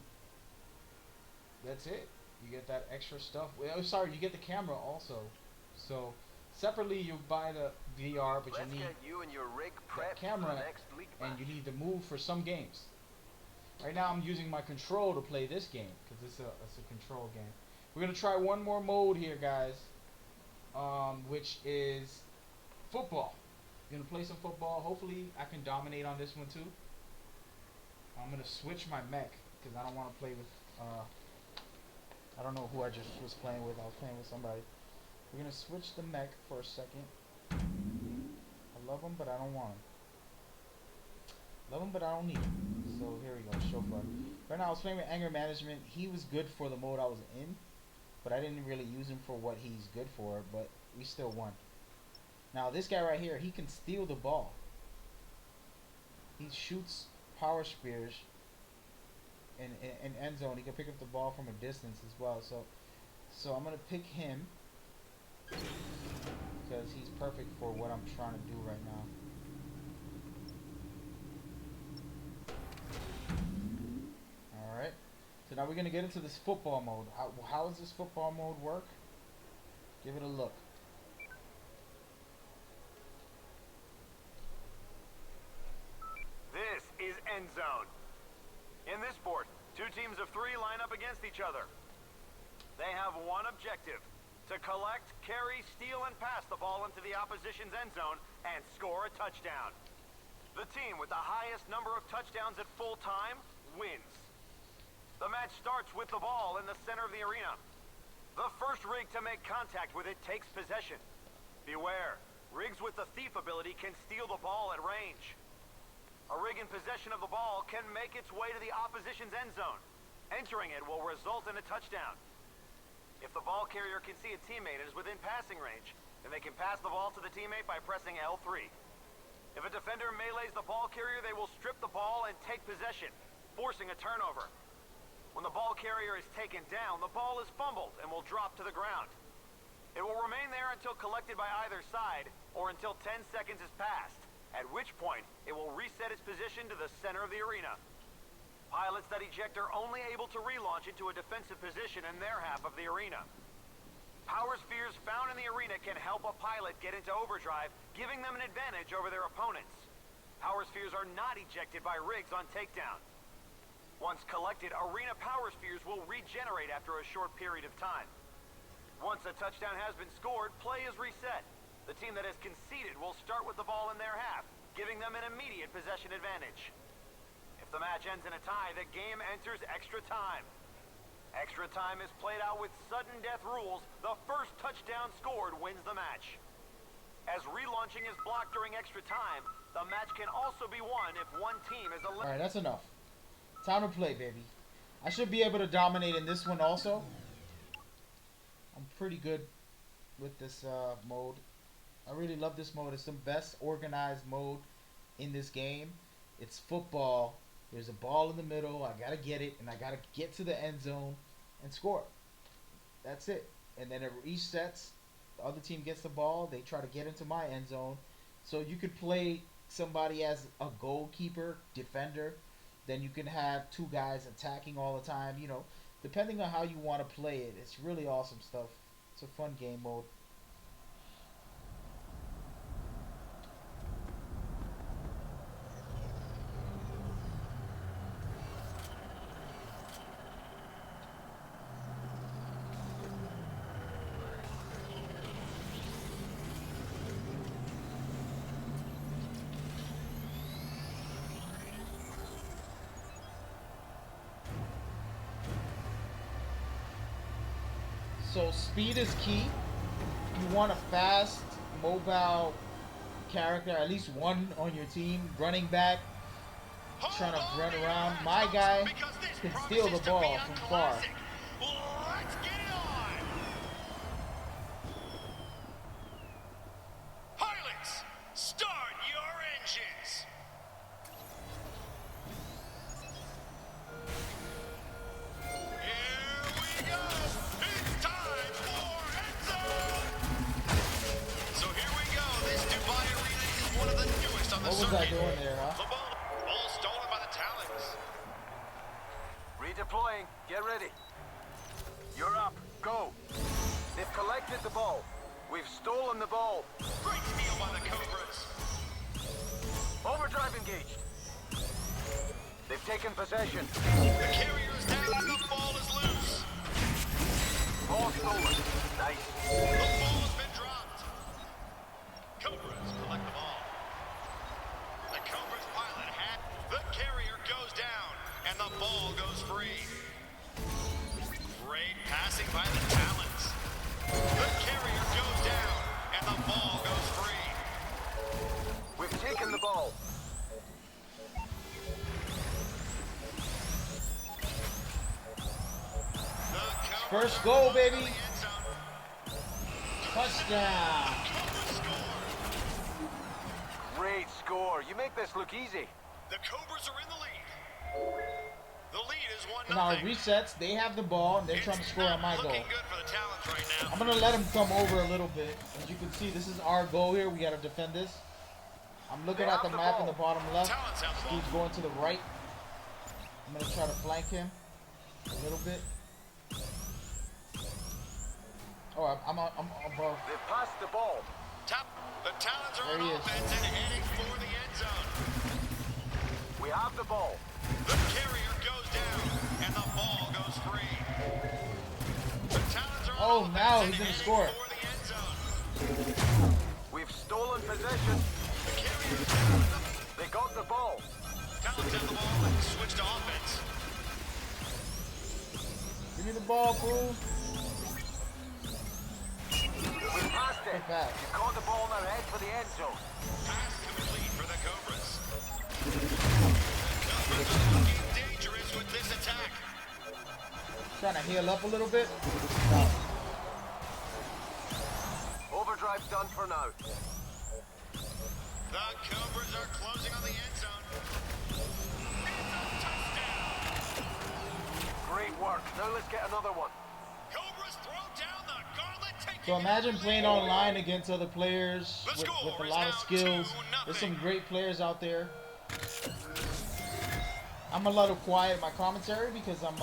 [SPEAKER 1] that's it. You get that extra stuff. Well, sorry, you get the camera also. So separately, you buy the VR, but
[SPEAKER 9] Let's
[SPEAKER 1] you need
[SPEAKER 9] get you and your rig
[SPEAKER 1] that
[SPEAKER 9] prepped for
[SPEAKER 1] camera,
[SPEAKER 9] the next league
[SPEAKER 1] and
[SPEAKER 9] match.
[SPEAKER 1] you need to move for some games. Right now, I'm using my control to play this game because it's a control game. We're gonna try one more mode here, guys, which is football. We're gonna play some football. Hopefully, I can dominate on this one too. I'm gonna switch my mech because I don't want to play with. I don't know who I just was playing with. I was playing with somebody. We're gonna switch the mech for a second. I love him, but I don't want him. Love him, but I don't need him. So here we go, Chauffeur. Right now I was playing with Anger Management. He was good for the mode I was in, but I didn't really use him for what he's good for, but we still won. Now this guy right here, he can steal the ball. He shoots power spears in end zone. He can pick up the ball from a distance as well. So I'm gonna pick him because he's perfect for what I'm trying to do right now. So now we're gonna get into this football mode. How does this football mode work? Give it a look.
[SPEAKER 9] This is End Zone. In this sport, two teams of three line up against each other. They have one objective: to collect, carry, steal, and pass the ball into the opposition's end zone and score a touchdown. The team with the highest number of touchdowns at full time wins. The match starts with the ball in the center of the arena. The first rig to make contact with it takes possession. Beware, rigs with the thief ability can steal the ball at range. A rig in possession of the ball can make its way to the opposition's end zone. Entering it will result in a touchdown. If the ball carrier can see a teammate and is within passing range, then they can pass the ball to the teammate by pressing L3. If a defender melees the ball carrier, they will strip the ball and take possession, forcing a turnover. When the ball carrier is taken down, the ball is fumbled and will drop to the ground. It will remain there until collected by either side or until 10 seconds is passed, at which point it will reset its position to the center of the arena. Pilots that eject are only able to relaunch into a defensive position in their half of the arena. Power spheres found in the arena can help a pilot get into overdrive, giving them an advantage over their opponents. Power spheres are not ejected by rigs on takedown. Once collected, arena power spheres will regenerate after a short period of time. Once a touchdown has been scored, play is reset. The team that has conceded will start with the ball in their half, giving them an immediate possession advantage. If the match ends in a tie, the game enters extra time. Extra time is played out with sudden death rules. The first touchdown scored wins the match. As relaunching is blocked during extra time, the match can also be won if one team is eliminated.
[SPEAKER 1] Alright, that's enough. Time to play, baby. I should be able to dominate in this one also. I'm pretty good with this mode. I really love this mode. It's the best organized mode in this game. It's football. There's a ball in the middle. I gotta get it, and I gotta get to the end zone and score. That's it. And then it resets. The other team gets the ball. They try to get into my end zone. So you could play somebody as a goalkeeper, defender. Then you can have two guys attacking all the time. You know, depending on how you want to play it. It's really awesome stuff. It's a fun game mode. So speed is key. You want a fast, mobile character, at least one on your team. Running back, trying to run around. My guy can steal the ball from far.
[SPEAKER 5] Let's get it on! Pilots, start your engines! Here we go! It's time for End Zone! So here we go. This Dubai Arena is one of the newest on the
[SPEAKER 1] What was
[SPEAKER 5] circuit.
[SPEAKER 1] I doing there, huh?
[SPEAKER 5] The ball stolen by the Talons.
[SPEAKER 9] Redeploying. Get ready. You're up. Go. They've collected the ball. We've stolen the ball.
[SPEAKER 5] Great steal by the Cobras.
[SPEAKER 9] Overdrive engaged. They've taken possession.
[SPEAKER 5] The carrier is down and the ball is loose.
[SPEAKER 9] Ball stolen. Nice.
[SPEAKER 5] The ball has been dropped. Cobras collect the ball. The Cobras pilot hat. The carrier goes down and the ball goes free. Great passing by the Talons. The carrier goes down and the ball goes free.
[SPEAKER 9] We've taken the ball.
[SPEAKER 5] The Cobras
[SPEAKER 1] First
[SPEAKER 5] are
[SPEAKER 1] goal,
[SPEAKER 5] on
[SPEAKER 1] baby.
[SPEAKER 5] the end zone.
[SPEAKER 1] Touchdown.
[SPEAKER 5] Cobras score.
[SPEAKER 9] Great score. You make this look easy.
[SPEAKER 5] The Cobras are in the lead. The lead is 1-0.
[SPEAKER 1] Now it resets. They have the ball, and they're trying to score on my goal.
[SPEAKER 5] Looking good for the Talons right now.
[SPEAKER 1] I'm gonna let them come over a little bit. As you can see, this is our goal here. We gotta defend this. I'm looking at the map in the bottom left.
[SPEAKER 5] Talons have the ball.
[SPEAKER 1] Steve's going to the right. I'm gonna try to flank him a little bit. Oh, I'm above.
[SPEAKER 9] They've passed the ball.
[SPEAKER 5] The Talons are
[SPEAKER 1] There he
[SPEAKER 5] on
[SPEAKER 1] is.
[SPEAKER 5] offense and heading for the end zone.
[SPEAKER 9] We have the ball.
[SPEAKER 5] The carrier goes down, and the ball goes free. The Talons are
[SPEAKER 1] Oh,
[SPEAKER 5] on
[SPEAKER 1] now
[SPEAKER 5] offense
[SPEAKER 1] he's
[SPEAKER 5] and
[SPEAKER 1] gonna
[SPEAKER 5] heading
[SPEAKER 1] score.
[SPEAKER 5] for the end zone.
[SPEAKER 9] We've stolen possession.
[SPEAKER 5] The carrier's down.
[SPEAKER 9] They got the ball.
[SPEAKER 5] Talons have the ball and switch to offense.
[SPEAKER 1] Give me the ball, fool.
[SPEAKER 9] We passed it.
[SPEAKER 1] Good pass.
[SPEAKER 9] You caught the ball, now head for the end zone.
[SPEAKER 5] Pass complete for the Cobras. The Cobras are looking dangerous with this attack.
[SPEAKER 1] Trying to heal up a little bit. No.
[SPEAKER 9] Overdrive's done for now.
[SPEAKER 5] The Cobras are closing on the end zone. It's a touchdown.
[SPEAKER 9] Great work. Now let's get another one.
[SPEAKER 5] Cobras throw down the gauntlet, taking
[SPEAKER 1] So imagine playing online against other players with a lot of skills.
[SPEAKER 5] 2-0.
[SPEAKER 1] There's some great players out there. I'm a little quiet in my commentary because I'm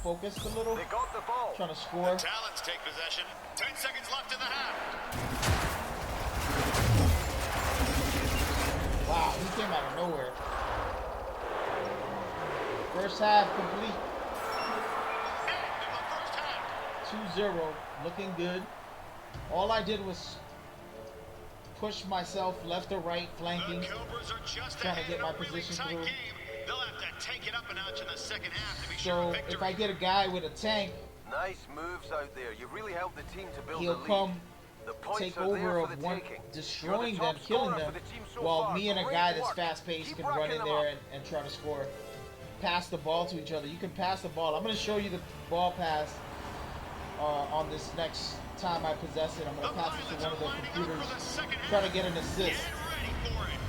[SPEAKER 1] focused a little.
[SPEAKER 9] They got the ball.
[SPEAKER 1] Trying to score.
[SPEAKER 5] The Talons take possession. 10 seconds left in the half.
[SPEAKER 1] Wow, he came out of nowhere. First half complete.
[SPEAKER 5] End of the first half.
[SPEAKER 1] 2-0. Looking good. All I did was push myself left or right, flanking.
[SPEAKER 5] The Cobras are just
[SPEAKER 1] Trying to
[SPEAKER 5] ahead
[SPEAKER 1] get
[SPEAKER 5] in
[SPEAKER 1] my
[SPEAKER 5] a really
[SPEAKER 1] position
[SPEAKER 5] tight
[SPEAKER 1] through.
[SPEAKER 5] game. They'll have to take it up a notch in the second half to be
[SPEAKER 1] So
[SPEAKER 5] sure of victory.
[SPEAKER 1] if I get a guy with a tank,
[SPEAKER 9] Nice moves out there. You really helped the team to build
[SPEAKER 1] he'll
[SPEAKER 9] a lead.
[SPEAKER 1] come
[SPEAKER 9] The points
[SPEAKER 1] take
[SPEAKER 9] are there
[SPEAKER 1] over
[SPEAKER 9] for
[SPEAKER 1] of
[SPEAKER 9] the
[SPEAKER 1] one,
[SPEAKER 9] taking.
[SPEAKER 1] destroying
[SPEAKER 9] You're the
[SPEAKER 1] them,
[SPEAKER 9] top
[SPEAKER 1] killing
[SPEAKER 9] scorer
[SPEAKER 1] them,
[SPEAKER 9] for the team so
[SPEAKER 1] while
[SPEAKER 9] far.
[SPEAKER 1] me and a
[SPEAKER 9] Great
[SPEAKER 1] guy that's
[SPEAKER 9] work.
[SPEAKER 1] fast-paced
[SPEAKER 9] Keep
[SPEAKER 1] can run
[SPEAKER 9] racking
[SPEAKER 1] in
[SPEAKER 9] them
[SPEAKER 1] there
[SPEAKER 9] up.
[SPEAKER 1] and try to score. Pass the ball to each other. You can pass the ball. I'm going to show you the ball pass on this next time I possess it. I'm going to pass it to one of the computers. Try to get an assist.
[SPEAKER 5] Get ready for it.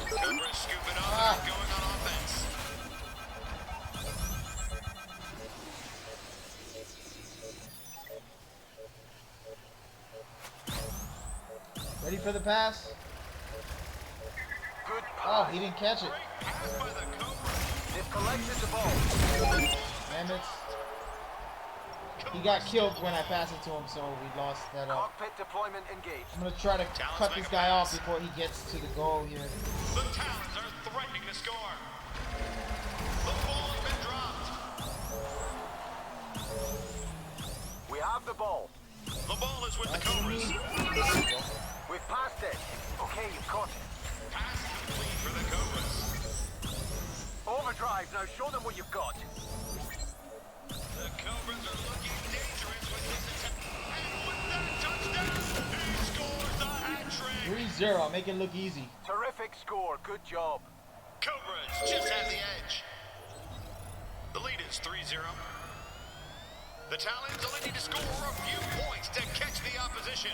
[SPEAKER 5] Cobras scoop it up and going on offense.
[SPEAKER 1] Ready for the pass?
[SPEAKER 9] Good
[SPEAKER 1] Oh,
[SPEAKER 9] pass.
[SPEAKER 1] he didn't catch it.
[SPEAKER 5] Great pass by the Cobras.
[SPEAKER 9] They've collected the ball.
[SPEAKER 1] Damn it. He got killed when I passed it to him, so we lost that up.
[SPEAKER 9] Cockpit deployment engaged.
[SPEAKER 1] I'm going to try to cut this guy off before he gets to the goal here.
[SPEAKER 5] The Talons are threatening to score. The ball has been dropped.
[SPEAKER 9] We have the ball.
[SPEAKER 5] The ball is with the Cobras.
[SPEAKER 9] We've passed it. Okay, you've caught it.
[SPEAKER 5] Pass complete for the Cobras.
[SPEAKER 9] Overdrive. Now show them what you've got.
[SPEAKER 5] The Cobras are looking dangerous with this attack. And with that touchdown, he scores the hat trick.
[SPEAKER 1] 3-0. Make it look easy.
[SPEAKER 9] Terrific score. Good job.
[SPEAKER 5] Cobras just have the edge. The lead is 3-0. The Talons only need to score a few points to catch the opposition.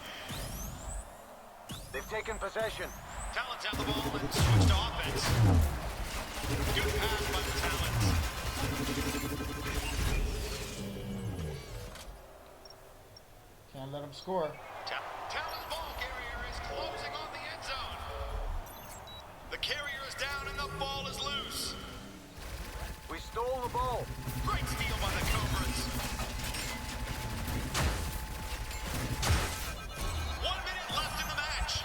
[SPEAKER 9] They've taken possession.
[SPEAKER 5] Talons have the ball and switch to offense. Good pass by the Talons.
[SPEAKER 1] Can't let him score.
[SPEAKER 5] Talon's ball carrier is closing on the end zone. The carrier is down and the ball is loose.
[SPEAKER 9] We stole the ball.
[SPEAKER 5] Great steal by the Cobras. 1 minute left in the match.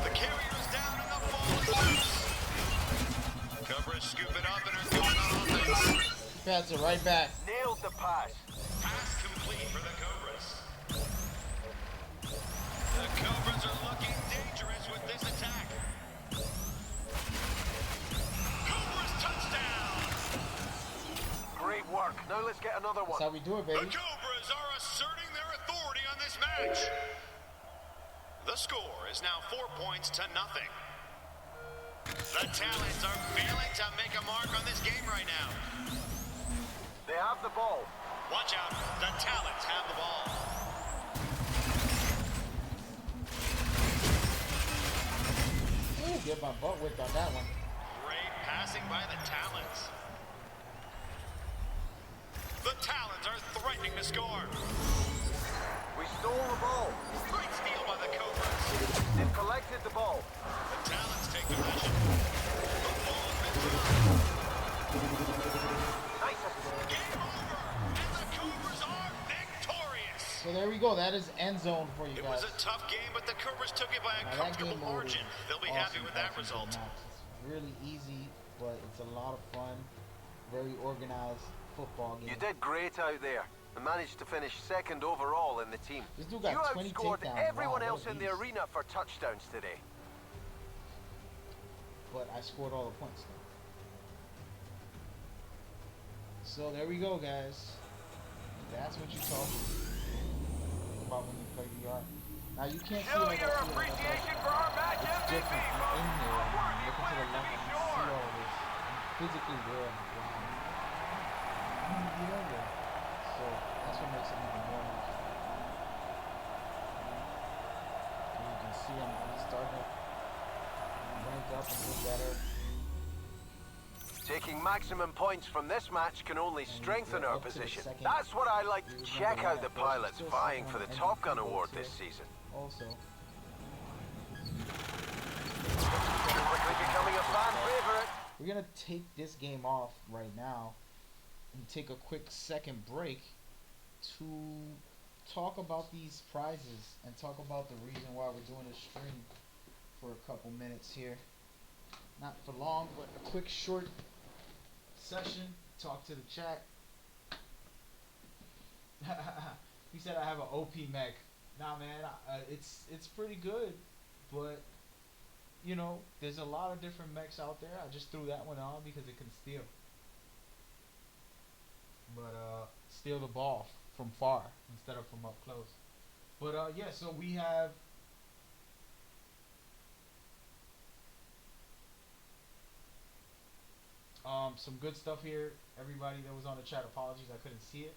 [SPEAKER 5] The carrier is down and the ball is loose. Cobras scoop it up and are going on offense.
[SPEAKER 1] Pass it right back.
[SPEAKER 9] Nailed the pass.
[SPEAKER 5] Pass complete for the Cobras. The Cobras are looking dangerous with this attack. Cobras touchdown!
[SPEAKER 9] Great work. Now let's get another
[SPEAKER 1] That's
[SPEAKER 9] one.
[SPEAKER 1] how we do it,
[SPEAKER 5] The
[SPEAKER 1] baby.
[SPEAKER 5] Cobras are asserting their authority on this match. The score is now 4 points to nothing. The Talons are failing to make a mark on this game right now.
[SPEAKER 9] They have the ball.
[SPEAKER 5] Watch out, the Talons have the ball.
[SPEAKER 1] Ooh, get my butt whipped on that one.
[SPEAKER 5] Great passing by the Talons. attempting to score.
[SPEAKER 9] We stole the ball.
[SPEAKER 5] Great steal by the Cobras.
[SPEAKER 9] They've collected the ball.
[SPEAKER 5] The Talons take possession.
[SPEAKER 9] Nice assist.
[SPEAKER 5] Game over, and the Cobras are victorious.
[SPEAKER 1] So there we go. That is end zone for you
[SPEAKER 5] It
[SPEAKER 1] guys.
[SPEAKER 5] was a tough game, but the Cobras took it by a
[SPEAKER 1] Now, that
[SPEAKER 5] comfortable
[SPEAKER 1] game mode
[SPEAKER 5] margin.
[SPEAKER 1] is
[SPEAKER 5] They'll be
[SPEAKER 1] awesome,
[SPEAKER 5] happy with that
[SPEAKER 1] awesome
[SPEAKER 5] result.
[SPEAKER 1] to match. It's really easy, but it's a lot of fun. Very organized football game.
[SPEAKER 9] You did great out there and managed to finish second overall in the team.
[SPEAKER 1] This dude got
[SPEAKER 9] You
[SPEAKER 1] 20
[SPEAKER 9] outscored
[SPEAKER 1] takedowns.
[SPEAKER 9] everyone
[SPEAKER 1] Wow,
[SPEAKER 9] else
[SPEAKER 1] what a
[SPEAKER 9] in the
[SPEAKER 1] beast.
[SPEAKER 9] arena for touchdowns today.
[SPEAKER 1] But I scored all the points though. So there we go, guys. That's what you talk about when you play VR. Now you can't see
[SPEAKER 9] Show
[SPEAKER 1] like
[SPEAKER 9] your
[SPEAKER 1] I see it, like,
[SPEAKER 9] appreciation for our match
[SPEAKER 1] it's
[SPEAKER 9] MVP,
[SPEAKER 1] different. I'm
[SPEAKER 9] folks.
[SPEAKER 1] in there.
[SPEAKER 9] A
[SPEAKER 1] I'm
[SPEAKER 9] worthy
[SPEAKER 1] looking to the
[SPEAKER 9] winner to
[SPEAKER 1] left.
[SPEAKER 9] be
[SPEAKER 1] I can see
[SPEAKER 9] sure.
[SPEAKER 1] all this. I'm physically there. Wow. You know that. So that's what makes it even more interesting. And you can see I'm starting to rank up and get better.
[SPEAKER 9] Taking maximum points from this match can only strengthen
[SPEAKER 1] we're
[SPEAKER 9] our
[SPEAKER 1] up to the
[SPEAKER 9] position.
[SPEAKER 1] second-
[SPEAKER 9] That's what I like to
[SPEAKER 1] We're
[SPEAKER 9] check
[SPEAKER 1] number
[SPEAKER 9] out the
[SPEAKER 1] one, but we're
[SPEAKER 9] pilots
[SPEAKER 1] still
[SPEAKER 9] vying
[SPEAKER 1] second
[SPEAKER 9] for the
[SPEAKER 1] on
[SPEAKER 9] Top Gun
[SPEAKER 1] MVP
[SPEAKER 9] award
[SPEAKER 1] votes
[SPEAKER 9] this
[SPEAKER 1] here.
[SPEAKER 9] season.
[SPEAKER 1] Also,
[SPEAKER 9] Quickly becoming a fan favorite.
[SPEAKER 1] we're gonna take this game off right now and take a quick second break to talk about these prizes and talk about the reason why we're doing this stream for a couple minutes here. Not for long, but a quick short session. Talk to the chat. He said I have an OP mech. Nah, man, it's pretty good, but you know, there's a lot of different mechs out there. I just threw that one on because it can steal. But steal the ball from far instead of from up close. But yeah, so we have some good stuff here. Everybody that was on the chat, apologies I couldn't see it.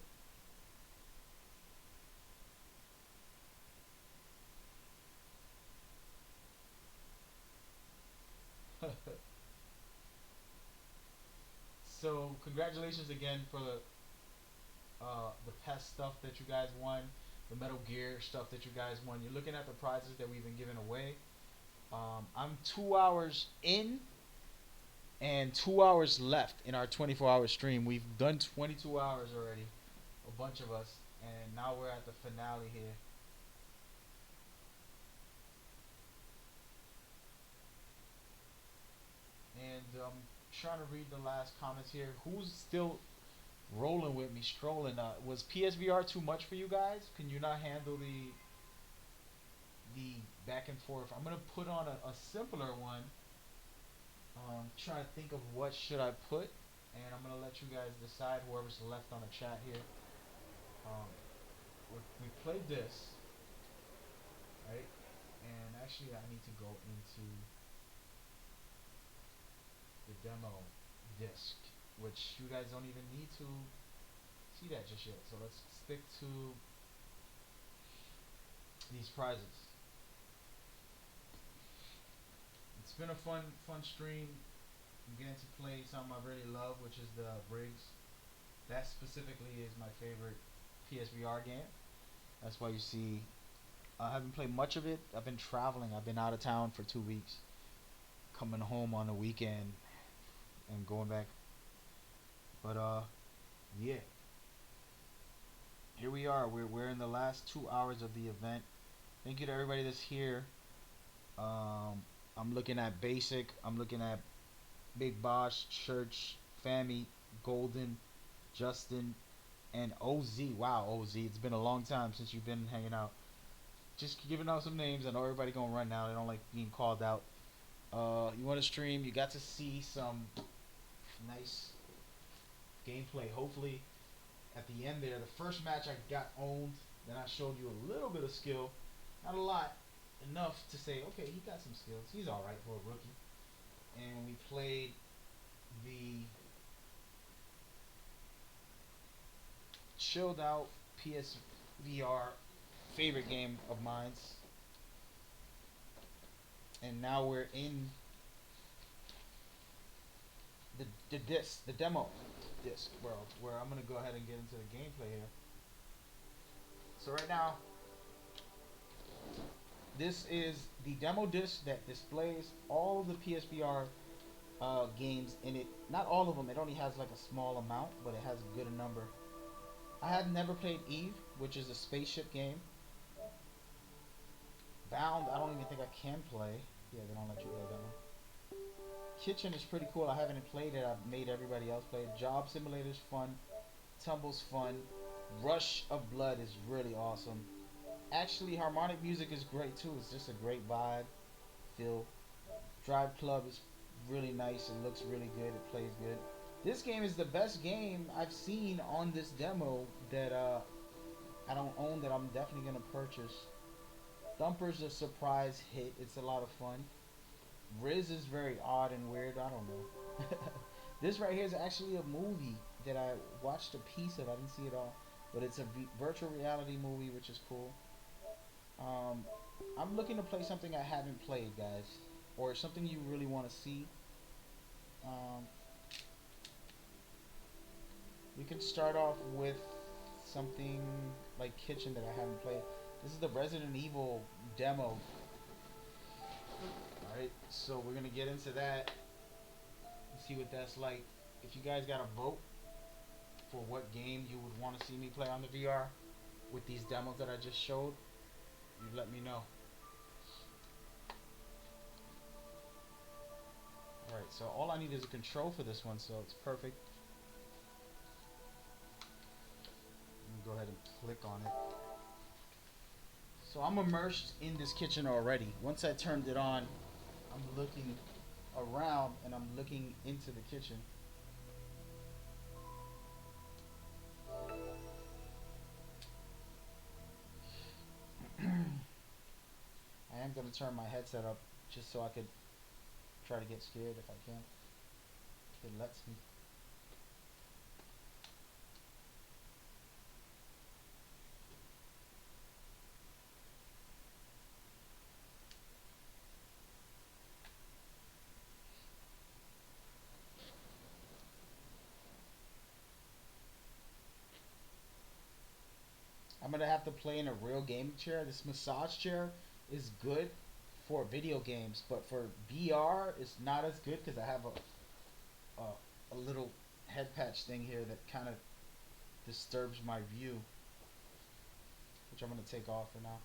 [SPEAKER 1] So congratulations again for the PES stuff that you guys won, the Metal Gear stuff that you guys won. You're looking at the prizes that we've been giving away. I'm 2 hours in and 2 hours left in our 24-hour stream. We've done 22 hours already, a bunch of us, and now we're at the finale here. And trying to read the last comments here. Who's still rolling with me, strolling? Was PSVR too much for you guys? Can you not handle the back and forth? I'm gonna put on a simpler one. Trying to think of what should I put, and I'm gonna let you guys decide. Whoever's left on the chat here. We played this, right? And actually, I need to go into the demo disc, which you guys don't even need to see that just yet. So let's stick to these prizes. It's been a fun stream. I'm getting to play something I really love, which is the Briggs. That specifically is my favorite PSVR game. That's why you see I haven't played much of it. I've been traveling. I've been out of town for 2 weeks, coming home on the weekend and going back. But yeah, here we are. We're in the last 2 hours of the event. Thank you to everybody that's here. I'm looking at Basic. I'm looking at Big Boss, Church, Fammy, Golden, Justin, and OZ. Wow, OZ, it's been a long time since you've been hanging out. Just giving out some names. I know everybody gonna run now. They don't like being called out. You want to stream? You got to see some nice gameplay. Hopefully, at the end there, the first match I got owned. Then I showed you a little bit of skill, not a lot, enough to say, okay, he got some skills. He's all right for a rookie. And we played the chilled out PSVR favorite game of mine's, and now we're in the demo disc world, where I'm gonna go ahead and get into the gameplay here. So right now, this is the demo disc that displays all the PSVR games in it. Not all of them. It only has like a small amount, but it has a good number. I have never played Eve, which is a spaceship game. Bound, I don't even think I can play. Yeah, they don't let you play that one. Kitchen is pretty cool. I haven't played it. I've made everybody else play it. Job Simulator's fun. Tumble's fun. Rush of Blood is really awesome. Actually, harmonic music is great too. It's just a great vibe. Feel. Drive Club is really nice. It looks really good. It plays good. This game is the best game I've seen on this demo that I don't own, that I'm definitely gonna purchase. Thumper's a surprise hit. It's a lot of fun. Riz is very odd and weird. I don't know. This right here is actually a movie that I watched a piece of. I didn't see it all, but it's a virtual reality movie, which is cool. I'm looking to play something I haven't played, guys, or something you really want to see. We can start off with something like Kitchen that I haven't played. This is the Resident Evil demo. Alright, so we're gonna get into that and see what that's like. If you guys got a vote for what game you would want to see me play on the VR with these demos that I just showed, you let me know. Alright, so all I need is a control for this one, so it's perfect. Let me go ahead and click on it. So I'm immersed in this kitchen already. Once I turned it on, I'm looking around and I'm looking into the kitchen. I am going to turn my headset up just so I could try to get scared if I can. If it lets me. I'm gonna have to play in a real gaming chair. This massage chair is good for video games, but for VR, it's not as good because I have a little head patch thing here that kind of disturbs my view, which I'm gonna take off for now.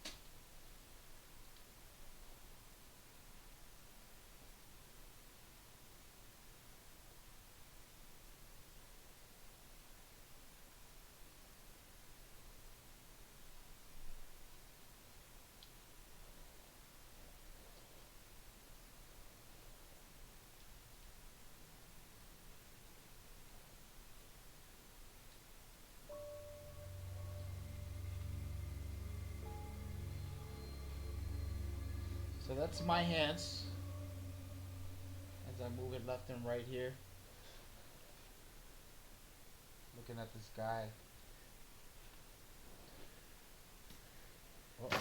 [SPEAKER 1] So that's my hands as I move it left and right here. Looking at this guy. Uh-oh.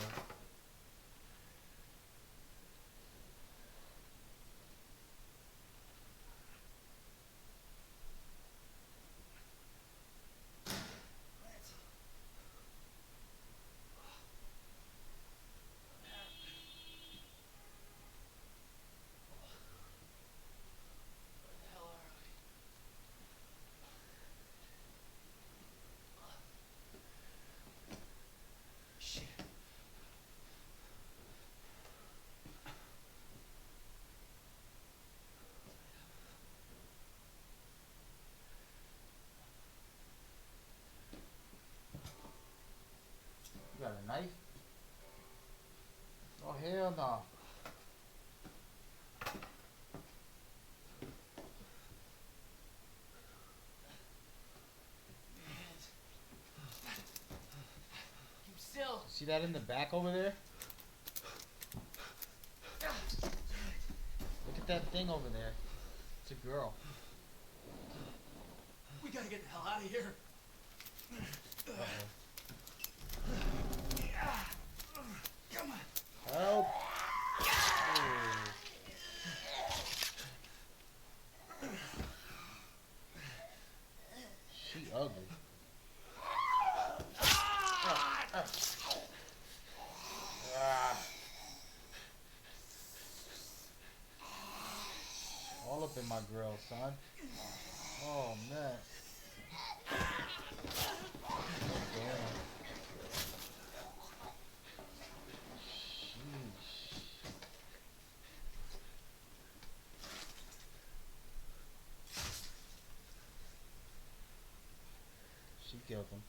[SPEAKER 1] You got a knife? Oh hell no.
[SPEAKER 10] Keep still.
[SPEAKER 1] See that in the back over there? Look at that thing over there. It's a girl.
[SPEAKER 10] We gotta get the hell out of here.
[SPEAKER 1] Uh-oh.
[SPEAKER 10] Come on.
[SPEAKER 1] Help! She ugly. busting my grill, son. Oh man. Damn. Sheesh. She killed him.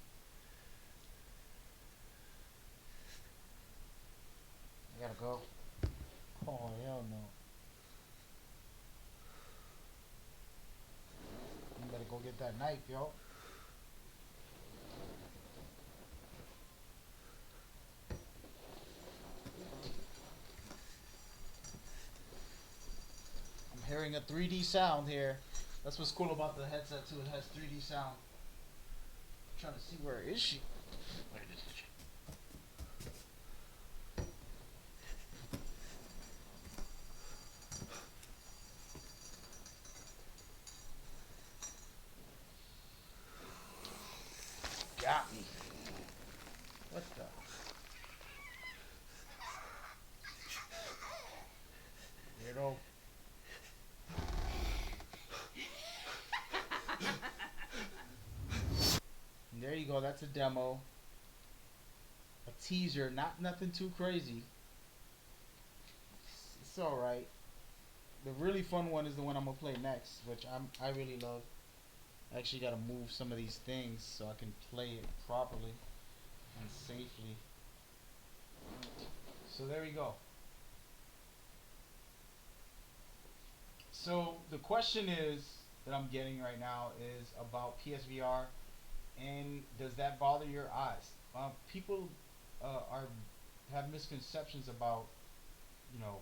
[SPEAKER 1] I gotta go. Oh hell no. You better go get that knife, yo. I'm hearing a 3D sound here. That's what's cool about the headset too. It has 3D sound. I'm trying to see where is she? Where is she? Got me. What the? Weirdo. And there you go. That's a demo. A teaser. Not nothing too crazy. It's all right. The really fun one is the one I'm gonna play next, which I really love. I actually gotta move some of these things so I can play it properly and safely. So there we go. So the question is that I'm getting right now is about PSVR, and does that bother your eyes? People have misconceptions about, you know,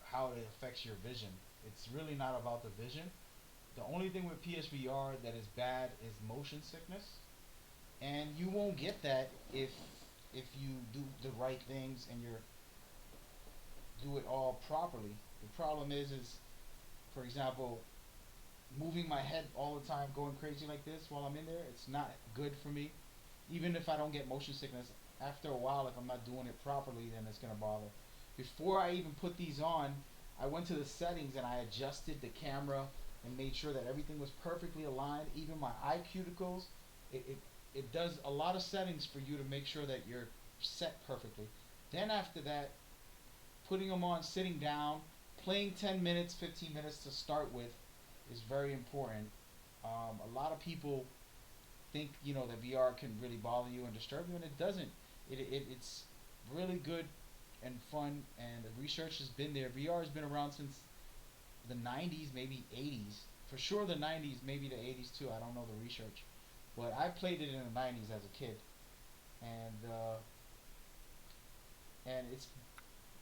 [SPEAKER 1] how it affects your vision. It's really not about the vision. The only thing with PSVR that is bad is motion sickness, and you won't get that if you do the right things and you do it all properly. The problem is for example, moving my head all the time, going crazy like this while I'm in there. It's not good for me. Even if I don't get motion sickness, after a while, if I'm not doing it properly, then it's gonna bother. Before I even put these on, I went to the settings and I adjusted the camera and made sure that everything was perfectly aligned. Even my eye cuticles, it does a lot of settings for you to make sure that you're set perfectly. Then after that, putting them on, sitting down, playing 10 minutes, 15 minutes to start with is very important. A lot of people think, you know, that VR can really bother you and disturb you, and it doesn't. It's really good and fun, and the research has been there. VR has been around since the 90s, maybe 80s. For sure the 90s, maybe the 80s too. I don't know the research. But I played it in the 90s as a kid. And it's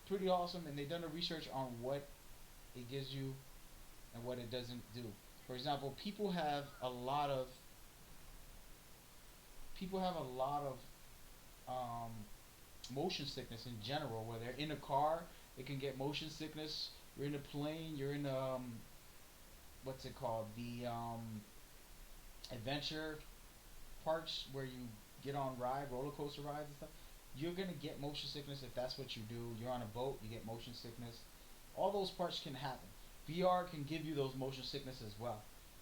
[SPEAKER 1] pretty awesome, and they've done the research on what it gives you and what it doesn't do. For example, people have a lot of motion sickness in general. Where they're in a car, it can get motion sickness. You're in a plane, you're in what's it called, the adventure parks where you get on roller coaster rides and stuff. You're gonna get motion sickness if that's what you do. You're on a boat, you get motion sickness. All those parts can happen. VR can give you those motion sickness as well.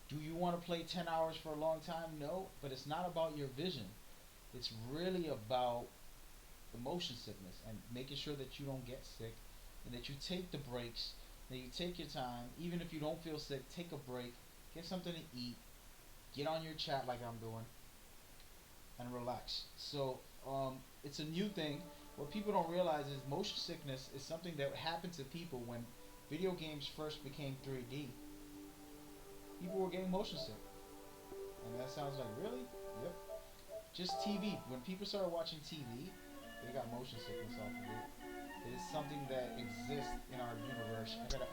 [SPEAKER 1] Do you want to play 10 hours for a long time? No, but it's not about your vision. It's really about the motion sickness and making sure that you don't get sick, and that you take the breaks, that you take your time. Even if you don't feel sick, take a break, get something to eat, get on your chat like I'm doing, and relax. So it's a new thing. What people don't realize is motion sickness is something that happened to people when video games first became 3D. People were getting motion sick. And that sounds like, really? Yep. Just TV. When people started watching TV, they got motion sickness off of it. It is something that exists in our universe. I gotta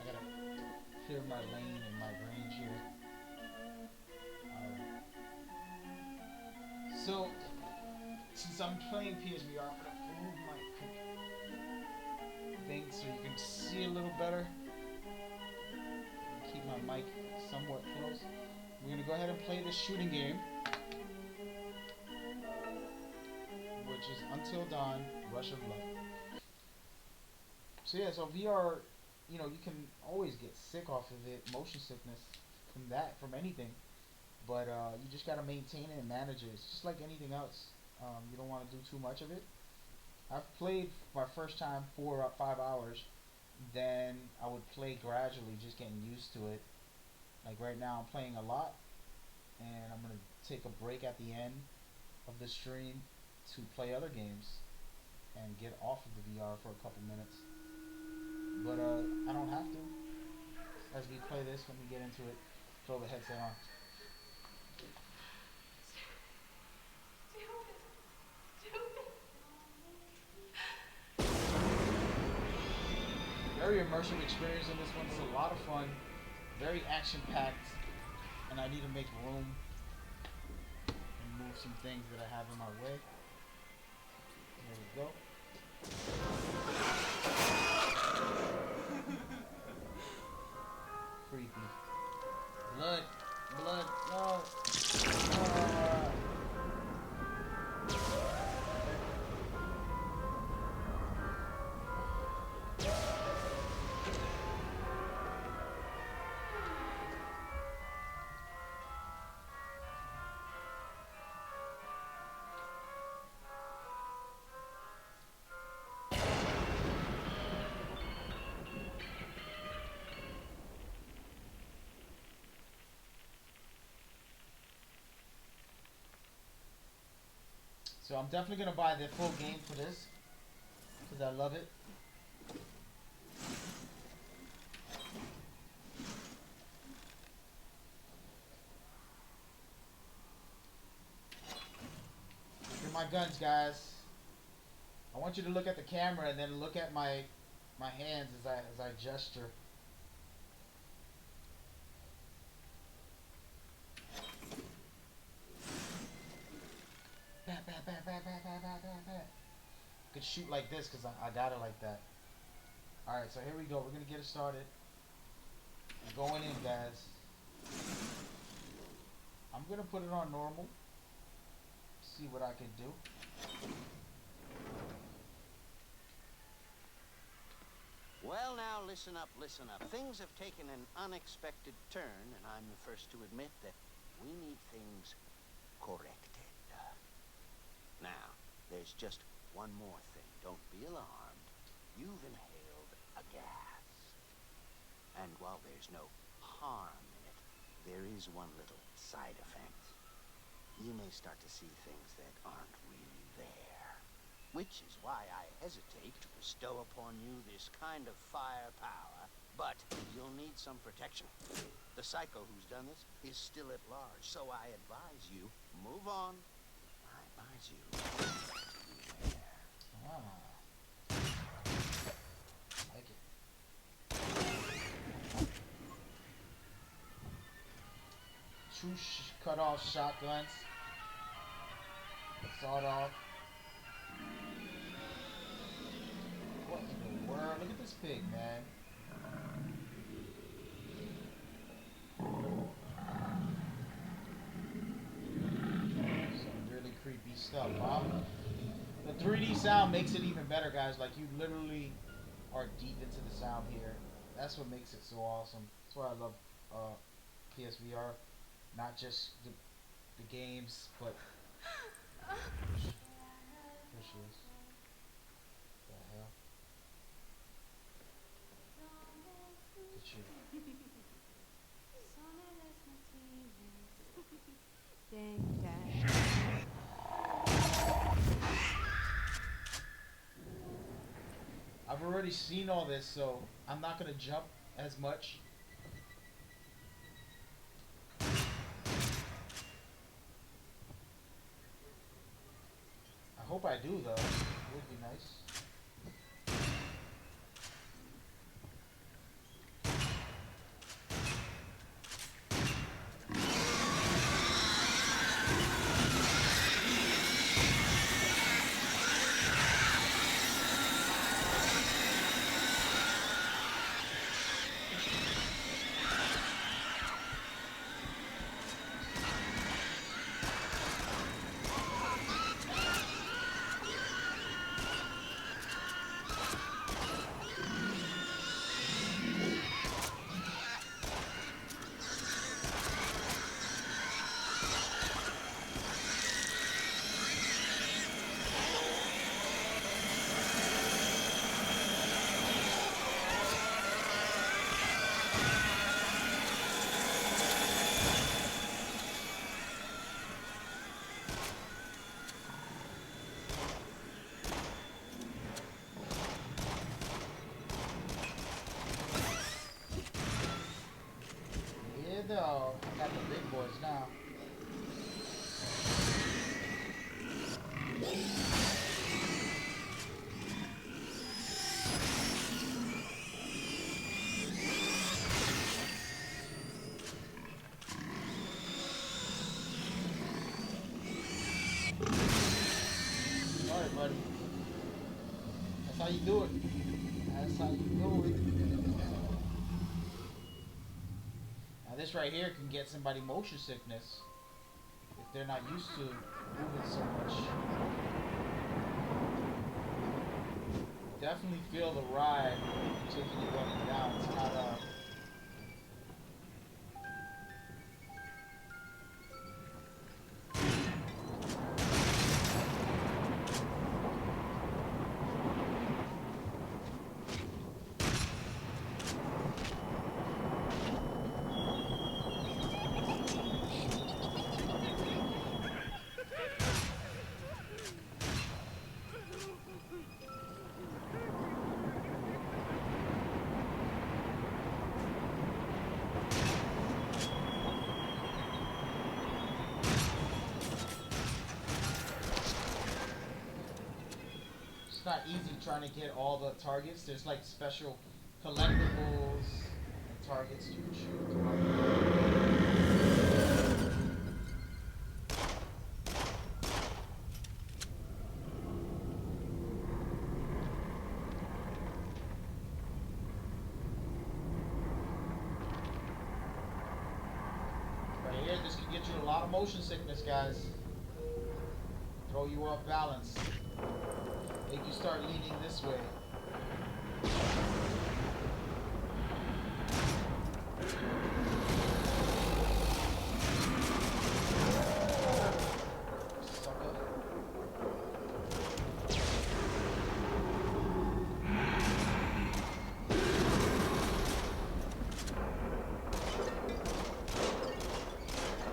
[SPEAKER 1] clear my lane and my range here. So, since I'm playing PSVR, I'm gonna move my thing so you can see a little better. Keep my mic somewhat close. We're gonna go ahead and play this shooting game, which is Until Dawn: Rush of Blood. So yeah, so VR you know, you can always get sick off of it, motion sickness from that, from anything. But you just gotta maintain it and manage it. It's just like anything else. You don't want to do too much of it. I've played my first time 4 or 5 hours. Then I would play gradually, just getting used to it. Like right now, I'm playing a lot, and I'm gonna take a break at the end of the stream to play other games and get off of the VR for a couple minutes. But I don't have to. As we play this, when we get into it, throw the headset on. Very immersive experience in this one. It's a lot of fun, very action packed, and I need to make room and move some things that I have in my way. There we go. Creepy. Blood, blood, no. So I'm definitely gonna buy the full game for this because I love it. Look at my guns, guys. I want you to look at the camera and then look at my hands as I gesture. I could shoot like this because I got it like that. Alright, so here we go. We're going to get it started. We're going in, guys. I'm going to put it on normal. See what I can do.
[SPEAKER 11] Well, now, listen up, listen up. Things have taken an unexpected turn, and I'm the first to admit that we need things corrected. Now, there's just one more thing. Don't be alarmed. You've inhaled a gas. And while there's no harm in it, there is one little side effect. You may start to see things that aren't really there. Which is why I hesitate to bestow upon you this kind of firepower. But you'll need some protection. The psycho who's done this is still at large, so I advise you, move on. I advise you.
[SPEAKER 1] Like it. Two cut-off shotguns. Sawed off. What in the world? Look at this pig, man. Some really creepy stuff, huh? The 3D sound makes it even better, guys. Like, you literally are deep into the sound here. That's what makes it so awesome. That's why I love PSVR. Not just the games, but... There she is. What the hell? Look at you.
[SPEAKER 12] Dang, Dad.
[SPEAKER 1] I've already seen all this, so I'm not gonna jump as much. I hope I do, though. It would be nice. buddy. That's how you do it. That's how you do it. Now this right here can get somebody motion sickness if they're not used to moving so much. Definitely feel the ride taking you up and down. It's not it's not easy trying to get all the targets. There's like special collectibles and targets you can shoot throughout right here. This can get you a lot of motion sickness, guys. Throw you off balance. Make you start leaning this way. Sucker.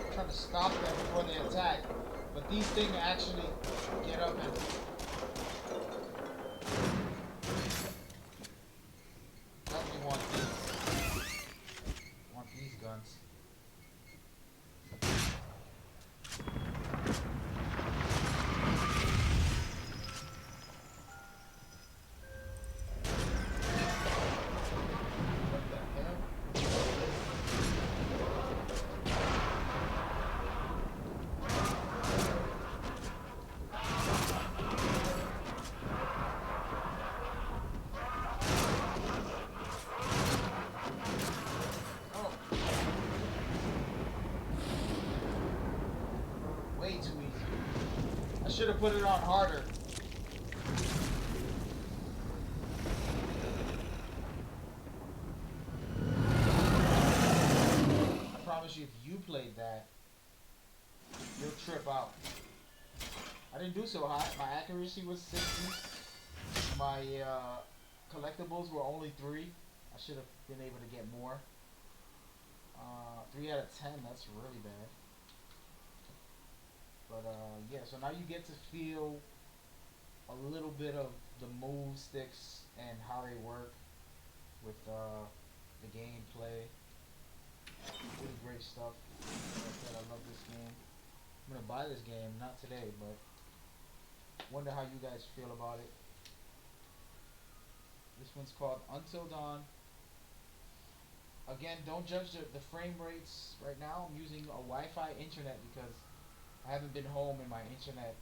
[SPEAKER 1] I'm trying to stop them before they attack, but these things actually get up and definitely want these guns. What the hell? Oh. Way too easy. I should have put it on harder. I promise you, if you played that, you'll trip out. I didn't do so hot. My accuracy was 60. My collectibles were only 3. I should have been able to get more. 3 out of 10, that's really bad. But yeah, so now you get to feel a little bit of the move sticks and how they work with the gameplay. Really great stuff. Like I said, I love this game. I'm gonna buy this game, not today, but wonder how you guys feel about it. This one's called Until Dawn. Again, don't judge the frame rates right now. I'm using a Wi-Fi internet because I haven't been home and my internet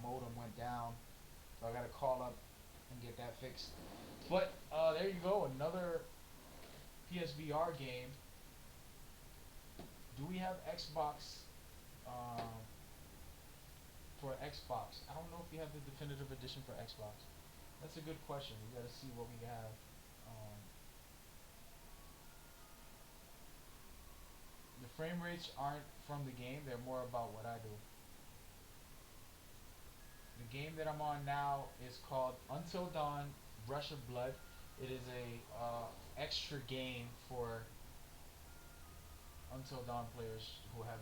[SPEAKER 1] modem went down. So I gotta call up and get that fixed. But there you go, another PSVR game. Do we have Xbox for Xbox? I don't know if we have the definitive edition for Xbox. That's a good question. We gotta see what we have. The frame rates aren't from the game, they're more about what I do. The game that I'm on now is called Until Dawn Rush of Blood. It is a extra game for Until Dawn players who have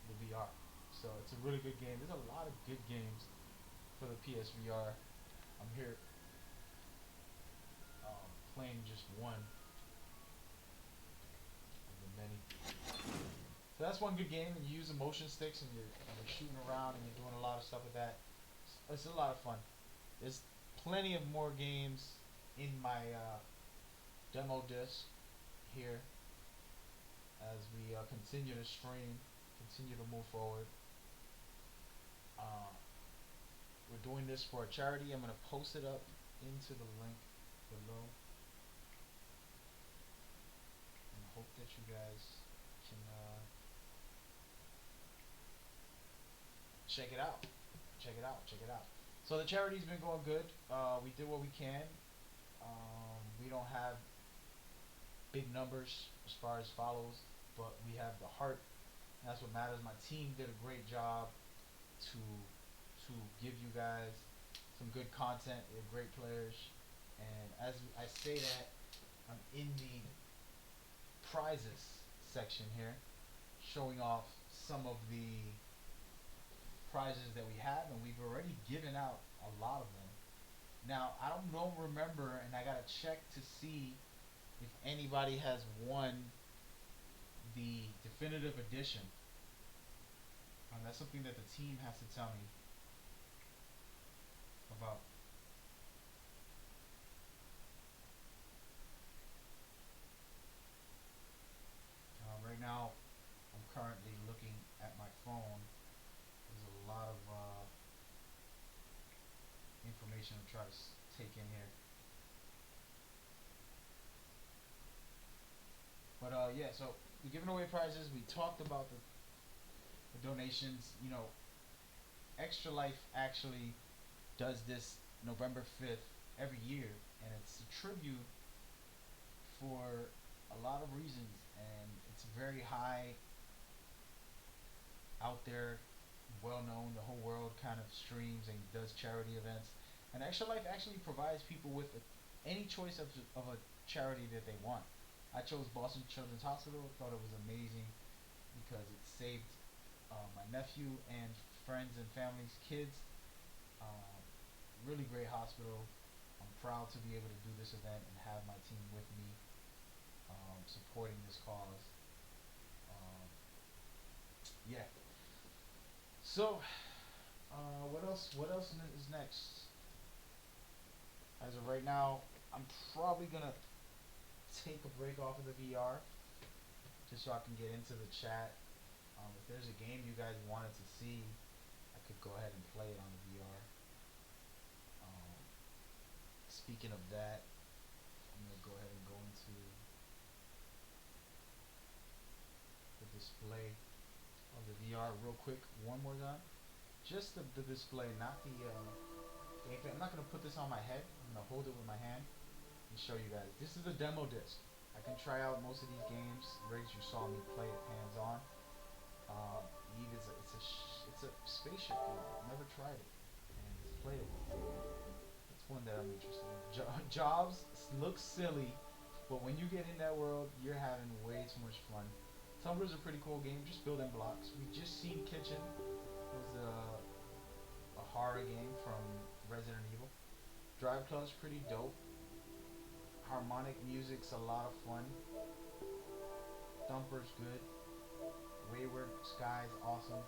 [SPEAKER 1] the VR. So it's a really good game. There's a lot of good games for the PSVR. I'm here playing just one of the many. So that's one good game, and you use the motion sticks and you're shooting around and you're doing a lot of stuff with that. It's a lot of fun. There's plenty of more games in my demo disc here as we continue to stream, continue to move forward. We're we're doing this for a charity. I'm gonna post it up into the link below, and hope that you guys can check it out. Check it out. Check it out. So the charity's been going good. We did what we can. We don't have big numbers as far as follows, but we have the heart. That's what matters. My team did a great job to give you guys some good content. They're great players, and as I say that, I'm in the prizes section here, showing off some of the prizes that we have, and we've already given out a lot of them. Now I don't remember, and I gotta check to see if anybody has won the definitive edition. That's something that the team has to tell me about. Right now, I'm currently looking at my phone. There's a lot of information I'm trying to take in here. But yeah, so we're giving away prizes. We talked about the donations. You know, Extra Life actually does this November 5th every year, and it's a tribute for a lot of reasons, and it's very high out there, well known. The whole world kind of streams and does charity events, and Extra Life actually provides people with any choice of a charity that they want. I chose Boston Children's Hospital. Thought it was amazing because it saved my nephew and friends and family's kids. Really great hospital. I'm proud to be able to do this event and have my team with me, supporting this cause. Yeah. So, what else? What else is next? As of right now, I'm probably gonna take a break off of the VR, just so I can get into the chat. If there's a game you guys wanted to see, I could go ahead and play it on the VR. Speaking of that, I'm gonna go ahead and go into the display of the VR real quick one more time. Just the display, not the gameplay. I'm not gonna put this on my head. I'm gonna hold it with my hand and show you guys. This is the demo disc. I can try out most of these games. Riggs, you saw me play it hands on. Eve is it's a spaceship game. I've never tried it, and it's playable. It's one that I'm interested in. Jobs looks silly, but when you get in that world, you're having way too much fun. Tumblr's a pretty cool game, just building blocks. We just seen Kitchen. It was a horror game from Resident Evil. Drive Club's pretty dope. Harmonic music's a lot of fun. Thumper's good. Wayward Sky's awesome.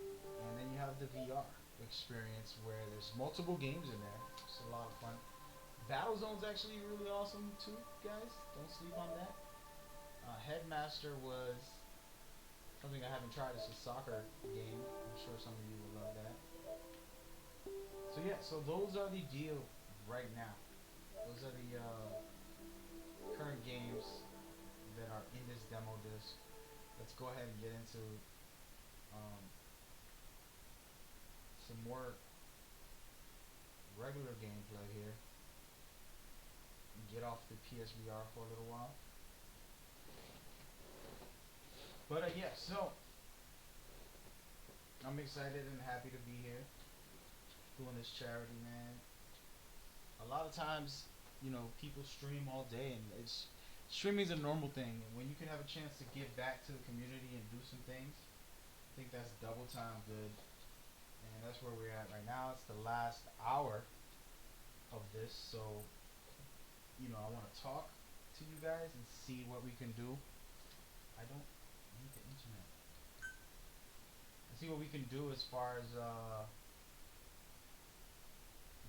[SPEAKER 1] And then you have the VR experience where there's multiple games in there. It's a lot of fun. Battlezone's actually really awesome too, guys. Don't sleep on that. Headmaster was something I haven't tried. It's a soccer game. I'm sure some of you will love that. So yeah, so those are the deal right now. Those are the current games that are in this demo disc. Let's go ahead and get into some more regular gameplay here. Get off the PSVR for a little while. But yeah, so I'm excited and happy to be here doing this charity, man. A lot of times, you know, people stream all day, and streaming is a normal thing. And when you can have a chance to give back to the community and do some things, I think that's double time good. And that's where we're at right now. It's the last hour of this, so you know, I want to talk to you guys and see what we can do. I don't need the internet. And see what we can do as far as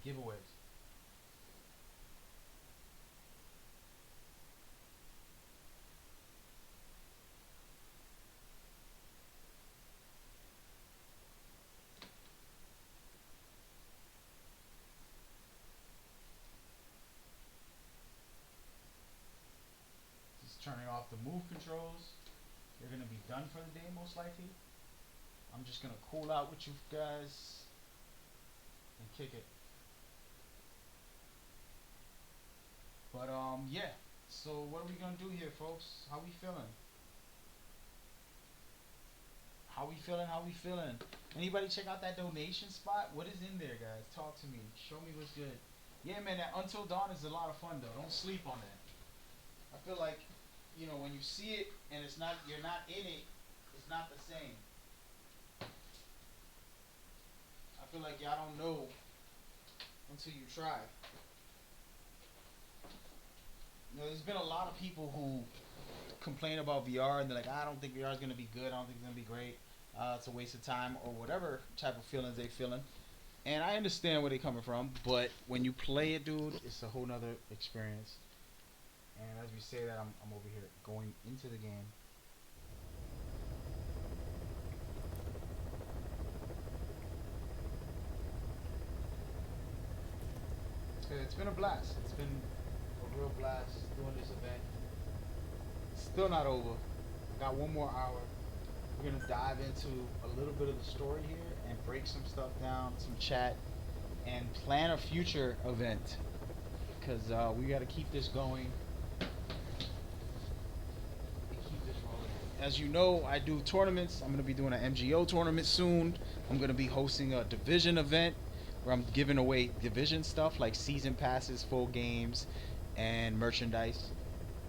[SPEAKER 1] giveaways. turning off the move controls. They're gonna be done for the day most likely. I'm just gonna cool out with you guys and kick it. But yeah. So what are we gonna do here, folks? How we feeling? How we feeling? How we feeling? Anybody check out that donation spot? What is in there, guys? Talk to me. Show me what's good. Yeah, man, that Until Dawn is a lot of fun, though. Don't sleep on that. I feel like, you know, when you see it and it's not, you're not in it, it's not the same. I feel like y'all don't know until you try. You know, there's been a lot of people who complain about VR and they're like, I don't think VR is gonna be good. I don't think it's gonna be great. It's a waste of time or whatever type of feelings they feeling. And I understand where they're coming from, but when you play it, dude, it's a whole nother experience. And as we say that, I'm over here going into the game. It's been a blast. It's been a real blast doing this event. Still not over. I got one more hour. We're gonna dive into a little bit of the story here and break some stuff down, some chat, and plan a future event. Cause we gotta keep this going. And keep this rolling. As you know, I do tournaments. I'm gonna be doing an MGO tournament soon. I'm gonna be hosting a division event where I'm giving away division stuff like season passes, full games, and merchandise,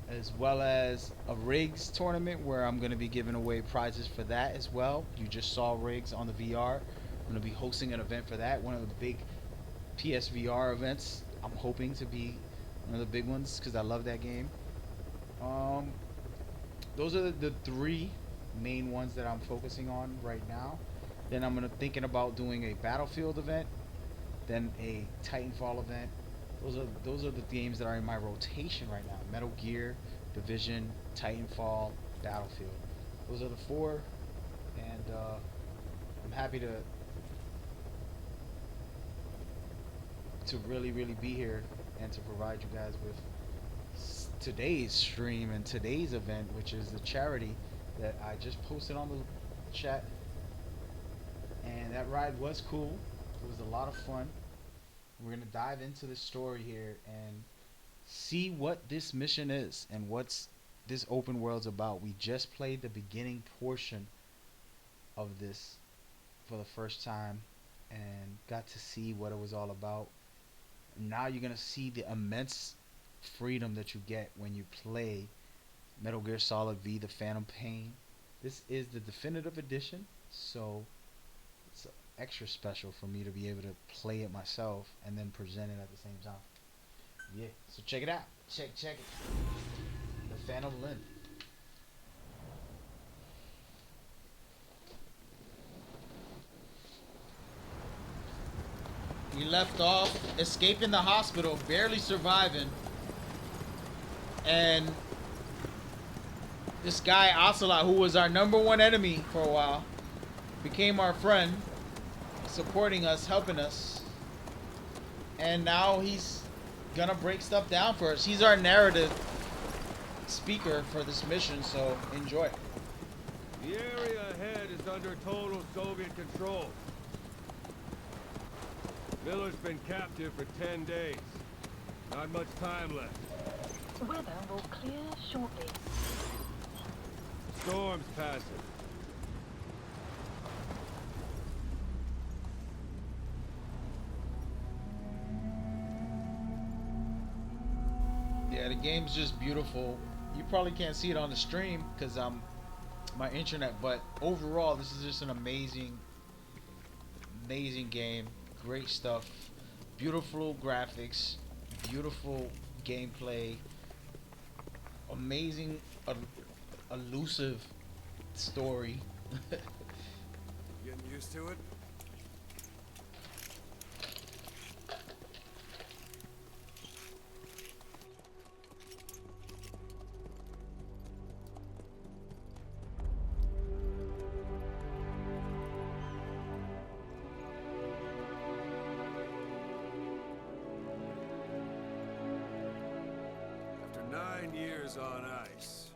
[SPEAKER 1] as well as a rigs tournament where I'm going to be giving away prizes for that as well. You just saw rigs on the VR. I'm going to be hosting an event for that, one of the big PSVR events. I'm hoping to be one of the big ones because I love that game. Those are the three main ones that I'm focusing on right now. Then I'm thinking about doing a Battlefield event, then a Titanfall event. Those are the games that are in my rotation right now. Metal Gear, Division, Titanfall, Battlefield. Those are the four, and I'm happy to really be here and to provide you guys with today's stream and today's event, which is the charity that I just posted on the chat. And that ride was cool. It was a lot of fun. We're going to dive into the story here and see what this mission is and what's this open world's about. We just played the beginning portion of this for the first time and got to see what it was all about. Now you're going to see the immense freedom that you get when you play Metal Gear Solid V: The Phantom Pain. This is the definitive edition, so it's extra special for me to be able to play it myself and then present it at the same time. Yeah, so check it out. Check it. The Phantom Limb. We left off escaping the hospital, barely surviving, and this guy Ocelot, who was our #1 enemy for a while, became our friend, supporting us, helping us, and now he's gonna break stuff down for us. He's our narrative speaker for this mission, so enjoy.
[SPEAKER 7] The area ahead is under total Soviet control. Miller's been captive for 10 days. Not much time left.
[SPEAKER 8] Weather will clear shortly.
[SPEAKER 7] Storm's passing.
[SPEAKER 1] Yeah, the game's just beautiful. You probably can't see it on the stream because my internet, but overall this is just an amazing game. Great stuff, beautiful graphics, beautiful gameplay, amazing elusive story.
[SPEAKER 2] Getting used to it?
[SPEAKER 7] After 9 years on ice,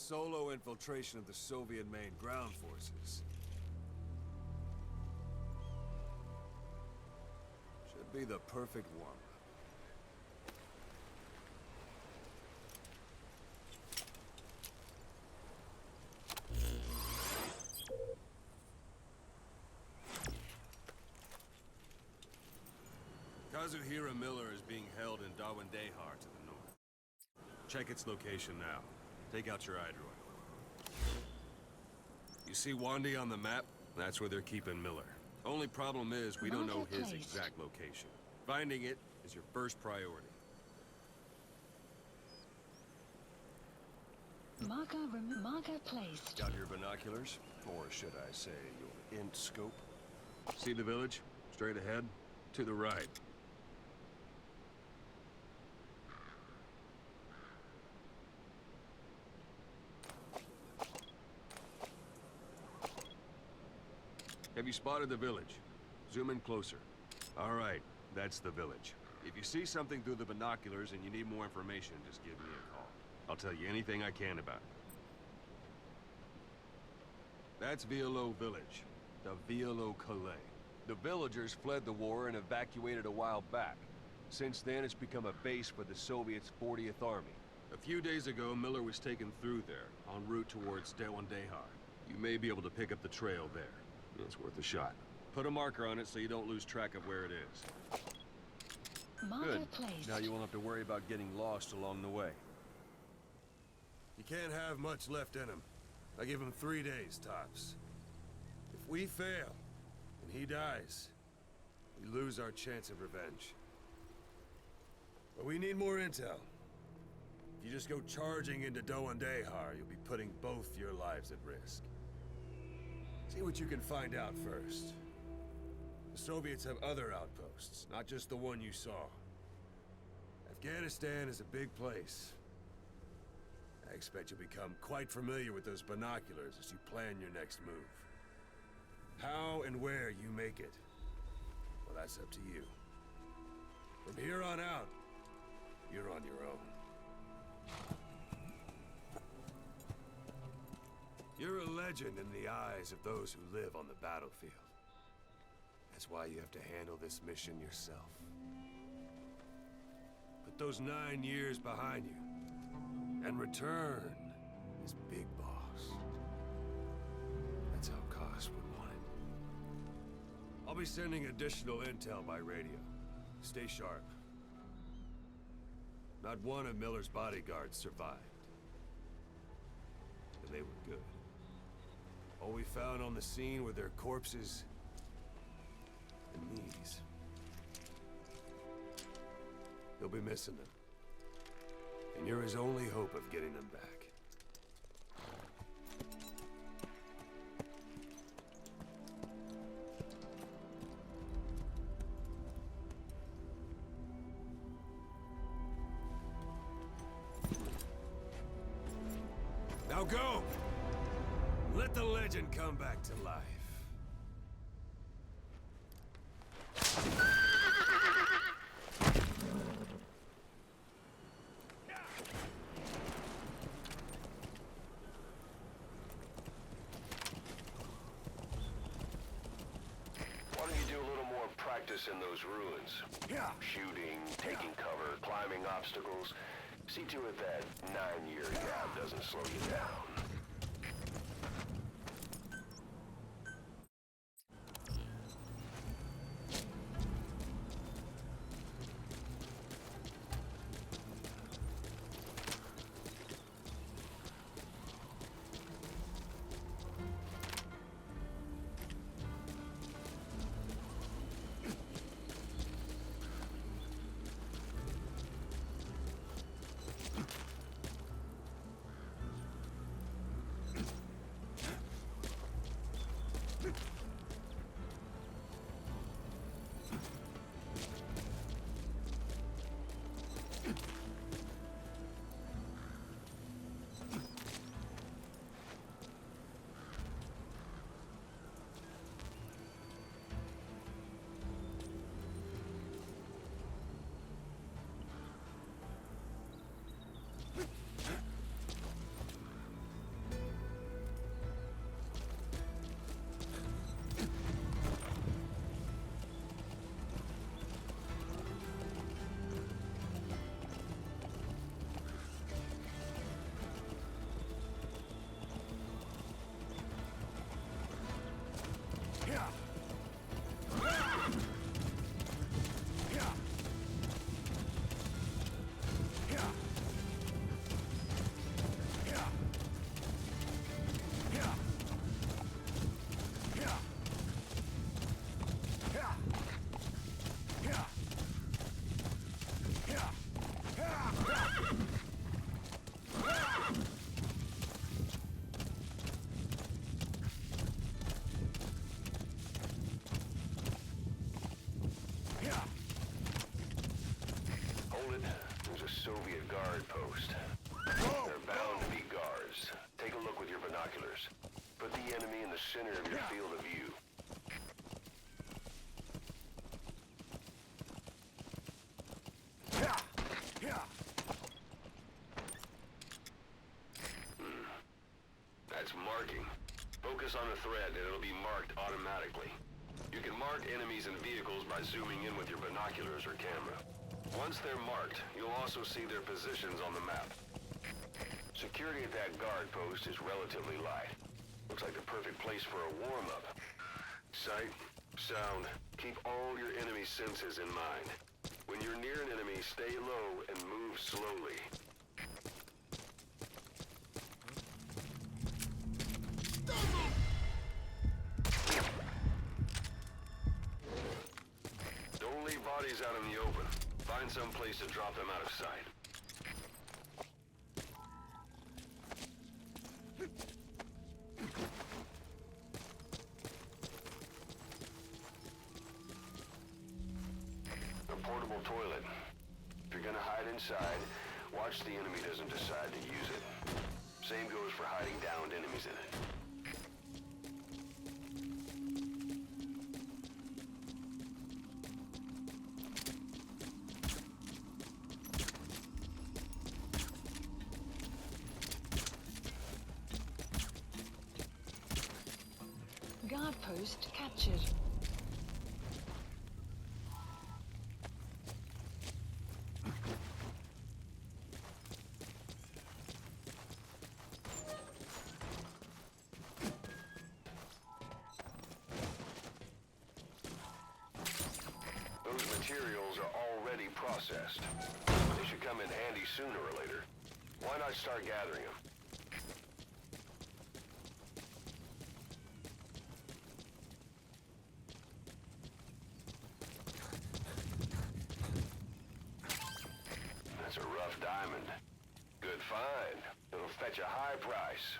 [SPEAKER 7] solo infiltration of the Soviet main ground forces. Should be the perfect warm-up. Kazuhira Miller is being held in Dawandehar to the north. Check its location now. Take out your iDroid. You see Wandy on the map? That's where they're keeping Miller. Only problem is we don't know his exact location. Finding it is your first priority.
[SPEAKER 8] Marker placed.
[SPEAKER 7] Got your binoculars? Or should I say your int scope? See the village? Straight ahead? To the right. Have you spotted the village? Zoom in closer. All right, that's the village. If you see something through the binoculars and you need more information, just give me a call. I'll tell you anything I can about it. That's Violo Village, the Violo Calais. The villagers fled the war and evacuated a while back. Since then, it's become a base for the Soviets' 40th Army. A few days ago, Miller was taken through there, en route towards Dawandehar. You may be able to pick up the trail there. It's worth a shot. Put a marker on it so you don't lose track of where it is. Good. Now you won't have to worry about getting lost along the way. You can't have much left in him. I give him 3 days, tops. If we fail, and he dies, we lose our chance of revenge. But we need more intel. If you just go charging into Dawandehar, you'll be putting both your lives at risk. See what you can find out first. The Soviets have other outposts, not just the one you saw. Afghanistan is a big place. I expect you'll become quite familiar with those binoculars as you plan your next move. How and where you make it, well, that's up to you. From here on out, you're on your own. You're a legend in the eyes of those who live on the battlefield. That's why you have to handle this mission yourself. Put those 9 years behind you, and return as Big Boss. That's how Koss would want it. I'll be sending additional intel by radio. Stay sharp. Not one of Miller's bodyguards survived. And they were good. All we found on the scene were their corpses and knees. You'll be missing them. And you're his only hope of getting them back. Now go! Let the legend come back to life.
[SPEAKER 12] Why don't you do a little more practice in those ruins?
[SPEAKER 2] Yeah.
[SPEAKER 12] Shooting, taking cover, climbing obstacles. See to it that 9-year gap doesn't slow you down. enemy in the center of your field of view. That's marking. Focus on a thread and it'll be marked automatically. You can mark enemies and vehicles by zooming in with your binoculars or camera. Once they're marked, you'll also see their positions on the map. Security at that guard post is relatively light. Looks like the perfect place for a warm-up. Sight, sound, keep all your enemy senses in mind. When you're near an enemy, stay low and move slowly. Don't leave bodies out in the open. Find some place to drop them out of sight. A portable toilet. If you're gonna hide inside, watch the enemy doesn't decide to use it. Same goes for hiding downed enemies in it.
[SPEAKER 8] Guard post captured.
[SPEAKER 12] Those materials are already processed. They should come in handy sooner or later. Why not start gathering them? That's a rough diamond. Good find. It'll fetch a high price.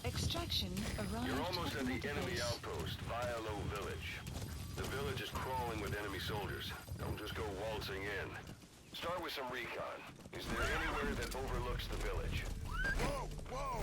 [SPEAKER 8] Extraction arrived.
[SPEAKER 12] You're almost at the
[SPEAKER 8] the
[SPEAKER 12] enemy
[SPEAKER 8] base.
[SPEAKER 12] outpost, Vialo Village. The village is crawling with enemy soldiers. Don't just go waltzing in. Start with some recon. Is there anywhere that overlooks the village?
[SPEAKER 2] Whoa! Whoa!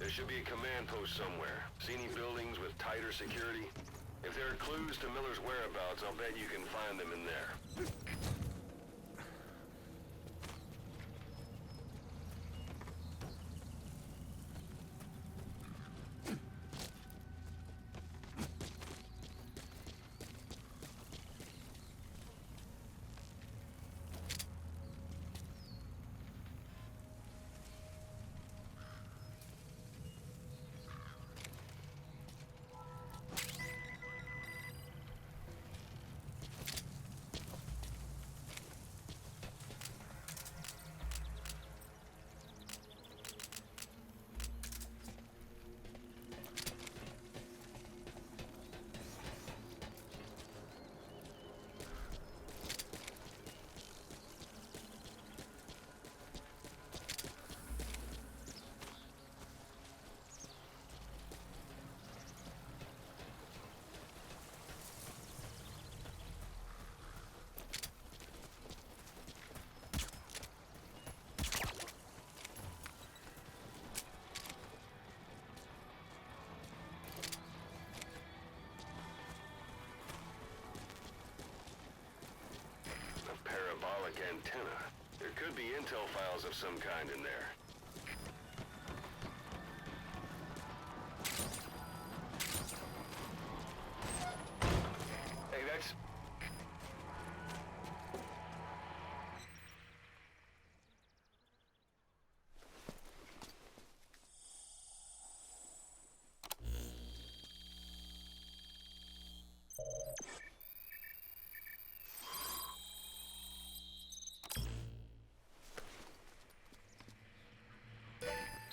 [SPEAKER 12] There should be a command post somewhere. See any buildings with tighter security? If there are clues to Miller's whereabouts, I'll bet you can find them in there. hydraulic antenna. There could be intel files of some kind in there. Hey, that's...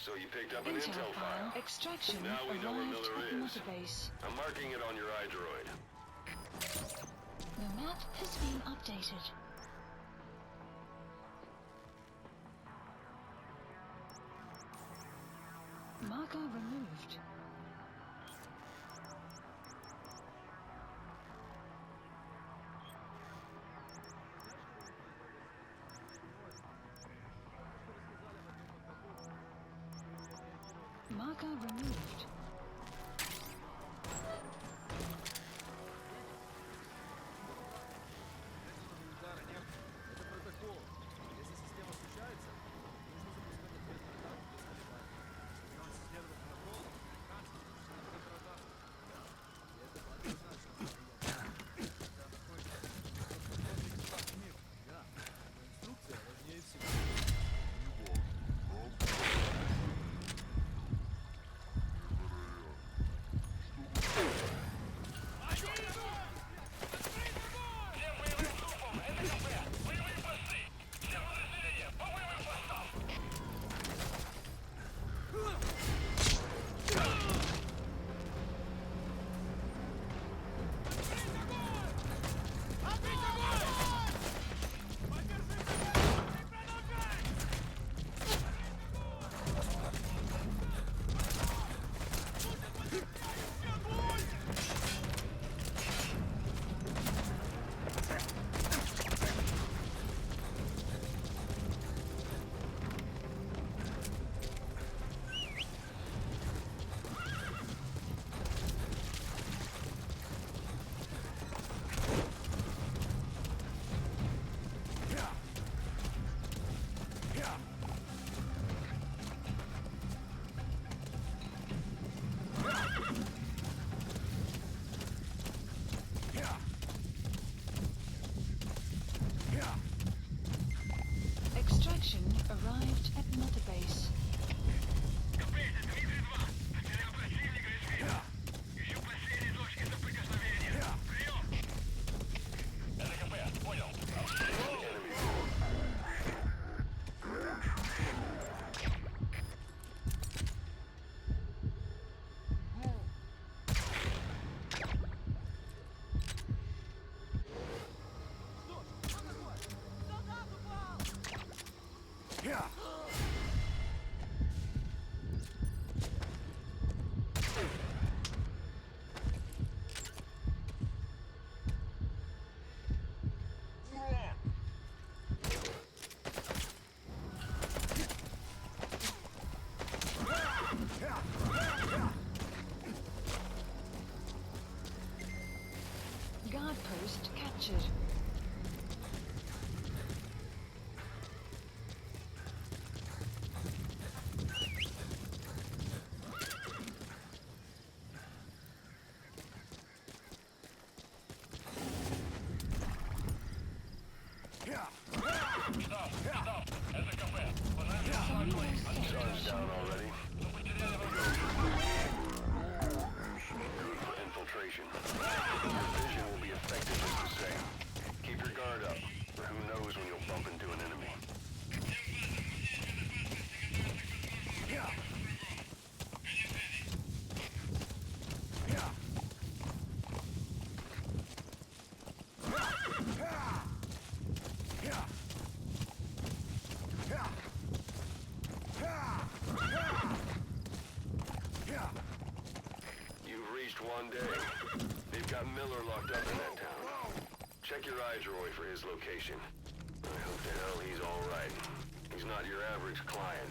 [SPEAKER 12] So you picked up an intel file.
[SPEAKER 8] Extraction
[SPEAKER 12] Now we know where
[SPEAKER 8] arrived
[SPEAKER 12] Miller
[SPEAKER 8] at
[SPEAKER 12] is.
[SPEAKER 8] Mother Base.
[SPEAKER 12] I'm marking it on your iDroid.
[SPEAKER 8] The map has been updated. Marker removed. Marker removed. Extraction arrived at Mother Base. Guard post captured.
[SPEAKER 12] Sun's down already. For infiltration. Your vision will be effectively the same. Keep your guard up, or who knows when you'll bump into an enemy. You've reached one day. They've got Miller locked up in that town. Check your iDroid for his location. I hope to hell he's alright. He's not your average client.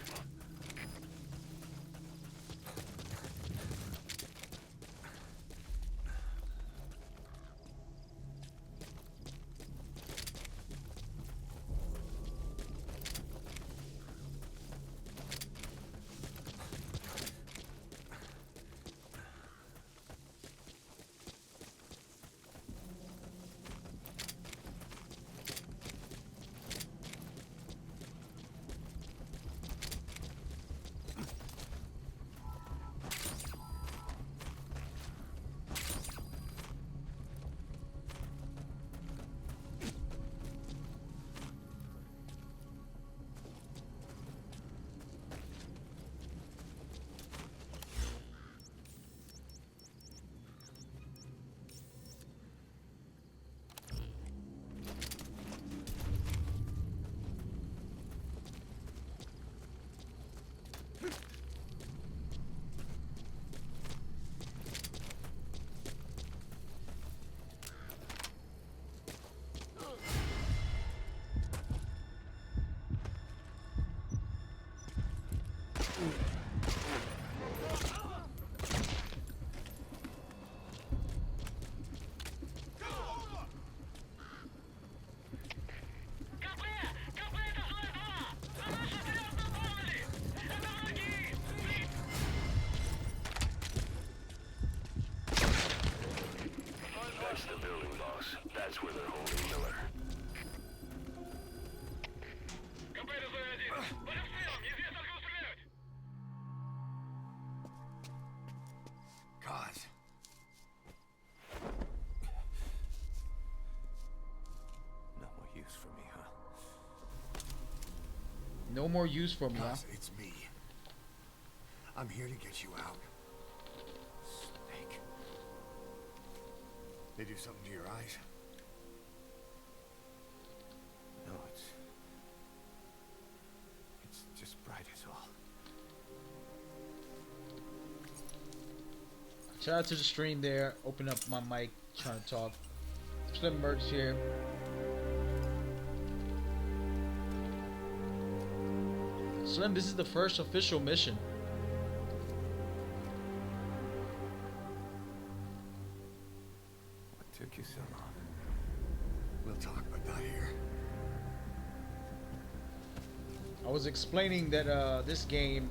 [SPEAKER 1] No more use for me, huh?
[SPEAKER 4] Cuz it's me. I'm here to get you out. Snake. They do something to your eyes? No, it's just bright is all.
[SPEAKER 1] Shout out to the stream there. Open up my mic, trying to talk. Slim Mercs here. Slim, this is the first official mission.
[SPEAKER 4] What took you so long? We'll talk, but not here.
[SPEAKER 1] I was explaining that this game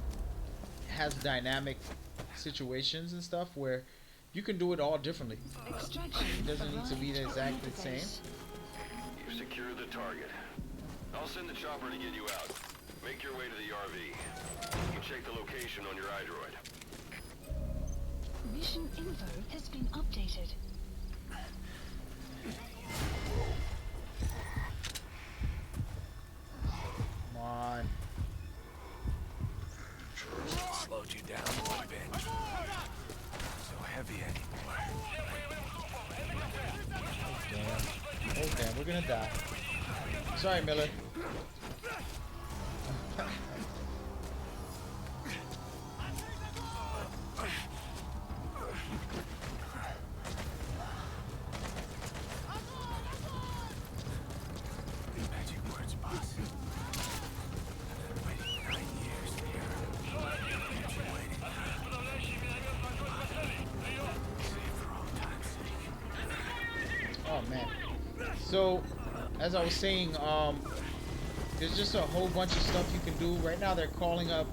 [SPEAKER 1] has dynamic situations and stuff where you can do it all differently. It doesn't need to be exactly the same.
[SPEAKER 12] You've secured the target. I'll send the chopper to get you out. Make your way to the RV. You can check the location on your iDroid.
[SPEAKER 8] Mission info has been updated.
[SPEAKER 1] Come on.
[SPEAKER 2] Slowed you down one bit. So heavy anymore.
[SPEAKER 1] Damn. Oh damn, we're gonna die. Sorry, Miller.
[SPEAKER 2] Magic words, boss. I've been waiting 9 years to hear them. Kept you waiting. Save for all time's sake.
[SPEAKER 1] Oh man. So, as I was saying, there's just a whole bunch of stuff you can do. Right now they're calling up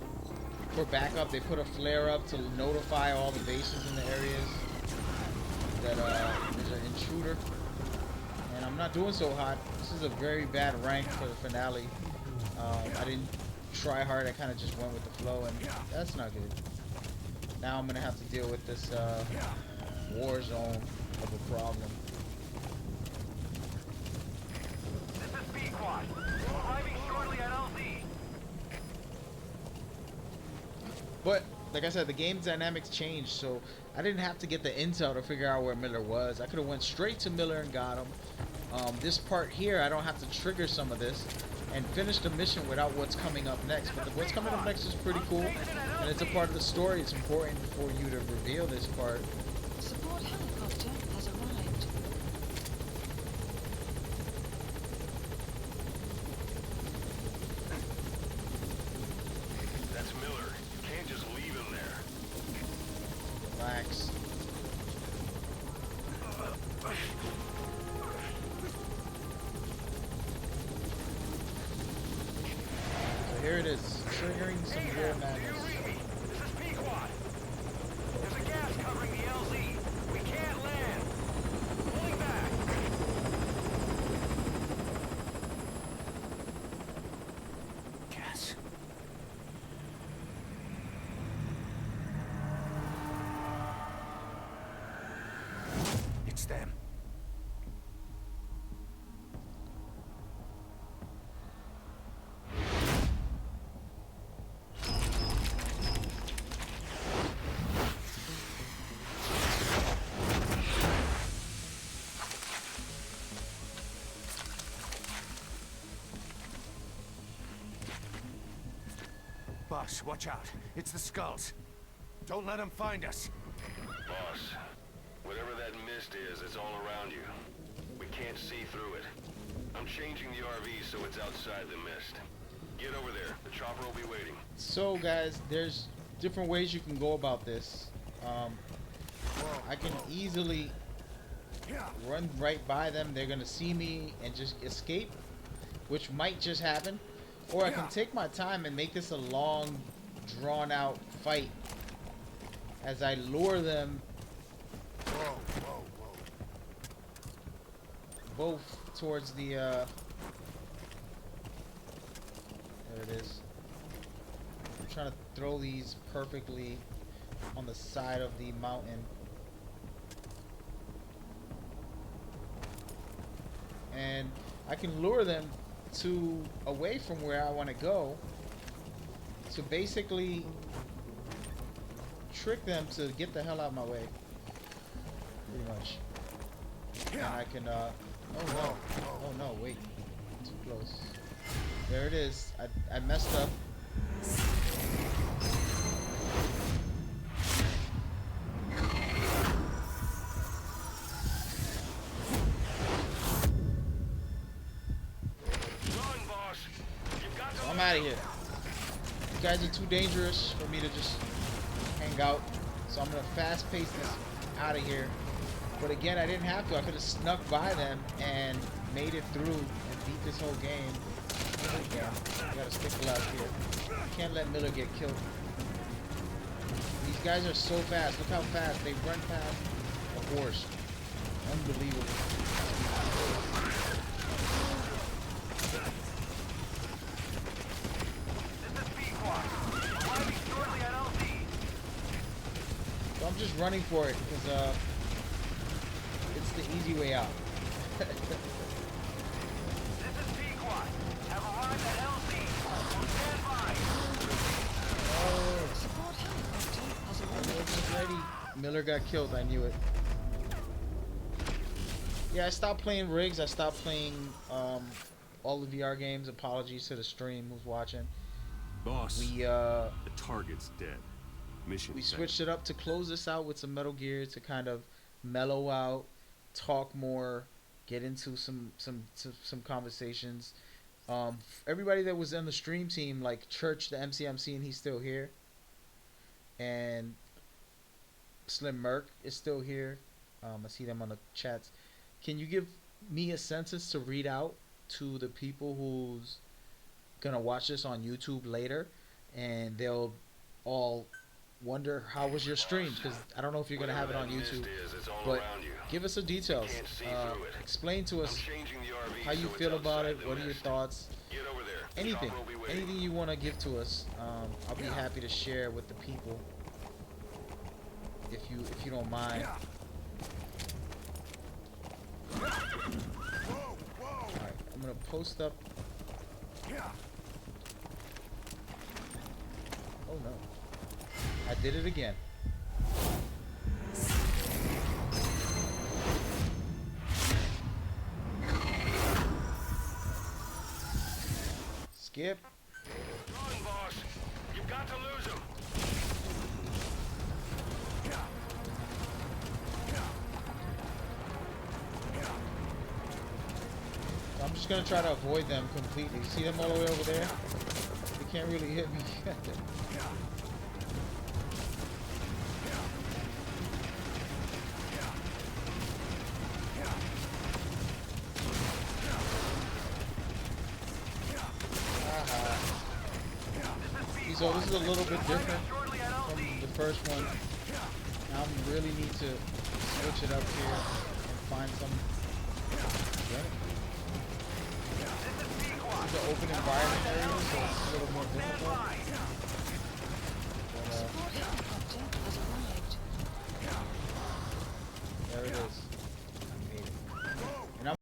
[SPEAKER 1] for backup. They put a flare up to notify all the bases in the areas that there's an intruder. And I'm not doing so hot. This is a very bad rank for the finale. I didn't try hard. I kind of just went with the flow, and that's not good. Now I'm gonna have to deal with this war zone of a problem.
[SPEAKER 9] This is B-Quad. Arriving shortly at LZ.
[SPEAKER 1] But like I said, the game dynamics changed, so I didn't have to get the intel to figure out where Miller was. I could have went straight to Miller and got him. This part here, I don't have to trigger some of this and finish the mission without what's coming up next. But what's coming up next is pretty cool, and it's a part of the story. It's important for you to reveal this part.
[SPEAKER 8] Support helicopter has arrived.
[SPEAKER 12] That's Miller. You can't just leave him there.
[SPEAKER 1] Relax. So here it is, triggering some war madness.
[SPEAKER 9] This is B-Quad. There's a gas covering the LZ. We can't land. Pulling back.
[SPEAKER 2] Gas. It's them. Boss, watch out. It's the skulls. Don't let them find us.
[SPEAKER 12] Boss, whatever that mist is, it's all around you. We can't see through it. I'm changing the RV so it's outside the mist. Get over there. The chopper will be waiting.
[SPEAKER 1] So guys, there's different ways you can go about this. I can easily run right by them. They're gonna see me and just escape, which might just happen. Or I can take my time and make this a long, drawn out fight as I lure them both towards the there it is. I'm trying to throw these perfectly on the side of the mountain. And I can lure them to away from where I want to go to basically trick them to get the hell out of my way. Pretty much. And I can, oh no. Oh no, wait. Too close. There it is. I messed up. So I'm out of here. You guys are too dangerous for me to just hang out. So I'm gonna fast pace this out of here. But again, I didn't have to. I could have snuck by them and made it through and beat this whole game. Yeah, I gotta stick left here. Can't let Miller get killed. These guys are so fast. Look how fast they run past a horse. Unbelievable. So I'm just running for it because it's the easy way out.
[SPEAKER 9] This is Pequot. Have arrived at LZ. Will stand by.
[SPEAKER 1] Oh,
[SPEAKER 8] Support helicopter has
[SPEAKER 1] I
[SPEAKER 8] arrived.
[SPEAKER 1] wasn't ready. Miller got killed. I knew it. Yeah, I stopped playing rigs. I stopped playing all the VR games. Apologies to the stream who's watching.
[SPEAKER 7] Boss,
[SPEAKER 1] We
[SPEAKER 7] the target's dead. Mission
[SPEAKER 1] we
[SPEAKER 7] failed.
[SPEAKER 1] switched it up to close this out with some Metal Gear to kind of mellow out, talk more, get into some conversations. Everybody that was in the stream team, like Church, the MCMC, and he's still here. And Slim Merc is still here. I see them on the chats. Can you give me a census to read out to the people who's gonna watch this on YouTube later, and they'll all wonder how was your stream, because I don't know if you're gonna have it on YouTube, but give us the details. Explain to us how you feel about it. What are your thoughts? Anything you want to give to us. I'll be happy to share with the people if you don't mind. Alright, I'm gonna post up. Oh no. I did it again. Skip.
[SPEAKER 12] Run, boss. You've got to lose him.
[SPEAKER 1] I'm just gonna try to avoid them completely. See them all the way over there? They can't really hit me. So this is a little bit different from the first one. Now I really need to switch it up here and find some. It's an open environment area, so it's a little more difficult. But,